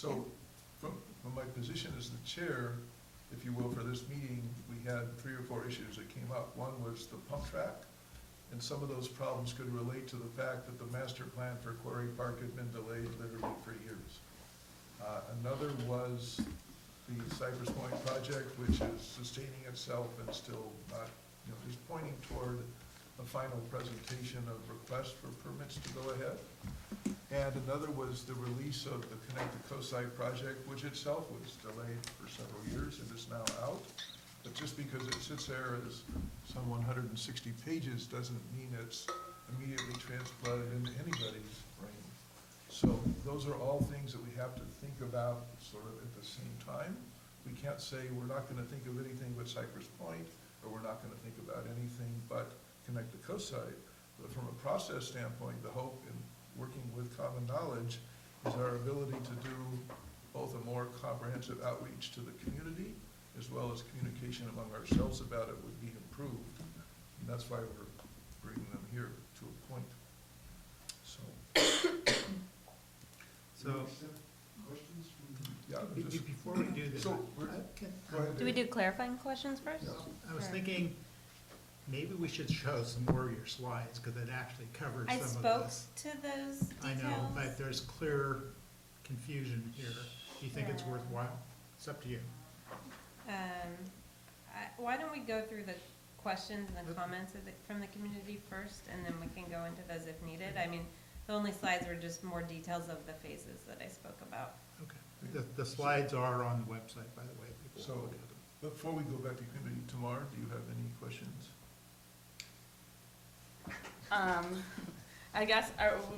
So, from my position as the chair, if you will, for this meeting, we had 3 or 4 issues that came up. One was the pump track, and some of those problems could relate to the fact that the master plan for Quarry Park had been delayed literally for years. Another was the Cypress Point project, which is sustaining itself and still not, is pointing toward a final presentation of requests for permits to go ahead. And another was the release of the Connect the Coast Side project, which itself was delayed for several years and is now out. But just because it sits there as some 160 pages doesn't mean it's immediately transplanted into anybody's brain. So those are all things that we have to think about sort of at the same time. We can't say we're not gonna think of anything but Cypress Point, or we're not gonna think about anything but Connect the Coast Side. But from a process standpoint, the hope in working with Common Knowledge is our ability to do both a more comprehensive outreach to the community as well as communication among ourselves about it would be improved. And that's why we're bringing them here to a point. So. Questions from? Yeah, just, Before we do this, so, go ahead, Do we Dave. do clarifying questions first? I was Sure. thinking, maybe we should show some more of your slides, because it actually covers I some of spoke this. to those details. I know, but there's clear confusion here. Do you think it's worthwhile? It's up to you. Why don't we go through the questions and the comments from the community first, and then we can go into those if needed? I mean, the only slides were just more details of the phases that I spoke about. Okay. The slides are on the website, by the way. People So, can look at them. before we go back to community tomorrow, do you have any questions? I guess,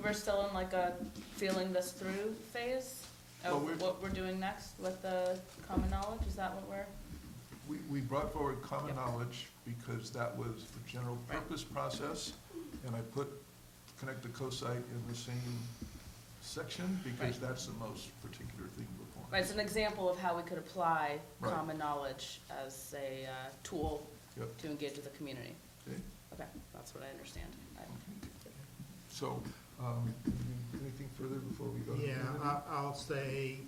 we're still in like a feeling this through phase Well, of we're- what we're doing next with the common knowledge, is that what we're? We brought forward Common Knowledge because that was the general purpose process, and I put Connect the Coast Site in the same section because that's the most particular thing before. Right, it's an example of how we could apply Right. common knowledge as a tool Yep. to engage with the community. Okay. Okay, that's what I understand. So, anything further before we go to Yeah, community? I'll say,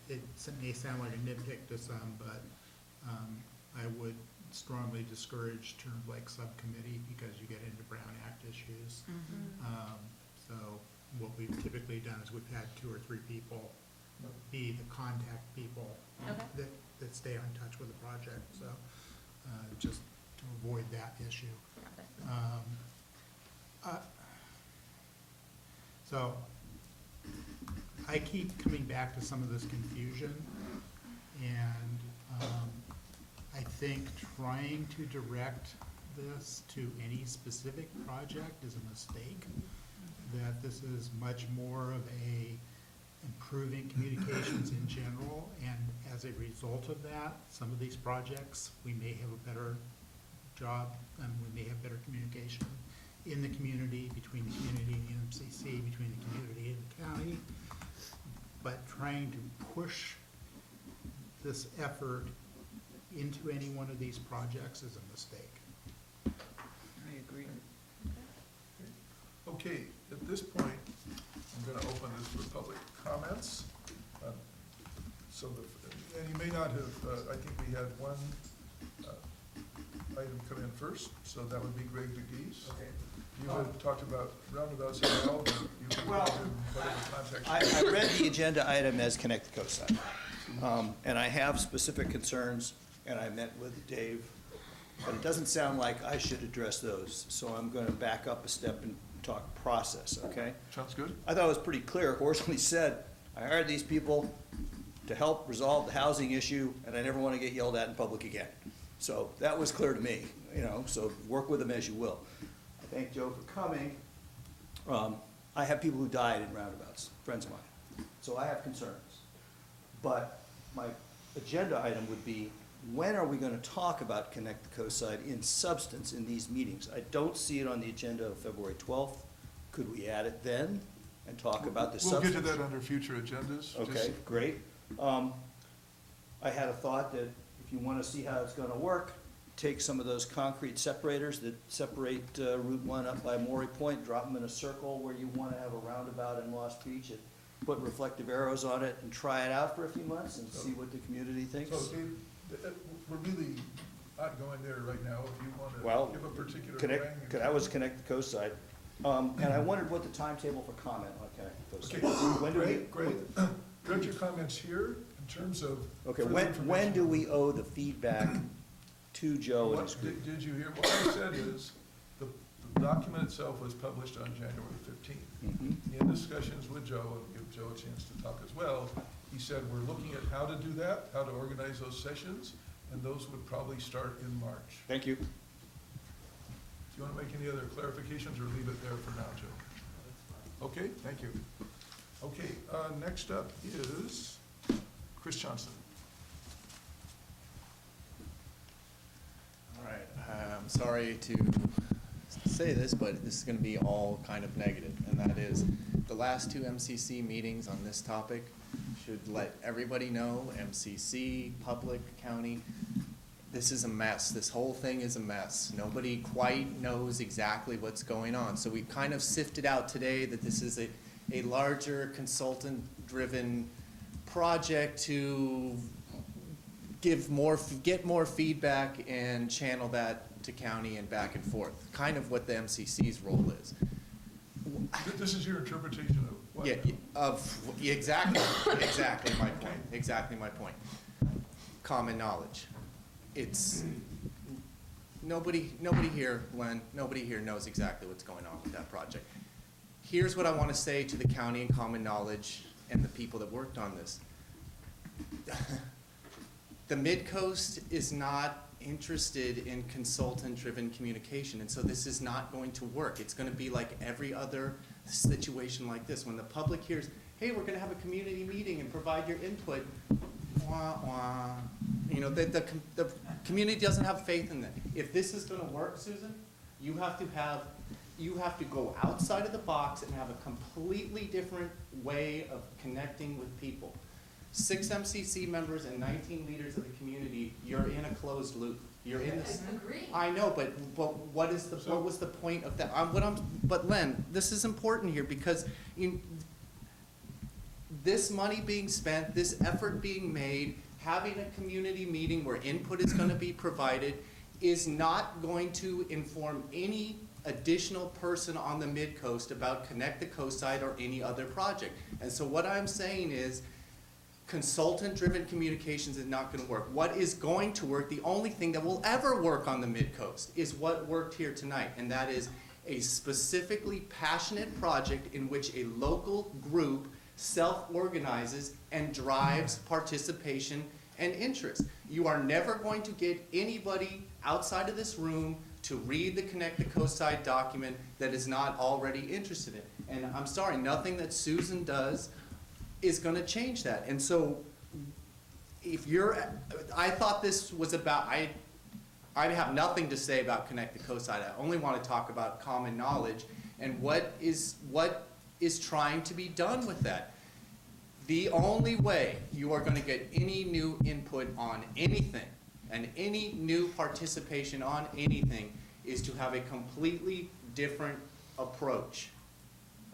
it may sound like a nitpick to some, but I would strongly discourage terms like subcommittee because you get into Brown Act issues. So what we've typically done is we've had 2 or 3 people be the contact people Okay. that stay in touch with the project, so just to avoid that issue. So I keep coming back to some of this confusion, and I think trying to direct this to any specific project is a mistake, that this is much more of a improving communications in general, and as a result of that, some of these projects, we may have a better job, and we may have better communication in the community, between the community and the MCC, between the community and the county. But trying to push this effort into any one of these projects is a mistake. I agree. Okay, at this point, I'm gonna open this for public comments. And you may not have, I think we had one item come in first, so that would be Greg DeGeese. Okay. You had talked about roundabouts as well, but you can Well, put it in whatever context. I read the agenda item as Connect the Coast Side. And I have specific concerns, and I met with Dave, but it doesn't sound like I should address those. So I'm gonna back up a step and talk process, okay? Sounds good. I thought it was pretty clear. Horsley said, I hired these people to help resolve the housing issue, and I never want to get yelled at in public again. So that was clear to me, so work with them as you will. I thank Joe for coming. I have people who died in roundabouts, friends of mine, so I have concerns. But my agenda item would be, when are we going to talk about Connect the Coast Side in substance in these meetings? I don't see it on the agenda of February 12th. Could we add it then and talk about the We'll substance? get to that under future agendas. Okay, great. I had a thought that if you want to see how it's going to work, take some of those concrete separators that separate Route 1 up by Maury Point, drop them in a circle where you want to have a roundabout in Lost Beach put reflective arrows on it and try it out for a few months and see what the community thinks. So Dave, we're really not going there right now. If you Well, want to give a particular Connect, harangue. that was Connect the Coast Side. And I wondered what the timetable for comment on Connect the Coast Side. Okay, When do we- great. Got your comments here in terms of. Okay, further when information. do we owe the feedback to Joe and What, his group? did you hear, what I said is, the document itself was published on January 15th. Mhm. In discussions with Joe, and give Joe a chance to talk as well, he said, we're looking at how to do that, how to organize those sessions, and those would probably start in March. Thank you. Do you want to make any other clarifications, or leave it there for now, Joe? Okay, thank you. Okay, next up is Chris Johnson. All right, I'm sorry to say this, but this is going to be all kind of negative, and that is the last two MCC meetings on this topic should let everybody know, MCC, public, county, this is a mess. This whole thing is a mess. Nobody quite knows exactly what's going on. So we've kind of sifted out today that this is a larger consultant-driven project to get more feedback and channel that to county and back and forth. Kind of what the MCC's role is. This is your interpretation of what? Yeah, exactly my point, exactly my point. Common knowledge. It's, nobody here, Len, nobody here knows exactly what's going on with that project. Here's what I want to say to the county and common knowledge and the people that worked on this. The Midcoast is not interested in consultant-driven communication, and so this is not going to work. It's going to be like every other situation like this. When the public hears, hey, we're going to have a community meeting and provide your input, wah, wah. You know, the community doesn't have faith in that. If this is going to work, Susan, you have to go outside of the box and have a completely different way of connecting with people. 6 MCC members and 19 leaders of the community, you're in a closed loop. You're in this. Agree. I know, but what was the point of that? But Len, this is important here because this money being spent, this effort being made, having a community meeting where input is going to be provided is not going to inform any additional person on the Midcoast about Connect the Coast Side or any other project. And so what I'm saying is consultant-driven communications is not going to work. What is going to work, the only thing that will ever work on the Midcoast is what worked here tonight, and that is a specifically passionate project in which a local group self-organizes and drives participation and interest. You are never going to get anybody outside of this room to read the Connect the Coast Side document that is not already interested in. And I'm sorry, nothing that Susan does is going to change that. And so I thought this was about, I have nothing to say about Connect the Coast Side. I only want to talk about common knowledge and what is trying to be done with that. The only way you are going to get any new input on anything and any new participation on anything is to have a completely different approach.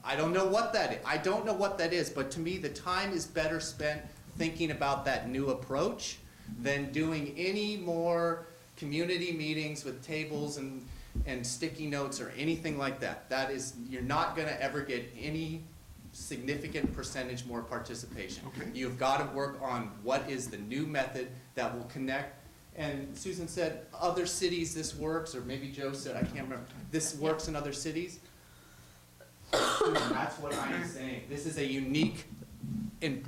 I don't know what that is. I don't know what that is, but to me, the time is better spent thinking about that new approach than doing any more community meetings with tables and sticky notes or anything like that. That is, you're not going to ever get any significant percentage more participation. Okay. You've got to work on what is the new method that will connect. And Susan said other cities this works, or maybe Joe said, I can't remember, this works in other cities. That's what I'm saying. This is a unique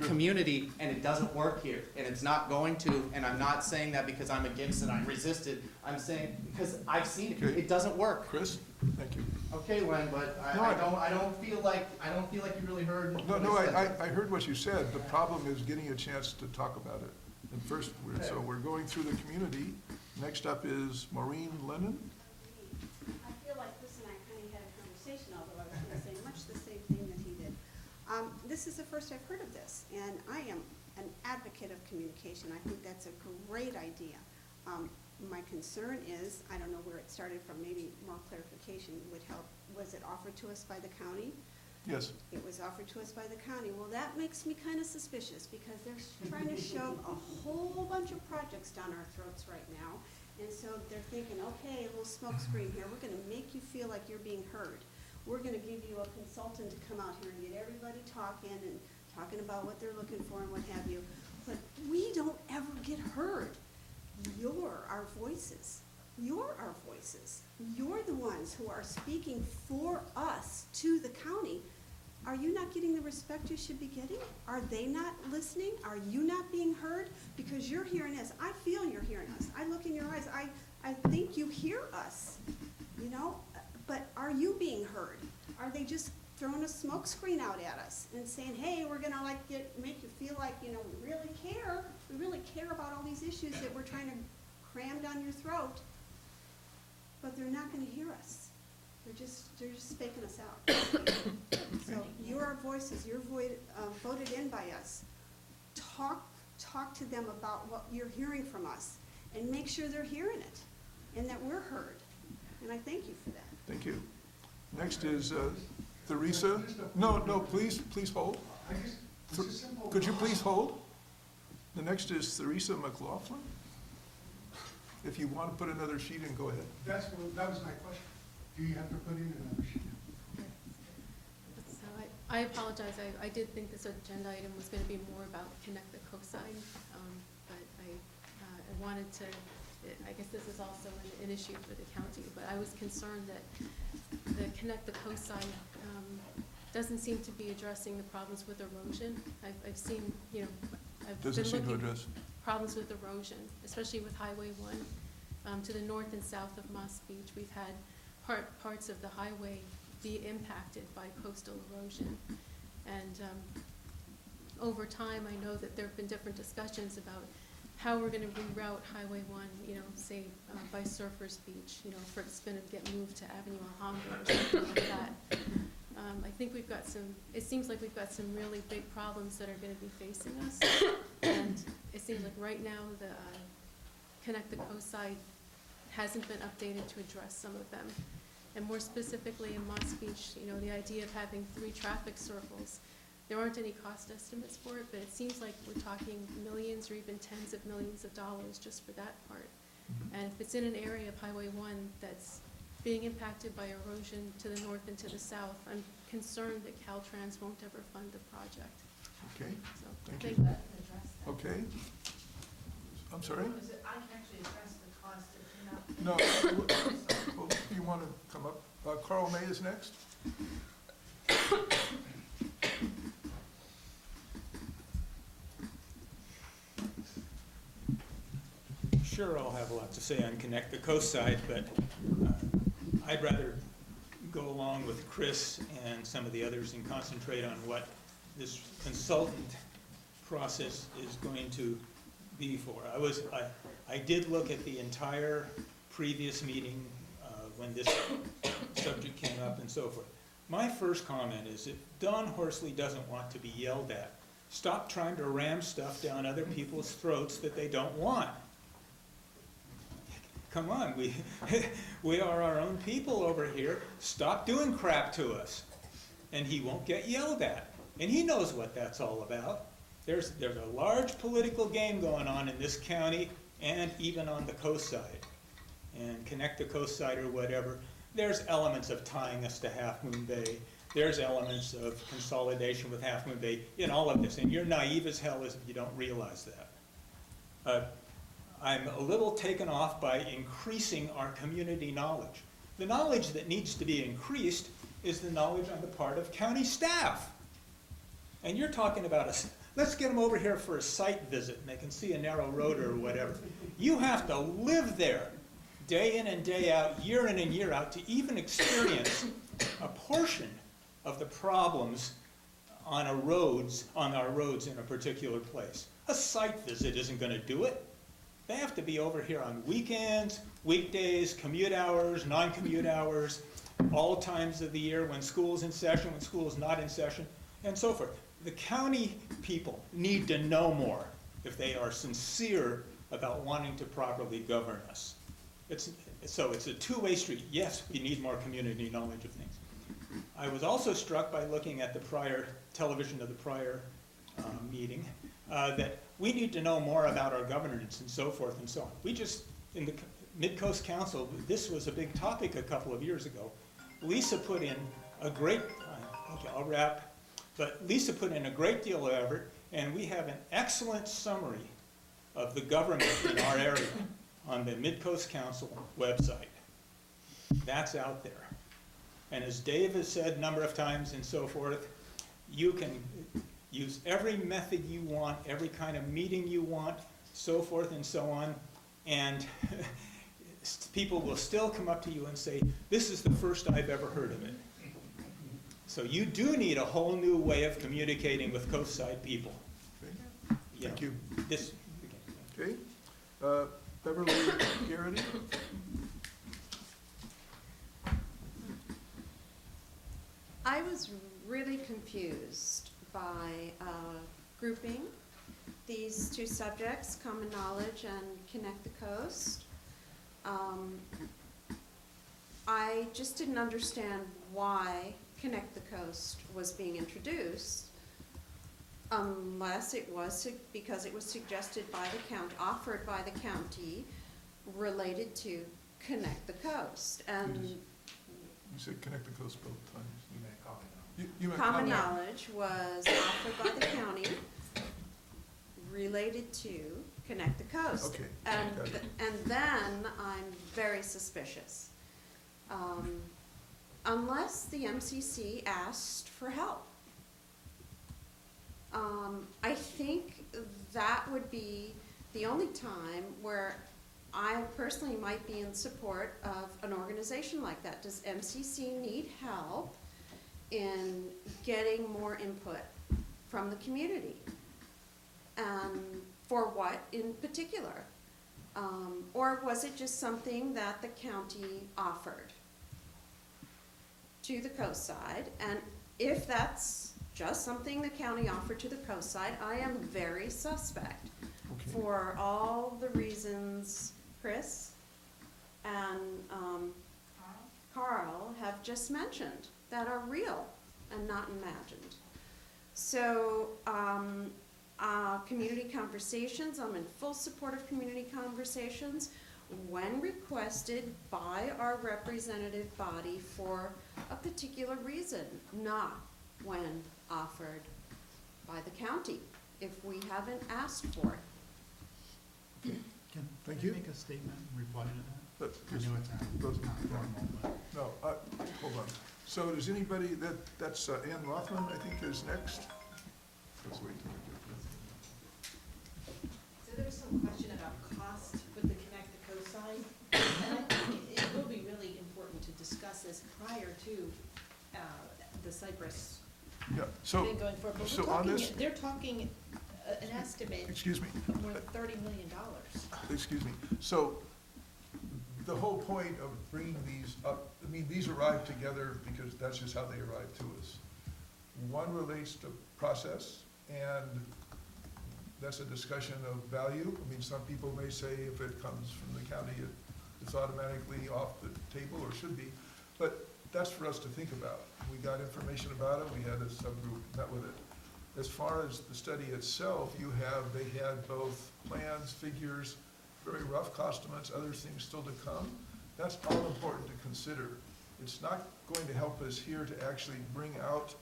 community, and it doesn't work here, and it's not going to. And I'm not saying that because I'm against it, I'm resisted. I'm saying because I've seen it. Okay. It doesn't work. Chris, thank you. Okay, Len, but I don't feel like you really heard. No, I heard what you said. The problem is getting a chance to talk about it. And first, so we're going through the community. Next up is Maureen Lennon. I feel like Chris and I kind of had a conversation, although I was going to say much the same thing that he did. This is the first I've heard of this, and I am an advocate of communication. I think that's a great idea. My concern is, I don't know where it started from, maybe more clarification would help. Was it offered to us by the county? Yes. It was offered to us by the county. Well, that makes me kind of suspicious because they're trying to shove a whole bunch of projects down our throats right now. And so they're thinking, okay, a little smoke screen here. We're gonna make you feel like you're being heard. We're gonna give you a consultant to come out here and get everybody talking about what they're looking for and what have you. But we don't ever get heard. You're our voices. You're our voices. You're the ones who are speaking for us to the county. Are you not getting the respect you should be getting? Are they not listening? Are you not being heard? Because you're hearing us. I feel you're hearing us. I look in your eyes. I think you hear us, you know? But are you being heard? Are they just throwing a smoke screen out at us and saying, hey, we're gonna make you feel like, you know, we really care about all these issues that we're trying to cram down your throat, but they're not gonna hear us. They're just faking us out. So you're our voices, you're voted in by us. Talk to them about what you're hearing from us and make sure they're hearing it and that we're heard. And I thank you for that. Thank you. Next is Theresa. No, please hold. Could you please hold? The next is Theresa McLaughlin. If you want to put another sheet in, go ahead. That was my question. Do you have to put in another sheet? So I apologize. I did think this agenda item was going to be more about Connect the Coastline, but I wanted to, I guess this is also an issue for the county, but I was concerned that the Connect the Coastline doesn't seem to be addressing the problems with erosion. I've seen, you know, I've been Doesn't seem to looking address. problems with erosion, especially with Highway 1. To the north and south of Moss Beach, we've had parts of the highway be impacted by coastal erosion. And over time, I know that there have been different discussions about how we're gonna reroute Highway 1, you know, say by Surfers Beach, you know, if it's gonna get moved to Avenue Alhambra or something like that. I think we've got it seems like we've got some really big problems that are gonna be facing us. And it seems like right now, the Connect the Coast side hasn't been updated to address some of them. And more specifically in Moss Beach, you know, the idea of having 3 traffic circles. There aren't any cost estimates for it, but it seems like we're talking millions or even tens of millions of dollars just for that part. And if it's in an area of Highway 1 that's being impacted by erosion to the north and to the south, I'm concerned that Caltrans won't ever fund the project. Okay, So thank I you. think Okay. I'm sorry? I can actually address the cost if you're No, not. well, you want to come up? Carl May is next. Sure, I'll have a lot to say on Connect the Coast side, but I'd rather go along with Chris and some of the others and concentrate on what this consultant process is going to be for. I did look at the entire previous meeting when this subject came up and so forth. My first comment is if Don Horsley doesn't want to be yelled at, stop trying to ram stuff down other people's throats that they don't want. Come on, we are our own people over here. Stop doing crap to us. And he won't get yelled at. And he knows what that's all about. There's a large political game going on in this county and even on the coast side. And Connect the Coast side or whatever, there's elements of tying us to Half Moon Bay. There's elements of consolidation with Half Moon Bay in all of this. And you're naive as hell if you don't realize that. I'm a little taken off by increasing our community knowledge. The knowledge that needs to be increased is the knowledge on the part of county staff. And you're talking about let's get them over here for a site visit and they can see a narrow road or whatever. You have to live there day in and day out, year in and year out to even experience a portion of the problems on our roads in a particular place. A site visit isn't going to do it. They have to be over here on weekends, weekdays, commute hours, non-commute hours, all times of the year, when school's in session, when school's not in session, and so forth. The county people need to know more if they are sincere about wanting to properly govern us. So it's a two-way street. Yes, we need more community knowledge of things. I was also struck by looking at the prior television of the prior meeting, that we need to know more about our governance and so forth and so on. We just, in the Midcoast Council, this was a big topic a couple of years ago. Lisa put in a great, okay, I'll wrap, but Lisa put in a great deal of effort, and we have an excellent summary of the government in our area on the Midcoast Council website. That's out there. And as Dave has said a number of times and so forth, you can use every method you want, every kind of meeting you want, so forth and so on, and people will still come up to you and say, this is the first I've ever heard of it. So you do need a whole new way of communicating with coastside people. Thank you. This, Okay. Beverly Garrity? I was really confused by grouping these two subjects, common knowledge and connect the coast. I just didn't understand why connect the coast was being introduced, unless it was because it was suggested by the county, offered by the county, related to connect the coast. And You said connect the coast both times. You may comment on. You meant common knowledge was offered by the county, related to connect the coast. Okay, And, got it. and then I'm very suspicious. Unless the MCC asked for help. I think that would be the only time where I personally might be in support of an organization like that. Does MCC need help in getting more input from the community? For what in particular? Or was it just something that the county offered to the coast side? And if that's just something the county offered to the coast side, I am very suspect for all the reasons Chris and Carl have just mentioned that are real and not imagined. So community conversations, I'm in full support of community conversations when requested by our representative body for a particular reason, not when offered by the county, if we haven't asked for it. Thank Can you. I make a statement in reply to that? But- I know it's not formal, but. No, hold on. So does anybody, that's Ann Rothman, I think, is next. Let's wait till we get So there's some question about cost with the Connect the Coast side. And I think it will be really important to discuss this prior to the Cypress Yeah, so, thing going forward. But so we're on talking, this, they're talking an estimate excuse me, of more than $30 million. excuse me. So the whole point of bringing these up, I mean, these arrived together because that's just how they arrived to us. One relates to process, and that's a discussion of value. I mean, some people may say if it comes from the county, it's automatically off the table, or should be, but that's for us to think about. We got information about it, we had a subgroup met with it. As far as the study itself, they had both plans, figures, very rough costuments, other things still to come. That's all important to consider. It's not going to help us here to actually bring out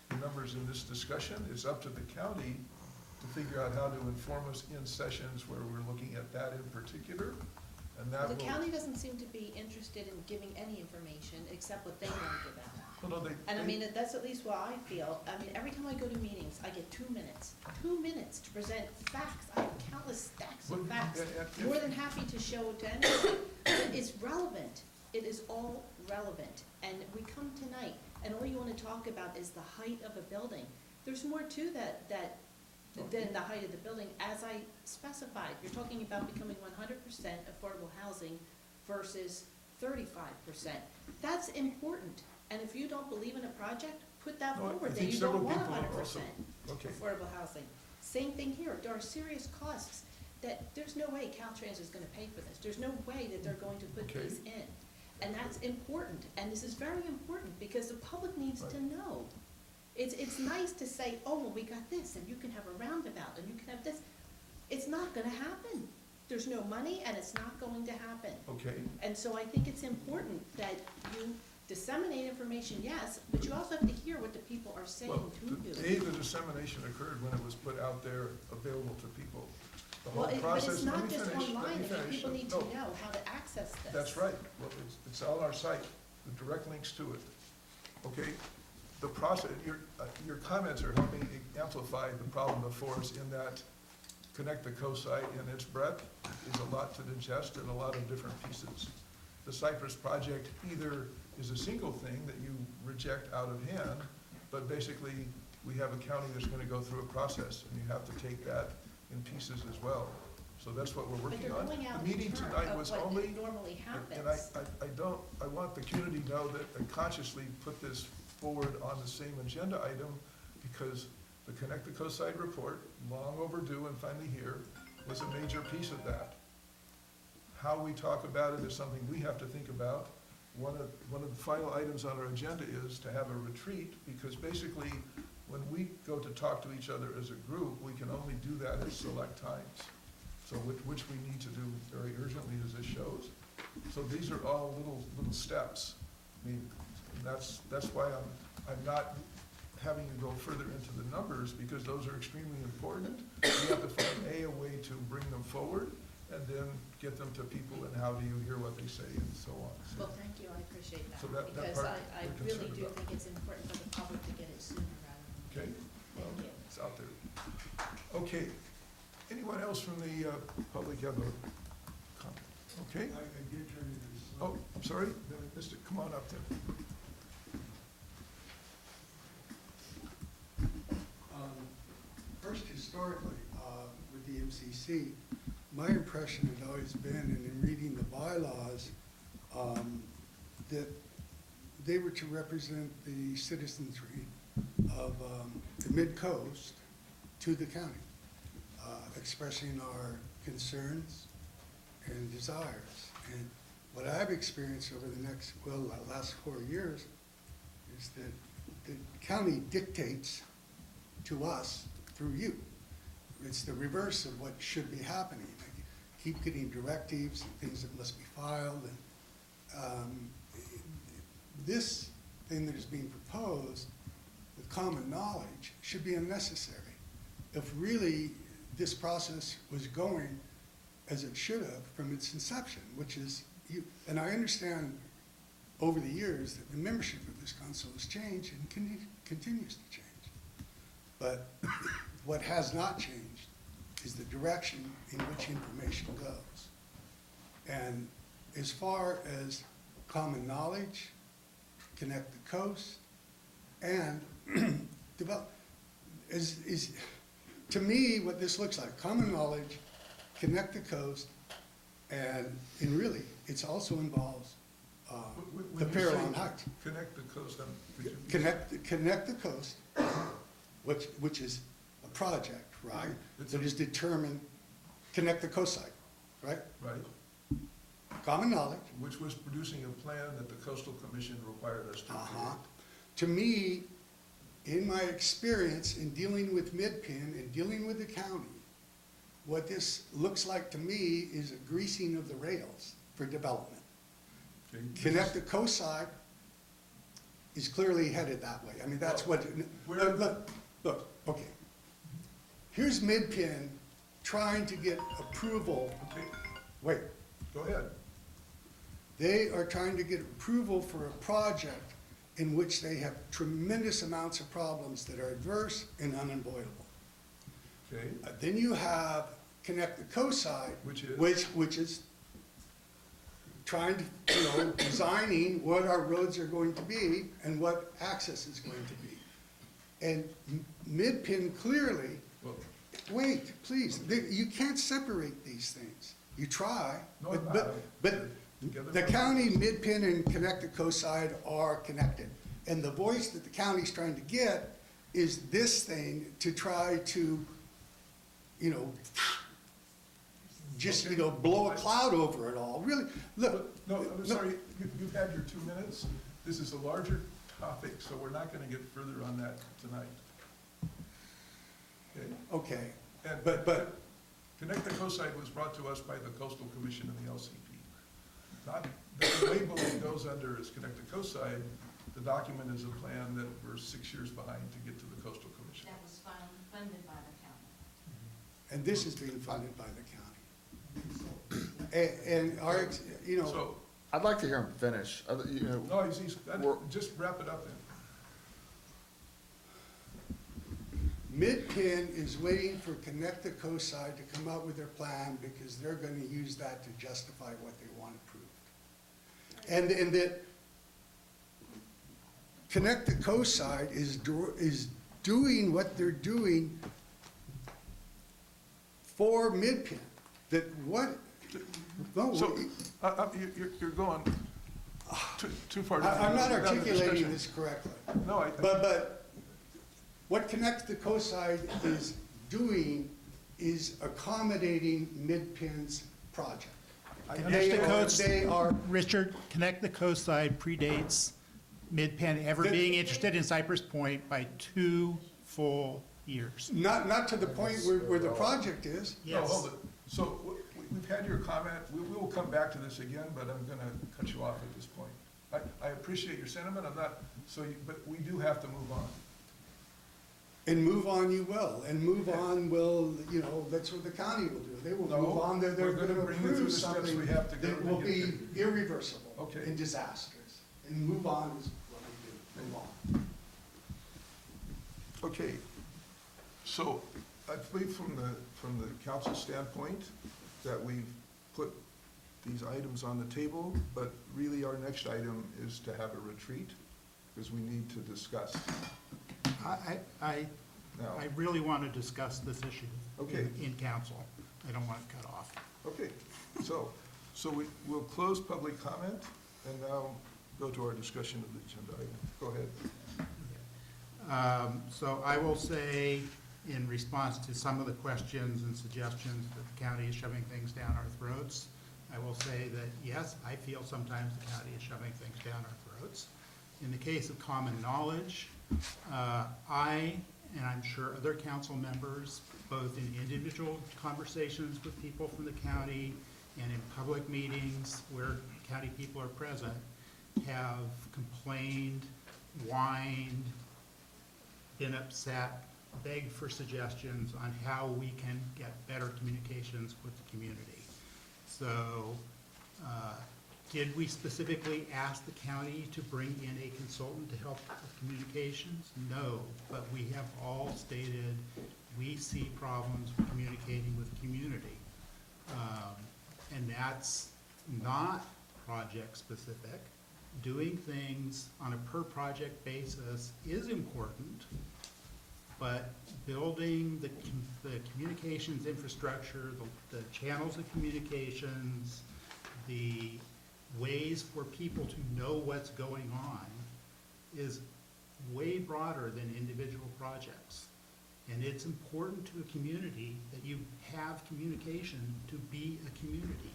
the numbers in this discussion. It's up to the county to figure out how to inform us in sessions where we're looking at that in particular, and that The will. county doesn't seem to be interested in giving any information except what they want to give out. Well, no, And I mean, that's at least what I feel. I mean, every time I go to meetings, I get 2 minutes. 2 minutes to present facts. I have countless stacks of facts. More than happy to show it to anyone. It's relevant. It is all relevant. And we come tonight, and all you want to talk about is the height of a building. There's more to that than the height of the building. As I specified, you're talking about becoming 100% affordable housing versus 35%. That's important. And if you don't believe in a project, put that No, I forward, that think you several don't want people have 100% also- okay. affordable housing. Same thing here, there are serious costs that there's no way Caltrans is gonna pay for this. There's no way that they're going to put Okay. these in. And that's important, and this is very important, because the public needs to know. It's nice to say, oh, well, we got this, and you can have a roundabout, and you can have this. It's not gonna happen. There's no money, and it's not going to happen. Okay, And so I think it's important that you disseminate information, yes, but you also have to hear what the people are saying well, to you. the dissemination occurred when it was put out there available to people. The whole Well, but process, it's let not me just finish, let online, me I mean, finish. people need No, to know how to access this. That's right, well, it's on our site, the direct links to it, okay? The process, your comments are helping amplify the problem before us in that Connect the Coast site in its breadth is a lot to digest and a lot of different pieces. The Cypress project either is a single thing that you reject out of hand, but basically, we have a county that's gonna go through a process, and you have to take that in pieces as well. So that's what we're But working they're on. going out The meeting in turn tonight of was what only, normally and happens. I want the community to know that I consciously put this forward on the same agenda item because the Connect the Coast Side report, long overdue and finally here, was a major piece of that. How we talk about it is something we have to think about. One of the final items on our agenda is to have a retreat, because basically, when we go to talk to each other as a group, we can only do that at select times. So which we need to do very urgently, as this shows. So these are all little steps. I mean, and that's why I'm not having you go further into the numbers, because those are extremely important. We have to find a way to bring them forward, and then get them to people, and how do you hear what they say, and so on. Well, thank you, I appreciate that, So that because part I we're really concerned do about. think it's important for the public to get it sooner rather than. Okay? Well, Thank you. it's out there. Okay. Anyone else from the public have a comment? Okay? I did turn it in. Oh, I'm sorry, Mr., come on up then. First, historically, with the MCC, my impression had always been, and in reading the bylaws, that they were to represent the citizenry of the Midcoast to the county, expressing our concerns and desires. And what I've experienced over the last 4 years is that the county dictates to us through you. It's the reverse of what should be happening. They keep getting directives and things that must be filed. And this thing that is being proposed with common knowledge should be unnecessary. If really this process was going as it should have from its inception, which is you. And I understand over the years that the membership of this council has changed and continues to change. But what has not changed is the direction in which information goes. And as far as common knowledge, Connect the Coast, and develop, is to me what this looks like. Common knowledge, Connect the Coast, and really, it also involves the Parallel Heights. Connect the Coast, could you? Connect the Coast, which is a project, right? That is determined, Connect the Coast site, right? Right. Common knowledge. Which was producing a plan that the Coastal Commission required us to create. To me, in my experience in dealing with Midpen and dealing with the county, what this looks like to me is a greasing of the rails for development. Okay. Connect the Coast side is clearly headed that way. I mean, that's what, look, okay. Here's Midpen trying to get approval. Okay. Wait. Go ahead. They are trying to get approval for a project in which they have tremendous amounts of problems that are adverse and unavoidable. Okay. Then you have Connect the Coast side, Which is? which is trying to, designing what our roads are going to be and what access is going to be. And Midpen clearly, Well, wait, please, you can't separate these things. You try, No, but the county, Midpen, and Connect the Coast side are connected. And the voice that the county's trying to get is this thing to try to, just, Okay. you know, blow a cloud over it all. Really, look. No, I'm sorry, you've had your 2 minutes. This is a larger topic, so we're not gonna get further on that tonight. Okay? Okay, And, but Connect the Coast side was brought to us by the Coastal Commission and the LCP. Not, the label it goes under is Connect the Coast side. The document is a plan that we're 6 years behind to get to the Coastal Commission. That was funded by the county. and this is being funded by the county. And our, you know, So, I'd like to hear him finish. You know, no, he's, We're- just wrap it up then. Mid-Penn is waiting for Connect the Coast side to come out with their plan because they're gonna use that to justify what they want approved. And that Connect the Coast side is doing what they're doing for Mid-Penn. That what, no, So, you're going too far down. I'm not down the articulating discussion. this correctly. No, But what Connect the Coast side is doing is accommodating Mid-Penn's project. Connect the Coast, They are, Richard, Connect the Coast side predates Mid-Penn ever being interested in Cypress Point by 2 full years. not to the point where the project is. No, hold it. So, we've had your comment, we will come back to this again, but I'm gonna cut you off at this point. I appreciate your sentiment, I'm not, but we do have to move on. And move on you will, and move on will, you know, that's what the county will do. They will No, move on, they're we're gonna gonna bring you through approve the steps something we have to go that to will get be there. irreversible Okay. and disastrous. And move on is what we do, move on. Okay, so I believe from the council standpoint that we've put these items on the table, but really our next item is to have a retreat, because we need to discuss. I Now, really want to discuss this issue Okay. in council. I don't want it cut off. okay, so we'll close public comment and now go to our discussion of the agenda item. Go ahead. So I will say, in response to some of the questions and suggestions that the county is shoving things down our throats, I will say that, yes, I feel sometimes the county is shoving things down our throats. In the case of common knowledge, I, and I'm sure other council members, both in individual conversations with people from the county and in public meetings where county people are present, have complained, whined, been upset, begged for suggestions on how we can get better communications with the community. So, did we specifically ask the county to bring in a consultant to help with communications? No, but we have all stated we see problems with communicating with the community. And that's not project-specific. Doing things on a per-project basis is important, but building the communications infrastructure, the channels of communications, the ways for people to know what's going on is way broader than individual projects. And it's important to a community that you have communication to be a community.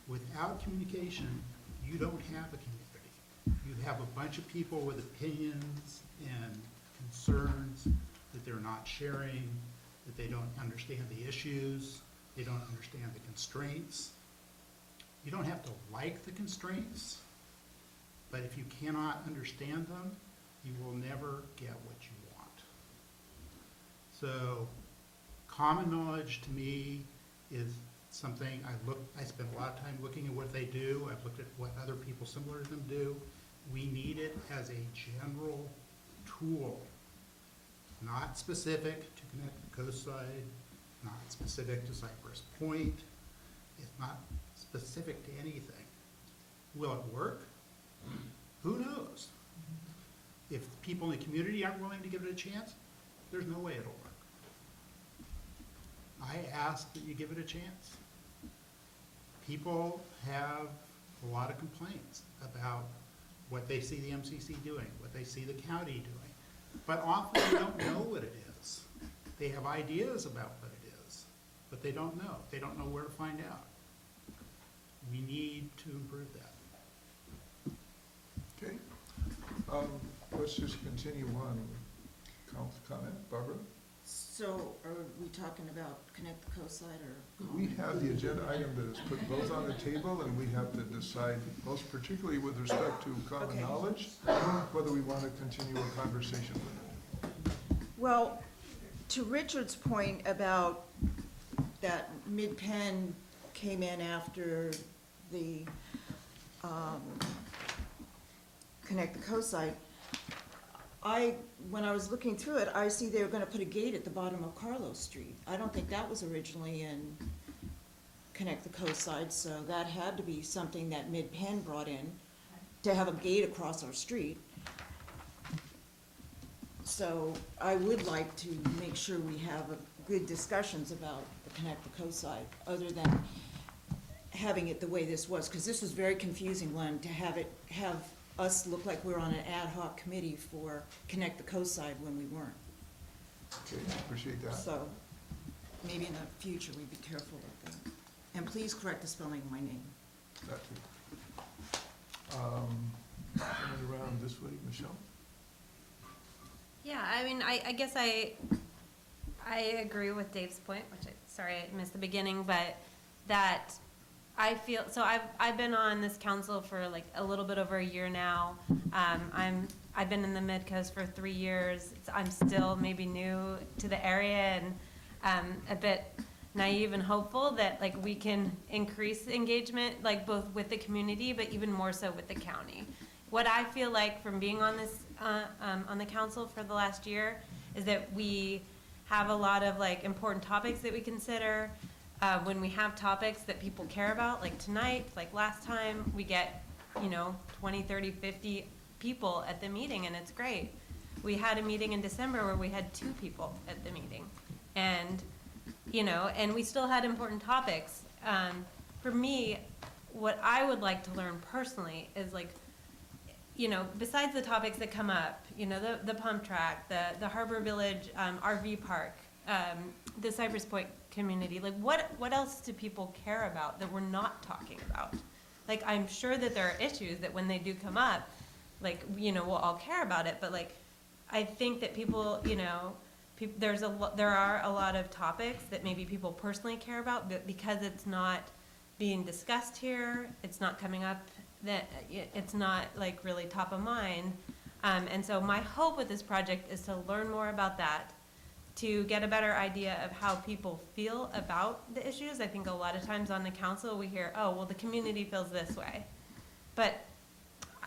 Without communication, you don't have a community. You have a bunch of people with opinions and concerns that they're not sharing, that they don't understand the issues, they don't understand the constraints. You don't have to like the constraints, but if you cannot understand them, you will never get what you want. So, common knowledge to me is something I spend a lot of time looking at what they do. I've looked at what other people similar to them do. We need it as a general tool, not specific to Connect the Coast side, not specific to Cypress Point. It's not specific to anything. Will it work? Who knows? If people in the community aren't willing to give it a chance, there's no way it'll work. I ask that you give it a chance. People have a lot of complaints about what they see the MCC doing, what they see the county doing. But often they don't know what it is. They have ideas about what it is, but they don't know. They don't know where to find out. We need to improve that. Okay. Let's just continue on. Comment, Barbara? So are we talking about Connect the Coast Side or? We have the agenda item that is put both on the table, and we have to decide, most particularly with respect to common Okay. knowledge, whether we want to continue a conversation with it. Well, to Richard's point about that Mid-Penn came in after the Connect the Coast Side, when I was looking through it, I see they were gonna put a gate at the bottom of Carlos Street. I don't think that was originally in Connect the Coast Side, so that had to be something that Mid-Penn brought in, to have a gate across our street. So I would like to make sure we have good discussions about the Connect the Coast Side, other than having it the way this was, because this was very confusing, Len, to have us look like we're on an ad hoc committee for Connect the Coast Side when we weren't. Okay, appreciate that. So maybe in the future, we'd be careful with that. And please correct the spelling of my name. That too. Coming around this way, Michelle? Yeah, I mean, I guess I agree with Dave's point, which sorry I missed the beginning, but that I feel, so I've been on this council for like a little bit over a year now. I've been in the Midcoast for 3 years. I'm still maybe new to the area and a bit naive and hopeful that like we can increase engagement, like both with the community, but even more so with the county. What I feel like from being on this, on the council for the last year is that we have a lot of like important topics that we consider. When we have topics that people care about, like tonight, like last time, we get, 20, 30, 50 people at the meeting, and it's great. We had a meeting in December where we had 2 people at the meeting. And, and we still had important topics. For me, what I would like to learn personally is like, besides the topics that come up, the pump track, the Harbor Village RV park, the Cypress Point community, like what else do people care about that we're not talking about? Like, I'm sure that there are issues that when they do come up, like, we'll all care about it, but like, I think that people, there are a lot of topics that maybe people personally care about, but because it's not being discussed here, it's not coming up, that it's not like really top of mind. And so my hope with this project is to learn more about that, to get a better idea of how people feel about the issues. I think a lot of times on the council we hear, oh, well, the community feels this way. But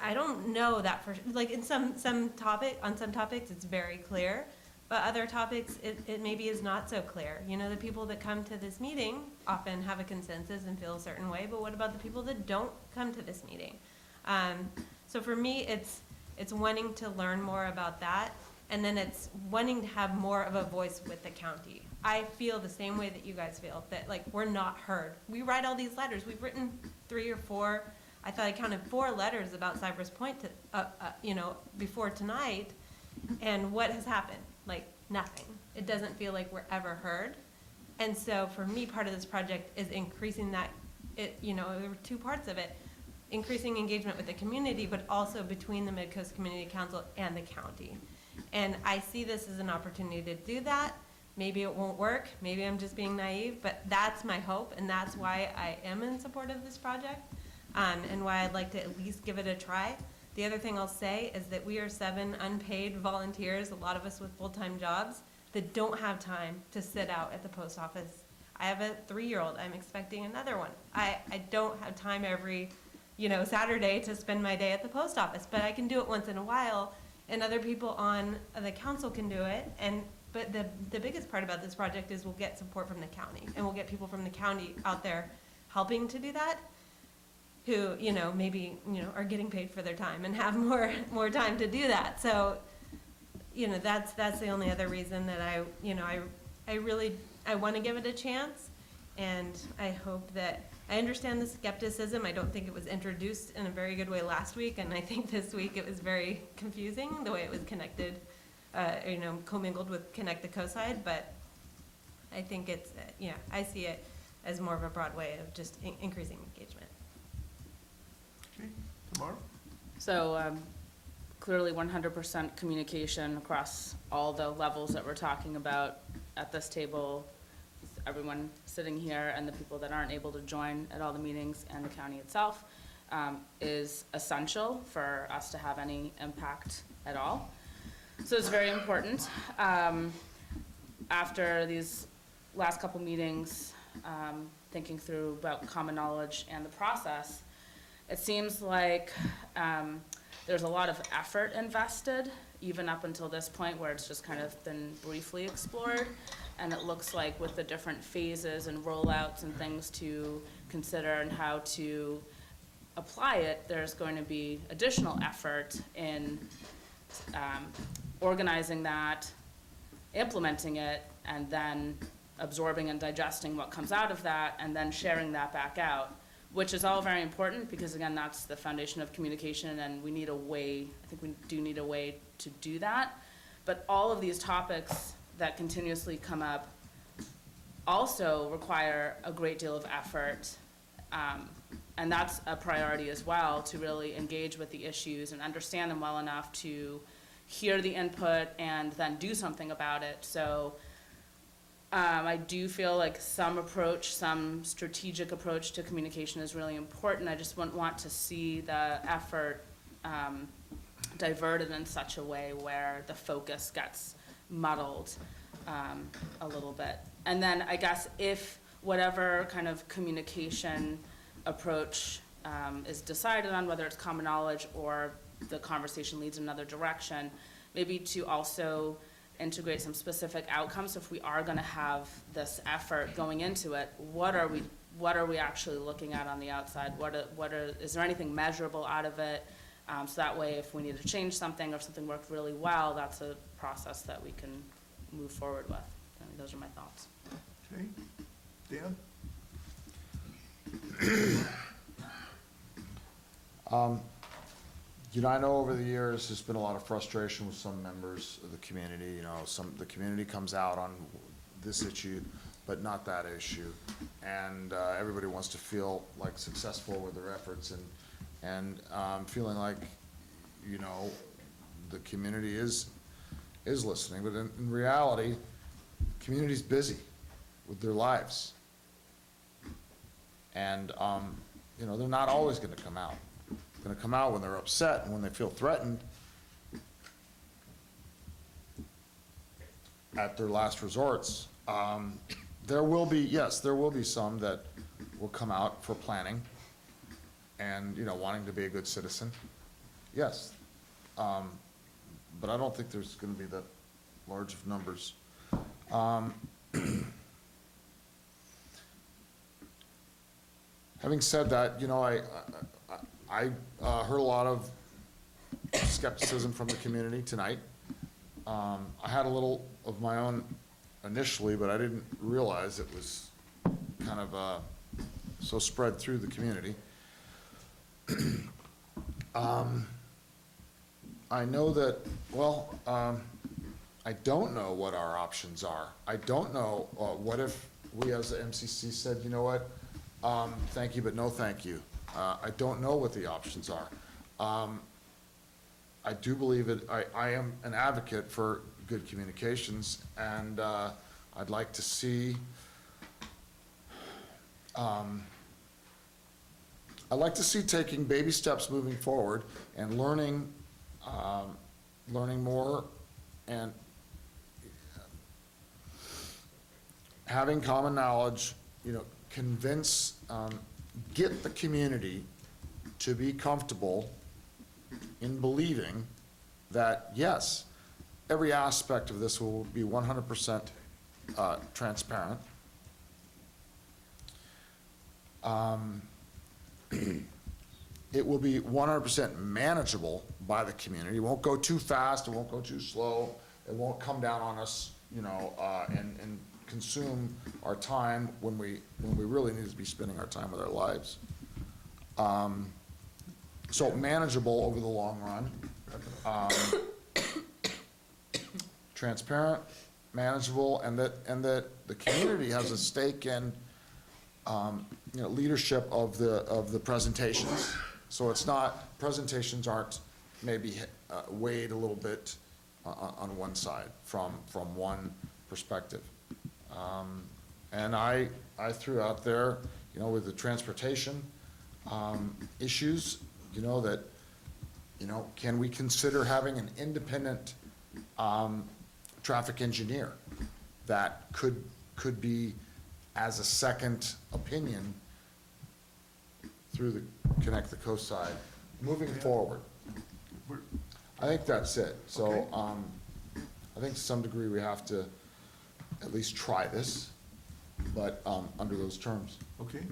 I don't know that for, like in on some topics it's very clear, but other topics it maybe is not so clear. The people that come to this meeting often have a consensus and feel a certain way, but what about the people that don't come to this meeting? So for me, it's wanting to learn more about that. And then it's wanting to have more of a voice with the county. I feel the same way that you guys feel, that like we're not heard. We write all these letters. We've written 3 or 4, I thought I counted 4 letters about Cypress Point before tonight. And what has happened? Like nothing. It doesn't feel like we're ever heard. And so for me, part of this project is increasing that, there were 2 parts of it. Increasing engagement with the community, but also between the Midcoast Community Council and the county. And I see this as an opportunity to do that. Maybe it won't work, maybe I'm just being naive, but that's my hope, and that's why I am in support of this project, and why I'd like to at least give it a try. The other thing I'll say is that we are 7 unpaid volunteers, a lot of us with full-time jobs, that don't have time to sit out at the post office. I have a 3-year-old, I'm expecting another one. I don't have time every, Saturday to spend my day at the post office, but I can do it once in a while, and other people on the council can do it. But the biggest part about this project is we'll get support from the county, and we'll get people from the county out there helping to do that, who maybe are getting paid for their time and have more time to do that. So that's the only other reason that I really want to give it a chance, and I hope that I understand the skepticism. I don't think it was introduced in a very good way last week, and I think this week it was very confusing, the way it was connected, commingled with Connect the Coast Side, but I think it's, I see it as more of a broad way of just increasing engagement. Okay, Tamara? So clearly 100% communication across all the levels that we're talking about at this table, everyone sitting here and the people that aren't able to join at all the meetings and the county itself is essential for us to have any impact at all. So it's very important. After these last couple meetings, thinking through about common knowledge and the process, it seems like there's a lot of effort invested, even up until this point where it's just kind of been briefly explored. And it looks like with the different phases and rollouts and things to consider and how to apply it, there's going to be additional effort in organizing that, implementing it, and then absorbing and digesting what comes out of that, and then sharing that back out, which is all very important because, again, that's the foundation of communication, and we need a way, I think we do need a way to do that. But all of these topics that continuously come up also require a great deal of effort, and that's a priority as well, to really engage with the issues and understand them well enough to hear the input and then do something about it. So I do feel like some strategic approach to communication is really important. I just wouldn't want to see the effort diverted in such a way where the focus gets muddled a little bit. And then I guess if whatever kind of communication approach is decided on, whether it's common knowledge or the conversation leads in another direction, maybe to also integrate some specific outcomes. So if we are going to have this effort going into it, what are we actually looking at on the outside? Is there anything measurable out of it? So that way, if we need to change something or if something worked really well, that's a process that we can move forward with. I mean, those are my thoughts. Okay, Dan? I know over the years, there's been a lot of frustration with some members of the community. The community comes out on this issue, but not that issue. And everybody wants to feel like successful with their efforts and feeling like, the community is listening. But in reality, the community's busy with their lives. And, they're not always gonna come out. They're gonna come out when they're upset and when they feel threatened at their last resorts. There will be some that will come out for planning and, wanting to be a good citizen. Yes. But I don't think there's gonna be that large of numbers. Having said that, I heard a lot of skepticism from the community tonight. I had a little of my own initially, but I didn't realize it was kind of so spread through the community. I know that, I don't know what our options are. I don't know, what if we as the MCC said, you know what, thank you, but no thank you. I don't know what the options are. I do believe I am an advocate for good communications, and I'd like to see, taking baby steps moving forward and learning more and having common knowledge, convince, get the community to be comfortable in believing that, yes, every aspect of this will be 100% transparent. It will be 100% manageable by the community. It won't go too fast, it won't go too slow, it won't come down on us, and consume our time when we really need to be spending our time with our lives. So manageable over the long run. Transparent, manageable, and that the community has a stake in, leadership of the presentations. So it's not, presentations aren't maybe weighed a little bit on one side from one perspective. And I threw out there, with the transportation issues, that, can we consider having an independent traffic engineer that could be as a second opinion through the Connect the Coast side, moving forward. I think that's it. So, I think to some degree we have to at least try this, but, under those terms. Okay,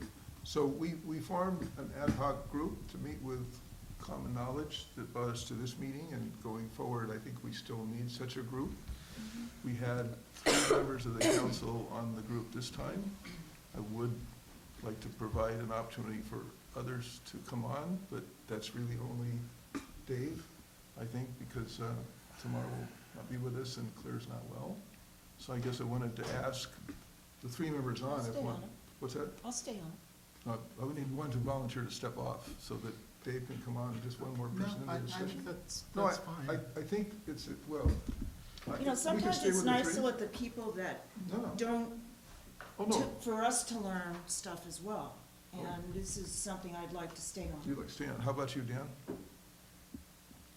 so we formed an ad hoc group to meet with common knowledge that brought us to this meeting, and going forward, I think we still need such a group. We had 3 members of the council on the group this time. I would like to provide an opportunity for others to come on, but that's really only Dave, I think, because tomorrow will not be with us and Claire's not well. So I guess I wanted to ask the 3 members on if one. What's that? I'll stay on. I would need one to volunteer to step off so that Dave can come on and just one more person in the discussion. That's No, fine. I think it's, well. we can Sometimes stay it's with the nice 3. to let the people that No. don't, Oh, no. for us to learn stuff as well. And this is something I'd like to stay on. You'd like to stay on. How about you, Dan?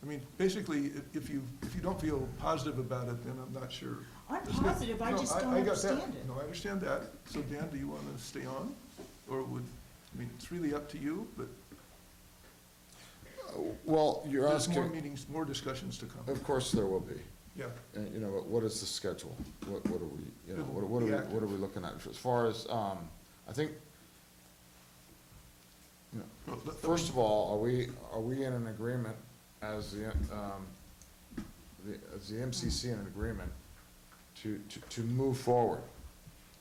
I mean, basically, if you don't feel positive about it, then I'm not sure. I'm Isn't it- positive, I No, just don't I got that. understand it. No, I understand that. So Dan, do you want to stay on? Or it's really up to you, but Well, you're there's more asking, meetings, more discussions to come. of course there will be. Yeah. And, what is the schedule? What are we, It'll what be are active. we looking at? As far as, I think, Well, first of all, are we in an agreement as the MCC in an agreement to move forward?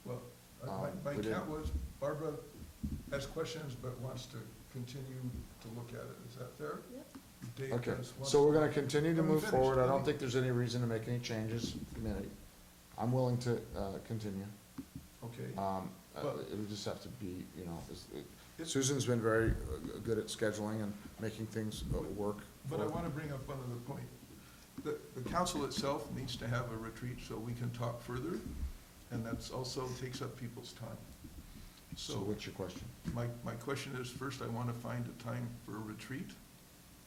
Well, we my didn't- count was Barbara has questions but wants to continue to look at it. Is that fair? Dave Okay, wants so we're to- gonna continue to Let me move finish. forward. I Let don't me- think there's any reason to make any changes. I'm willing to, continue. Okay. It would just have to be, Susan's been very good at scheduling and making things work. But I want to bring up one other point. The council itself needs to have a retreat so we can talk further, and that's also takes up people's time. So what's your question? My question is, first, I want to find a time for a retreat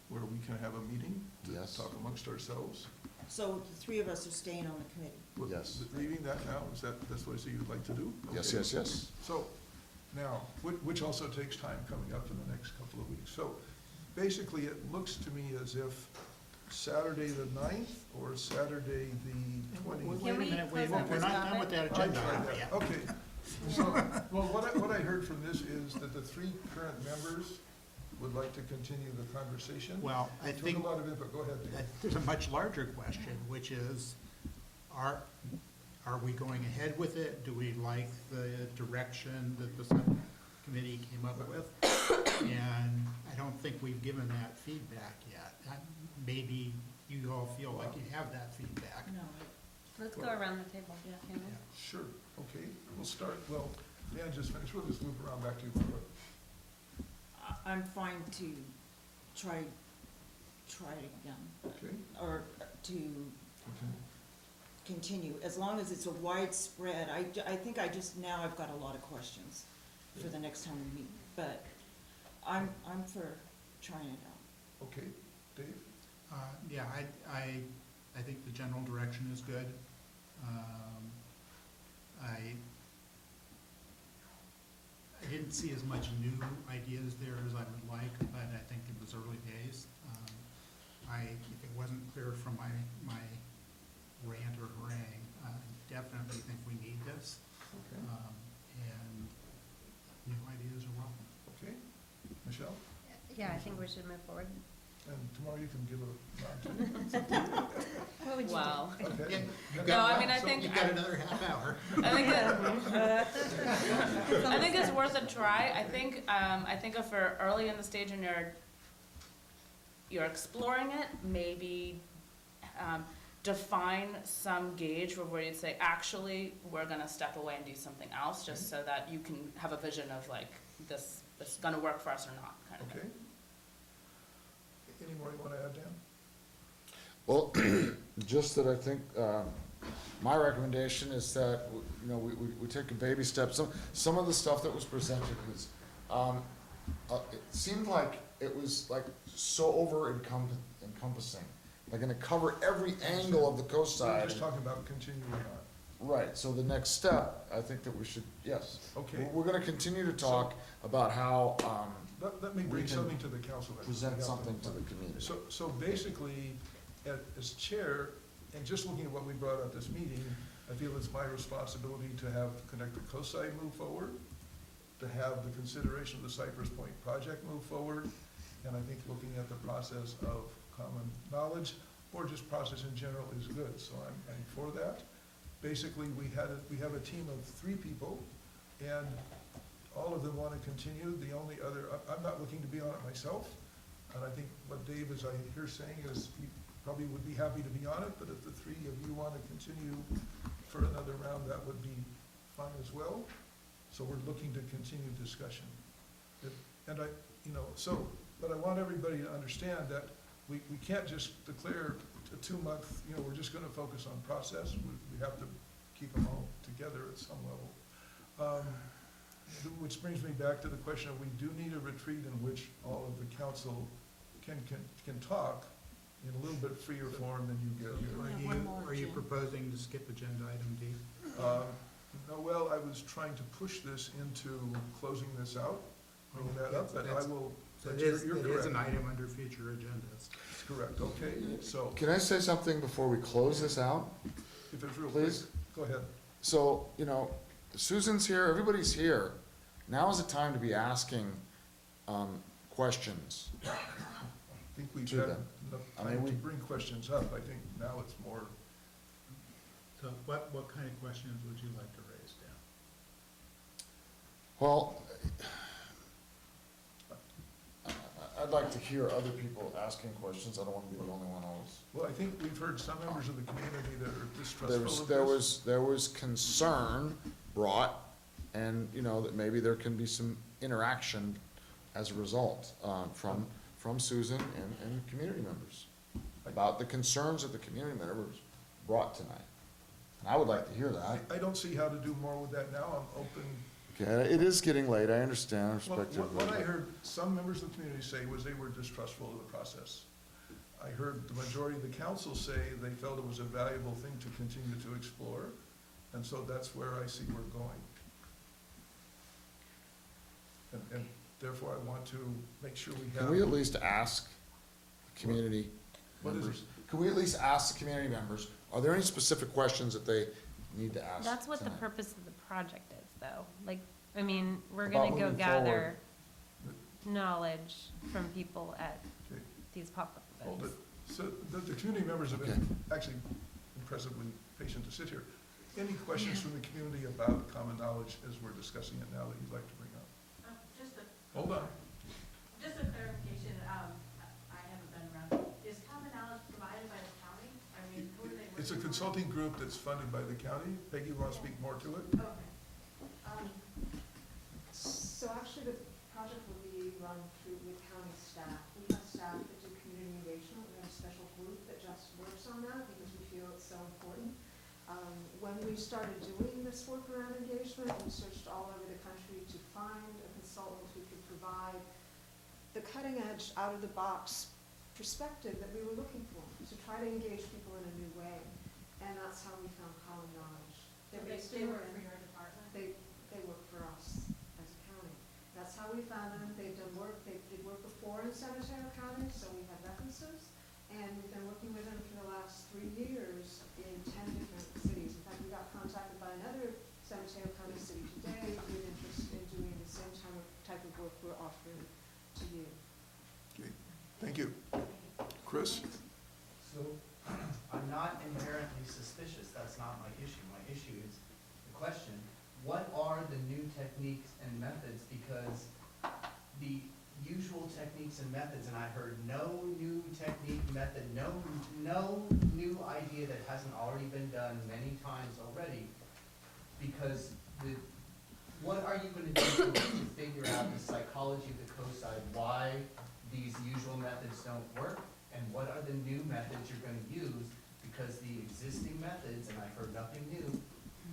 where we can have a meeting to Yes. talk amongst ourselves. So the 3 of us are staying on the committee. Well, Yes. Leaving that now, that's what I say you'd like to do? Yes, Okay. yes, yes. So, now, which also takes time coming up in the next couple of weeks. So, basically, it looks to me as if Saturday the 9th or Saturday the 20th. Wait a minute, we're not done with that I agenda tried item that. yet. Okay. So, well, what I heard from this is that the 3 current members would like to continue the conversation. Well, I Took think a lot of input. Go ahead, Dave. there's a much larger question, which is, are we going ahead with it? Do we like the direction that the subcommittee came up with? And I don't think we've given that feedback yet. Maybe you all feel like you have that feedback. No, Let's go around the table, can we? Sure, okay, we'll start, well, Dan just finished, we'll just move around back to you. Barbara. I'm fine to try it again. Okay. Or to Okay. continue, as long as it's a widespread. I think I've got a lot of questions for the next time we meet, but I'm for trying it out. Okay, Dave? Yeah, I think the general direction is good. I didn't see as much new ideas there as I would like, but I think it was early days. If it wasn't clear from my rant or harangue, I definitely think we need this. Okay. And new ideas are welcome. Okay, Michelle? Yeah, I think we should move forward. And tomorrow you can give a nod to. What would you do? Wow. Okay. No, I mean, I So think. you've got another half hour. I think it's worth a try. I think if we're early in the stage and you're exploring it, maybe define some gauge where you'd say, actually, we're gonna step away and do something else, just so that you can have a vision of like, this is gonna work for us or not, kind of thing. Okay. Any more you wanna add, Dan? Well, just that I think, my recommendation is that, you know, we take a baby step. Some of the stuff that was presented was, it seemed like it was like so encompassing, like gonna cover every angle of the coast We're side. just talking about continuing on. Right, so the next step, I think that we should, yes. Okay. We're gonna continue to talk about how, Let me we bring can something to the council. then. present something to the community. So basically, as chair, and just looking at what we brought at this meeting, I feel it's my responsibility to have Connect the Coast Side move forward, to have the consideration of the Cypress Point project move forward, and I think looking at the process of common knowledge, or just process in general is good, so I'm for that. Basically, we have a team of 3 people, and all of them want to continue. The only other, I'm not looking to be on it myself, and I think what Dave is, I hear saying is he probably would be happy to be on it, but if the 3 of you want to continue for another round, that would be fine as well. So we're looking to continue discussion. And but I want everybody to understand that we can't just declare a 2-month, we're just gonna focus on process. We have to keep them all together at some level. Which brings me back to the question of we do need a retreat in which all of the council can talk in a little bit freer form than you get here. Are you proposing to skip agenda item D? No, well, I was trying to push this into closing this out, bringing that up, but I will. It is correct. an item under future agendas. That's correct, okay, so, Can I say something before we close this out? if it's real quick, Please? go ahead. So, Susan's here, everybody's here. Now is the time to be asking, questions. I think we've To had them. enough I mean, time to we- bring questions up. I think now it's more, So what kind of questions would you like to raise, Dan? Well, I'd like to hear other people asking questions. I don't want to be the only one always. well, I think we've heard some members of the community that are distrustful of this. There was concern brought, and, that maybe there can be some interaction as a result, from Susan and community members about the concerns that the community members brought tonight. And I would like to hear that. I don't see how to do more with that now. I'm open. Okay, it is getting late, I understand, I Well, respect what I everybody. heard some members of the community say was they were distrustful of the process. I heard the majority of the council say they felt it was a valuable thing to continue to explore, and so that's where I see we're going. And therefore, I want to make sure we have. Can we at least ask the community What is members? Can we at least ask the community members, are there any specific questions that they need to ask That's what the tonight? purpose of the project is, though. We're About gonna go moving gather knowledge from people at Okay. these pop-up Hold events. it. So the community members have been actually impressively patient to sit here. Any questions from the community about common knowledge as we're discussing it now that you'd like to bring up? Hold on. Just a clarification, I haven't been around. Is common knowledge provided by the county? I mean, who are they working with? It's a consulting group that's funded by the county. Peggy, want to speak more to it? Okay. So actually, the project will be run with county staff. We have staff that do community engagement. We have a special group that just works on that because we feel it's so important. When we started doing this work around engagement, we searched all over the country to find a consultant who could provide the cutting edge, out of the box perspective that we were looking for, to try to engage people in a new way. And that's how we found common knowledge. So based they in work Marin. for your department? They work for us as a county. That's how we found them. They've done work, they did work before in San Mateo County, so we have references. And we've been working with them for the last 3 years in 10 different cities. In fact, we got contacted by another San Mateo County city today with interest in doing the same type of work we're offering to you. Okay, thank you. Chris? So, I'm not inherently suspicious, that's not my issue. My issue is the question, what are the new techniques and methods? Because the usual techniques and methods, and I heard no new technique, method, no new idea that hasn't already been done many times already. Because what are you gonna do to figure out the psychology of the coast side, why these usual methods don't work, and what are the new methods you're gonna use? Because the existing methods, and I heard nothing new,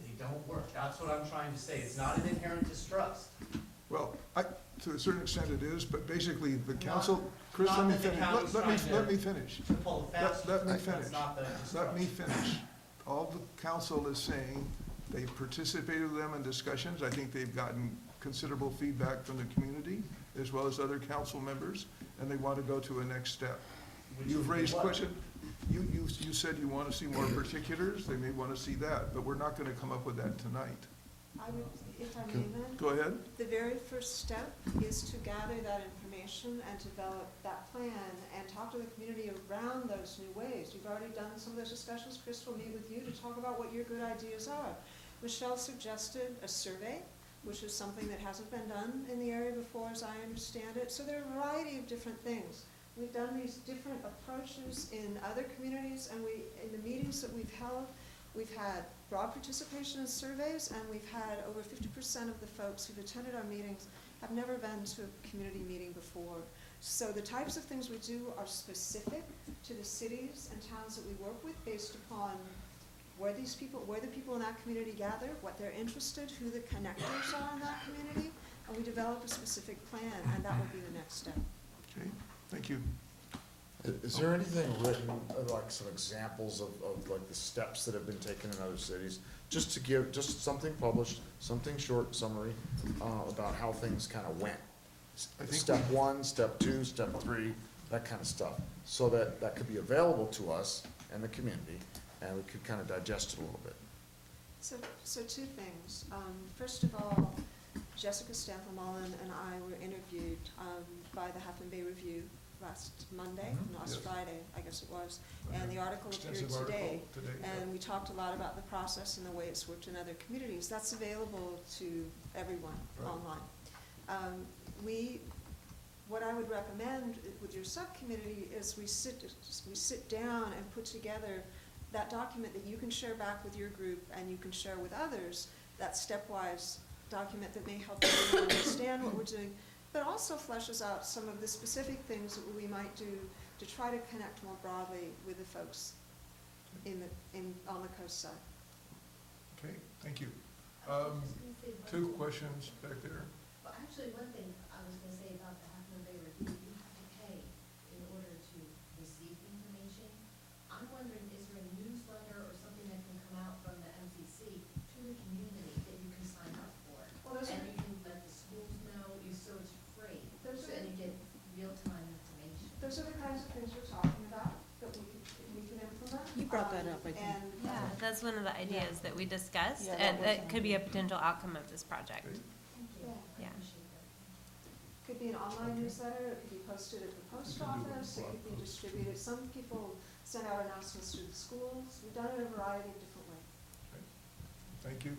they don't work. That's what I'm trying to say. It's not an inherent distrust. Well, to a certain extent it is, but basically the council, Chris, not let me that the finish. county's Let trying me finish. to pull a fast Let me one. finish. That's not the Let me distrust. finish. All the council is saying, they participated with them in discussions. I think they've gotten considerable feedback from the community as well as other council members, and they want to go to a next step. Which You've would be raised what? question, you said you want to see more particulars. They may want to see that, but we're not going to come up with that tonight. I would, if I may then, Go ahead. the very first step is to gather that information and develop that plan and talk to the community around those new ways. You've already done some of those discussions. Chris will meet with you to talk about what your good ideas are. Michelle suggested a survey, which is something that hasn't been done in the area before, as I understand it. So there are a variety of different things. We've done these different approaches in other communities, and in the meetings that we've held, we've had broad participation in surveys, and we've had over 50% of the folks who've attended our meetings have never been to a community meeting before. So the types of things we do are specific to the cities and towns that we work with based upon where the people in that community gather, what they're interested, who the connectors are in that community, and we develop a specific plan, and that will be the next step. Okay, thank you. Is there anything written, like some examples of like the steps that have been taken in other cities? Just to give, just something published, something short summary, about how things kind of went. I think Step one, step two, step three, that kind of stuff. So that could be available to us and the community, and we could kind of digest it a little bit. So two things. First of all, Jessica Stantham-Mullen and I were interviewed by the Half Moon Bay Review last Monday, last Yes. Friday, I guess it was. And the article appeared Extensive today. article today, yeah. And we talked a lot about the process and the way it's worked in other communities. That's available to everyone Right. online. What I would recommend with your subcommittee is we sit down and put together that document that you can share back with your group and you can share with others, that stepwise document that may help you understand what we're doing, but also fleshes out some of the specific things that we might do to try to connect more broadly with the folks on the coast side. Okay, thank you. Two questions back there. Well, actually, one thing I was gonna say about the Half Moon Bay Review, you have to pay in order to receive information. I'm wondering, is there a newsletter or something that can come out from the MCC to the community that you can sign up for? Well, those And are- you can let the schools know, so it's free, Those so are- then you get real-time information. Those are the kinds of things we're talking about that we can implement. You brought that up, I think. And, Yeah, that's one of the ideas that we discussed, Yeah, and that was that could be a potential outcome of this project. Okay. Thank you. Yeah. I appreciate that. could be an online newsletter, it could be posted at the post office, it could be distributed. Some people send out announcements to the schools. We've done it a variety of different ways. Thank you.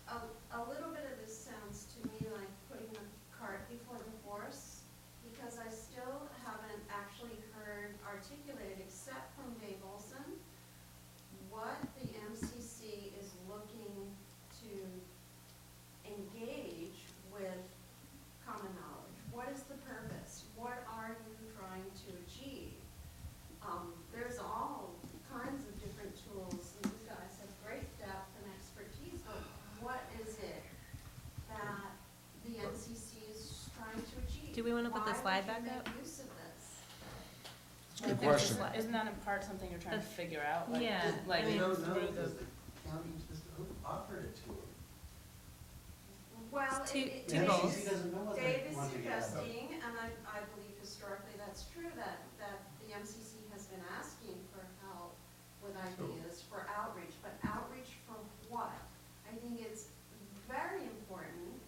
A little bit of this sounds to me like putting the cart before the horse, because I still haven't actually heard articulated, except from Dave Olson, what the MCC is looking to engage with common knowledge. What is the purpose? What are you trying to achieve? There's all kinds of different tools, and these guys have great depth and expertise, but what is it that the MCC is trying to achieve? Do we wanna put the slide back Why up? would you make use of this? It's a good question. Isn't that in part something you're trying to figure out? Like, Yeah. Like, I mean- through the. County, who offered it to him? Well, Two- it- two Dave goals. is- He doesn't know what Dave they is want to get out of it. suggesting, and I believe historically that's true, that the MCC has been asking for help with ideas for outreach, but outreach for what? I think it's very important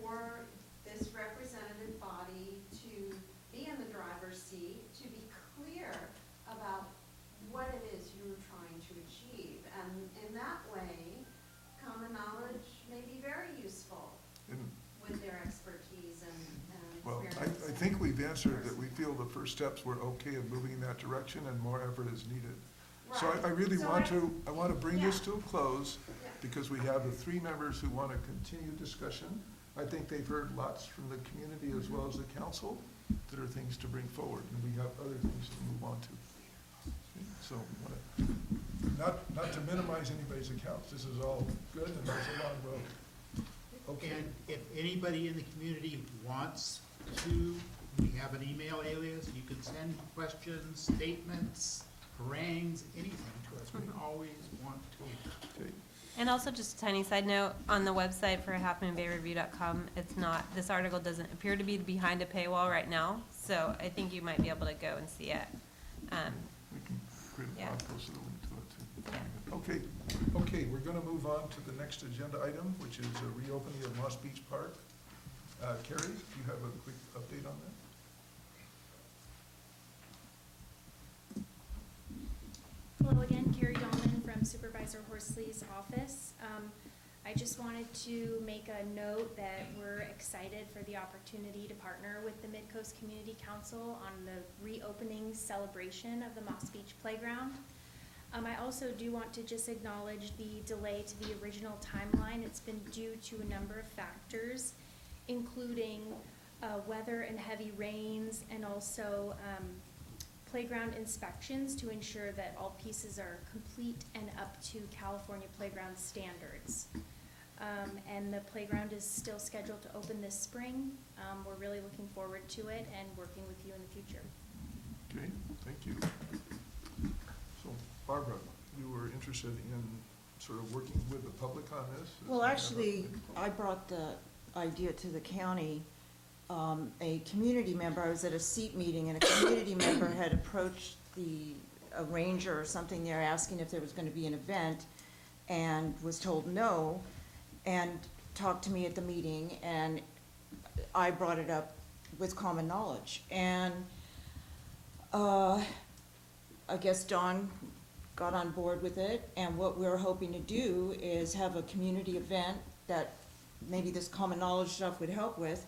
for this representative body to be in the driver's seat, to be clear about what it is you're trying to achieve. And in that way, common knowledge may be very useful And with their expertise and think we've answered that we feel the first steps were okay in moving in that direction and more effort is needed. So I really want to bring this to a close because we have the three members who want to continue discussion. I think they've heard lots from the community as well as the council that are things to bring forward, and we have other things to move on to. Okay, so, not to minimize anybody's accounts, this is all good and there's a long road. Okay. And if anybody in the community wants to, we have an email alias, you can send questions, statements, harangues, anything to us. We always want to. Okay. And also just a tiny side note, on the website for halfmoonbayreview.com, it's not, this article doesn't appear to be behind a paywall right now, so I think you might be able to go and see it. We can create a Yeah. blog post with a link to it too. Yeah. Okay, we're gonna move on to the next agenda item, which is a reopening of Moss Beach Park. Carrie, do you have a quick update on that? Hello again, Carrie Dahlman from Supervisor Horsley's office. I just wanted to make a note that we're excited for the opportunity to partner with the Midcoast Community Council on the reopening celebration of the Moss Beach Playground. I also do want to just acknowledge the delay to the original timeline. It's been due to a number of factors, including weather and heavy rains, and also playground inspections to ensure that all pieces are complete and up to California playground standards. And the playground is still scheduled to open this spring. We're really looking forward to it and working with you in the future. Okay, thank you. So Barbara, you were interested in sort of working with the public on this? Well, actually, I brought the idea to the county. A community member, I was at a seat meeting, and a community member had approached a ranger or something there asking if there was going to be an event, and was told no, and talked to me at the meeting, and I brought it up with common knowledge. And I guess Don got on board with it, and what we're hoping to do is have a community event that maybe this common knowledge stuff would help with,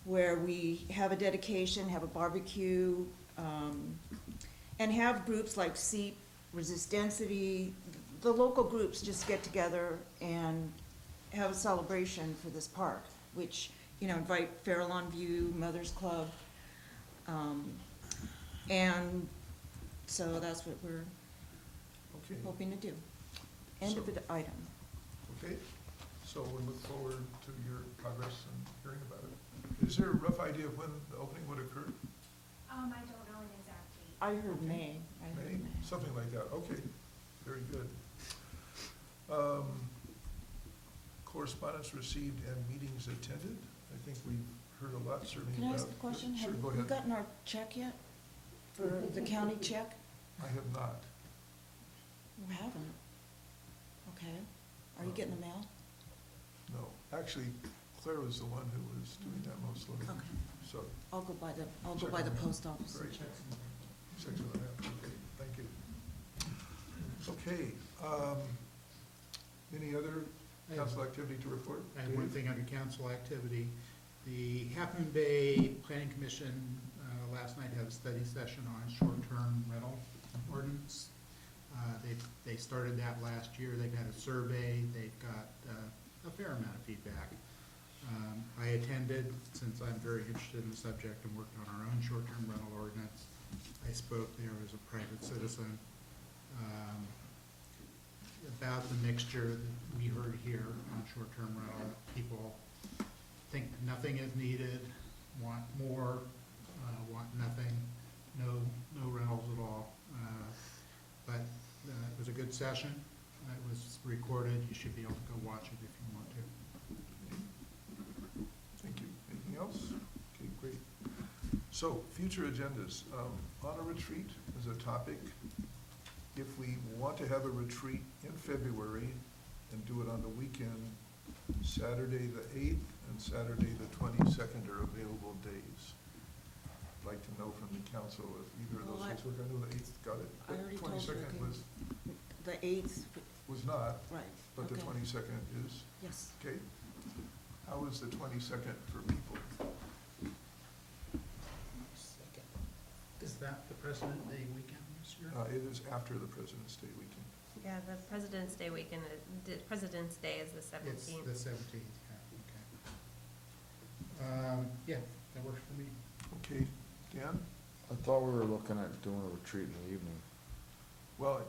where we have a dedication, have a barbecue, and have groups like SEEP, Resist Density, the local groups just get together and have a celebration for this park, which, invite Farallon View, Mothers Club, and so that's what we're hoping to do. End of the item. Okay, so we look forward to your progress and hearing about it. Is there a rough idea of when the opening would occur? I don't know an exact date. I heard May. May? Something like that, okay, very good. Correspondence received and meetings attended. I think we've heard a lot, certainly. Can I ask a question? Sure, go Have you ahead. gotten our check yet? For the county check? I have not. You haven't? Okay. Are you getting the mail? No, actually, Claire was the one who was doing that mostly. Okay. So. I'll go by the check on that. post office. Great. Section of that, okay, thank you. Okay, any other council activity to report? I have one thing under council activity. The Half Moon Bay Planning Commission last night had a study session on short-term rental ordinance. They started that last year. They've had a survey. They've got a fair amount of feedback. I attended, since I'm very interested in the subject and working on our own short-term rental ordinance. I spoke there as a private citizen about the mixture that we heard here on short-term rental. People think nothing is needed, want more, want nothing, no rentals at all. But it was a good session. It was recorded. You should be able to go watch it if you want to. Thank you. Anything else? Okay, great. So, future agendas. On a retreat is a topic. If we want to have a retreat in February and do it on the weekend, Saturday the 8th and Saturday the 22nd are available days. I'd like to know from the council if either of those days work. I know the 8th got it. I already told you. 22nd was, The 8th, was not, right. but the Okay. 22nd is. Yes. Okay. How is the 22nd for people? President Day weekend this year? It is after the President's Day weekend. Yeah, the President's Day weekend, President's Day is the It's 17th. the 17th, yeah, okay. Yeah, that works for me. Okay, Dan? I thought we were looking at doing a retreat in the evening. Well,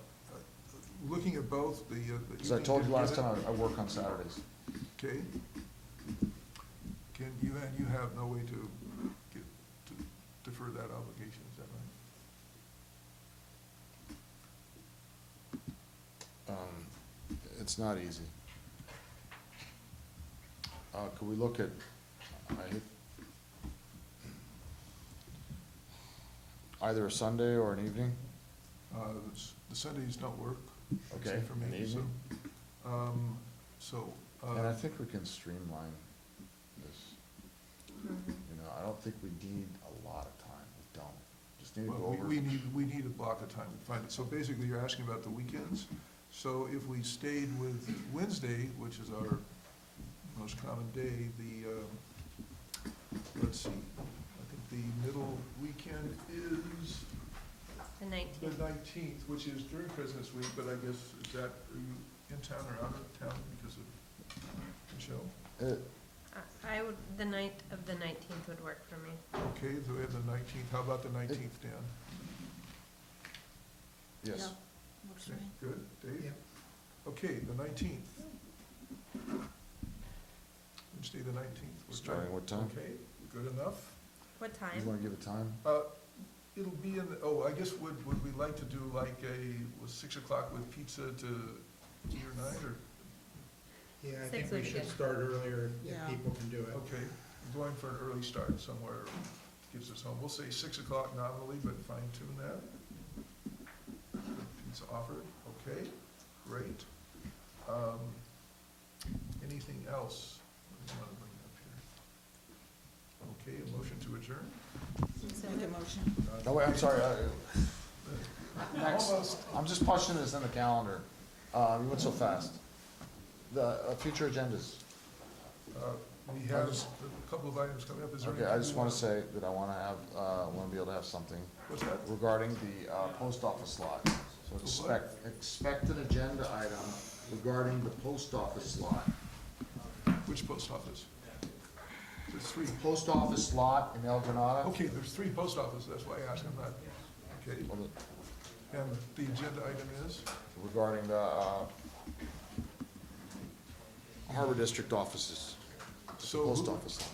looking at both the. Because I told you last time I work on Saturdays. Okay. And you have no way to defer that obligation, is that right? It's not easy. Could we look at, either a Sunday or an evening? The Sundays don't work. Okay, except for me, an evening? And I think we can streamline this. You know, I don't think we need a lot of time, we don't. Just need to go Well, over. we need a block of time to find it. So basically, you're asking about the weekends. So if we stayed with Wednesday, which is our most common day, let's see, I think the middle weekend is The the 19th. 19th, which is during President's Week, but I guess, are you in town or out of town because of Michelle? The night of the 19th would work for me. Okay, so we have the 19th. How about the 19th, Dan? Yes. Yeah, works for Okay, me. good. Dave? Yep. Okay, the 19th. Wednesday, the 19th. What Starting what time? Okay, good enough. What You time? wanna give a time? It'll be in, I guess, would we like to do like was 6 o'clock with pizza to 8 or 9, or? Yeah, I 6 think we would be should good. start earlier if Yeah. people can do it. Okay, going for an early start somewhere gets us home. We'll say 6 o'clock nominally, but fine tune that. Pizza offered, okay, great. Anything else we want to bring up here? Okay, a motion to adjourn? Make a motion. No, wait, I'm sorry, next, Almost. I'm just punching this in the calendar. You went so fast. The future agendas. We have a couple of items coming up. Is there Okay, I anything just you wanna say that I wanna be able to have something What's that? regarding the, post office lot. So expect an agenda item regarding the post office lot. Which post office? There's 3. Post office lot in El Granada. Okay, there's 3 post offices, that's why I asked him that. Okay, and the agenda item is? Regarding the, Harbor District offices, So post who- office lot.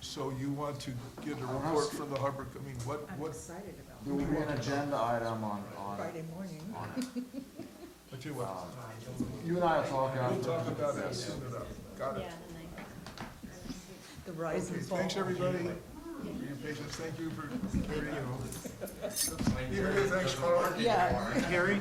So you want to get a report from the harbor, I mean, what, excited about There will be an agenda item on, morning. I tell you what, you and I will talk after. we'll talk about that soon enough. Got it. Yeah, the 19th. The rise Okay, and fall. thanks, everybody, for your patience. Thank you for carrying on. Thanks, Carl. Yeah. Harry?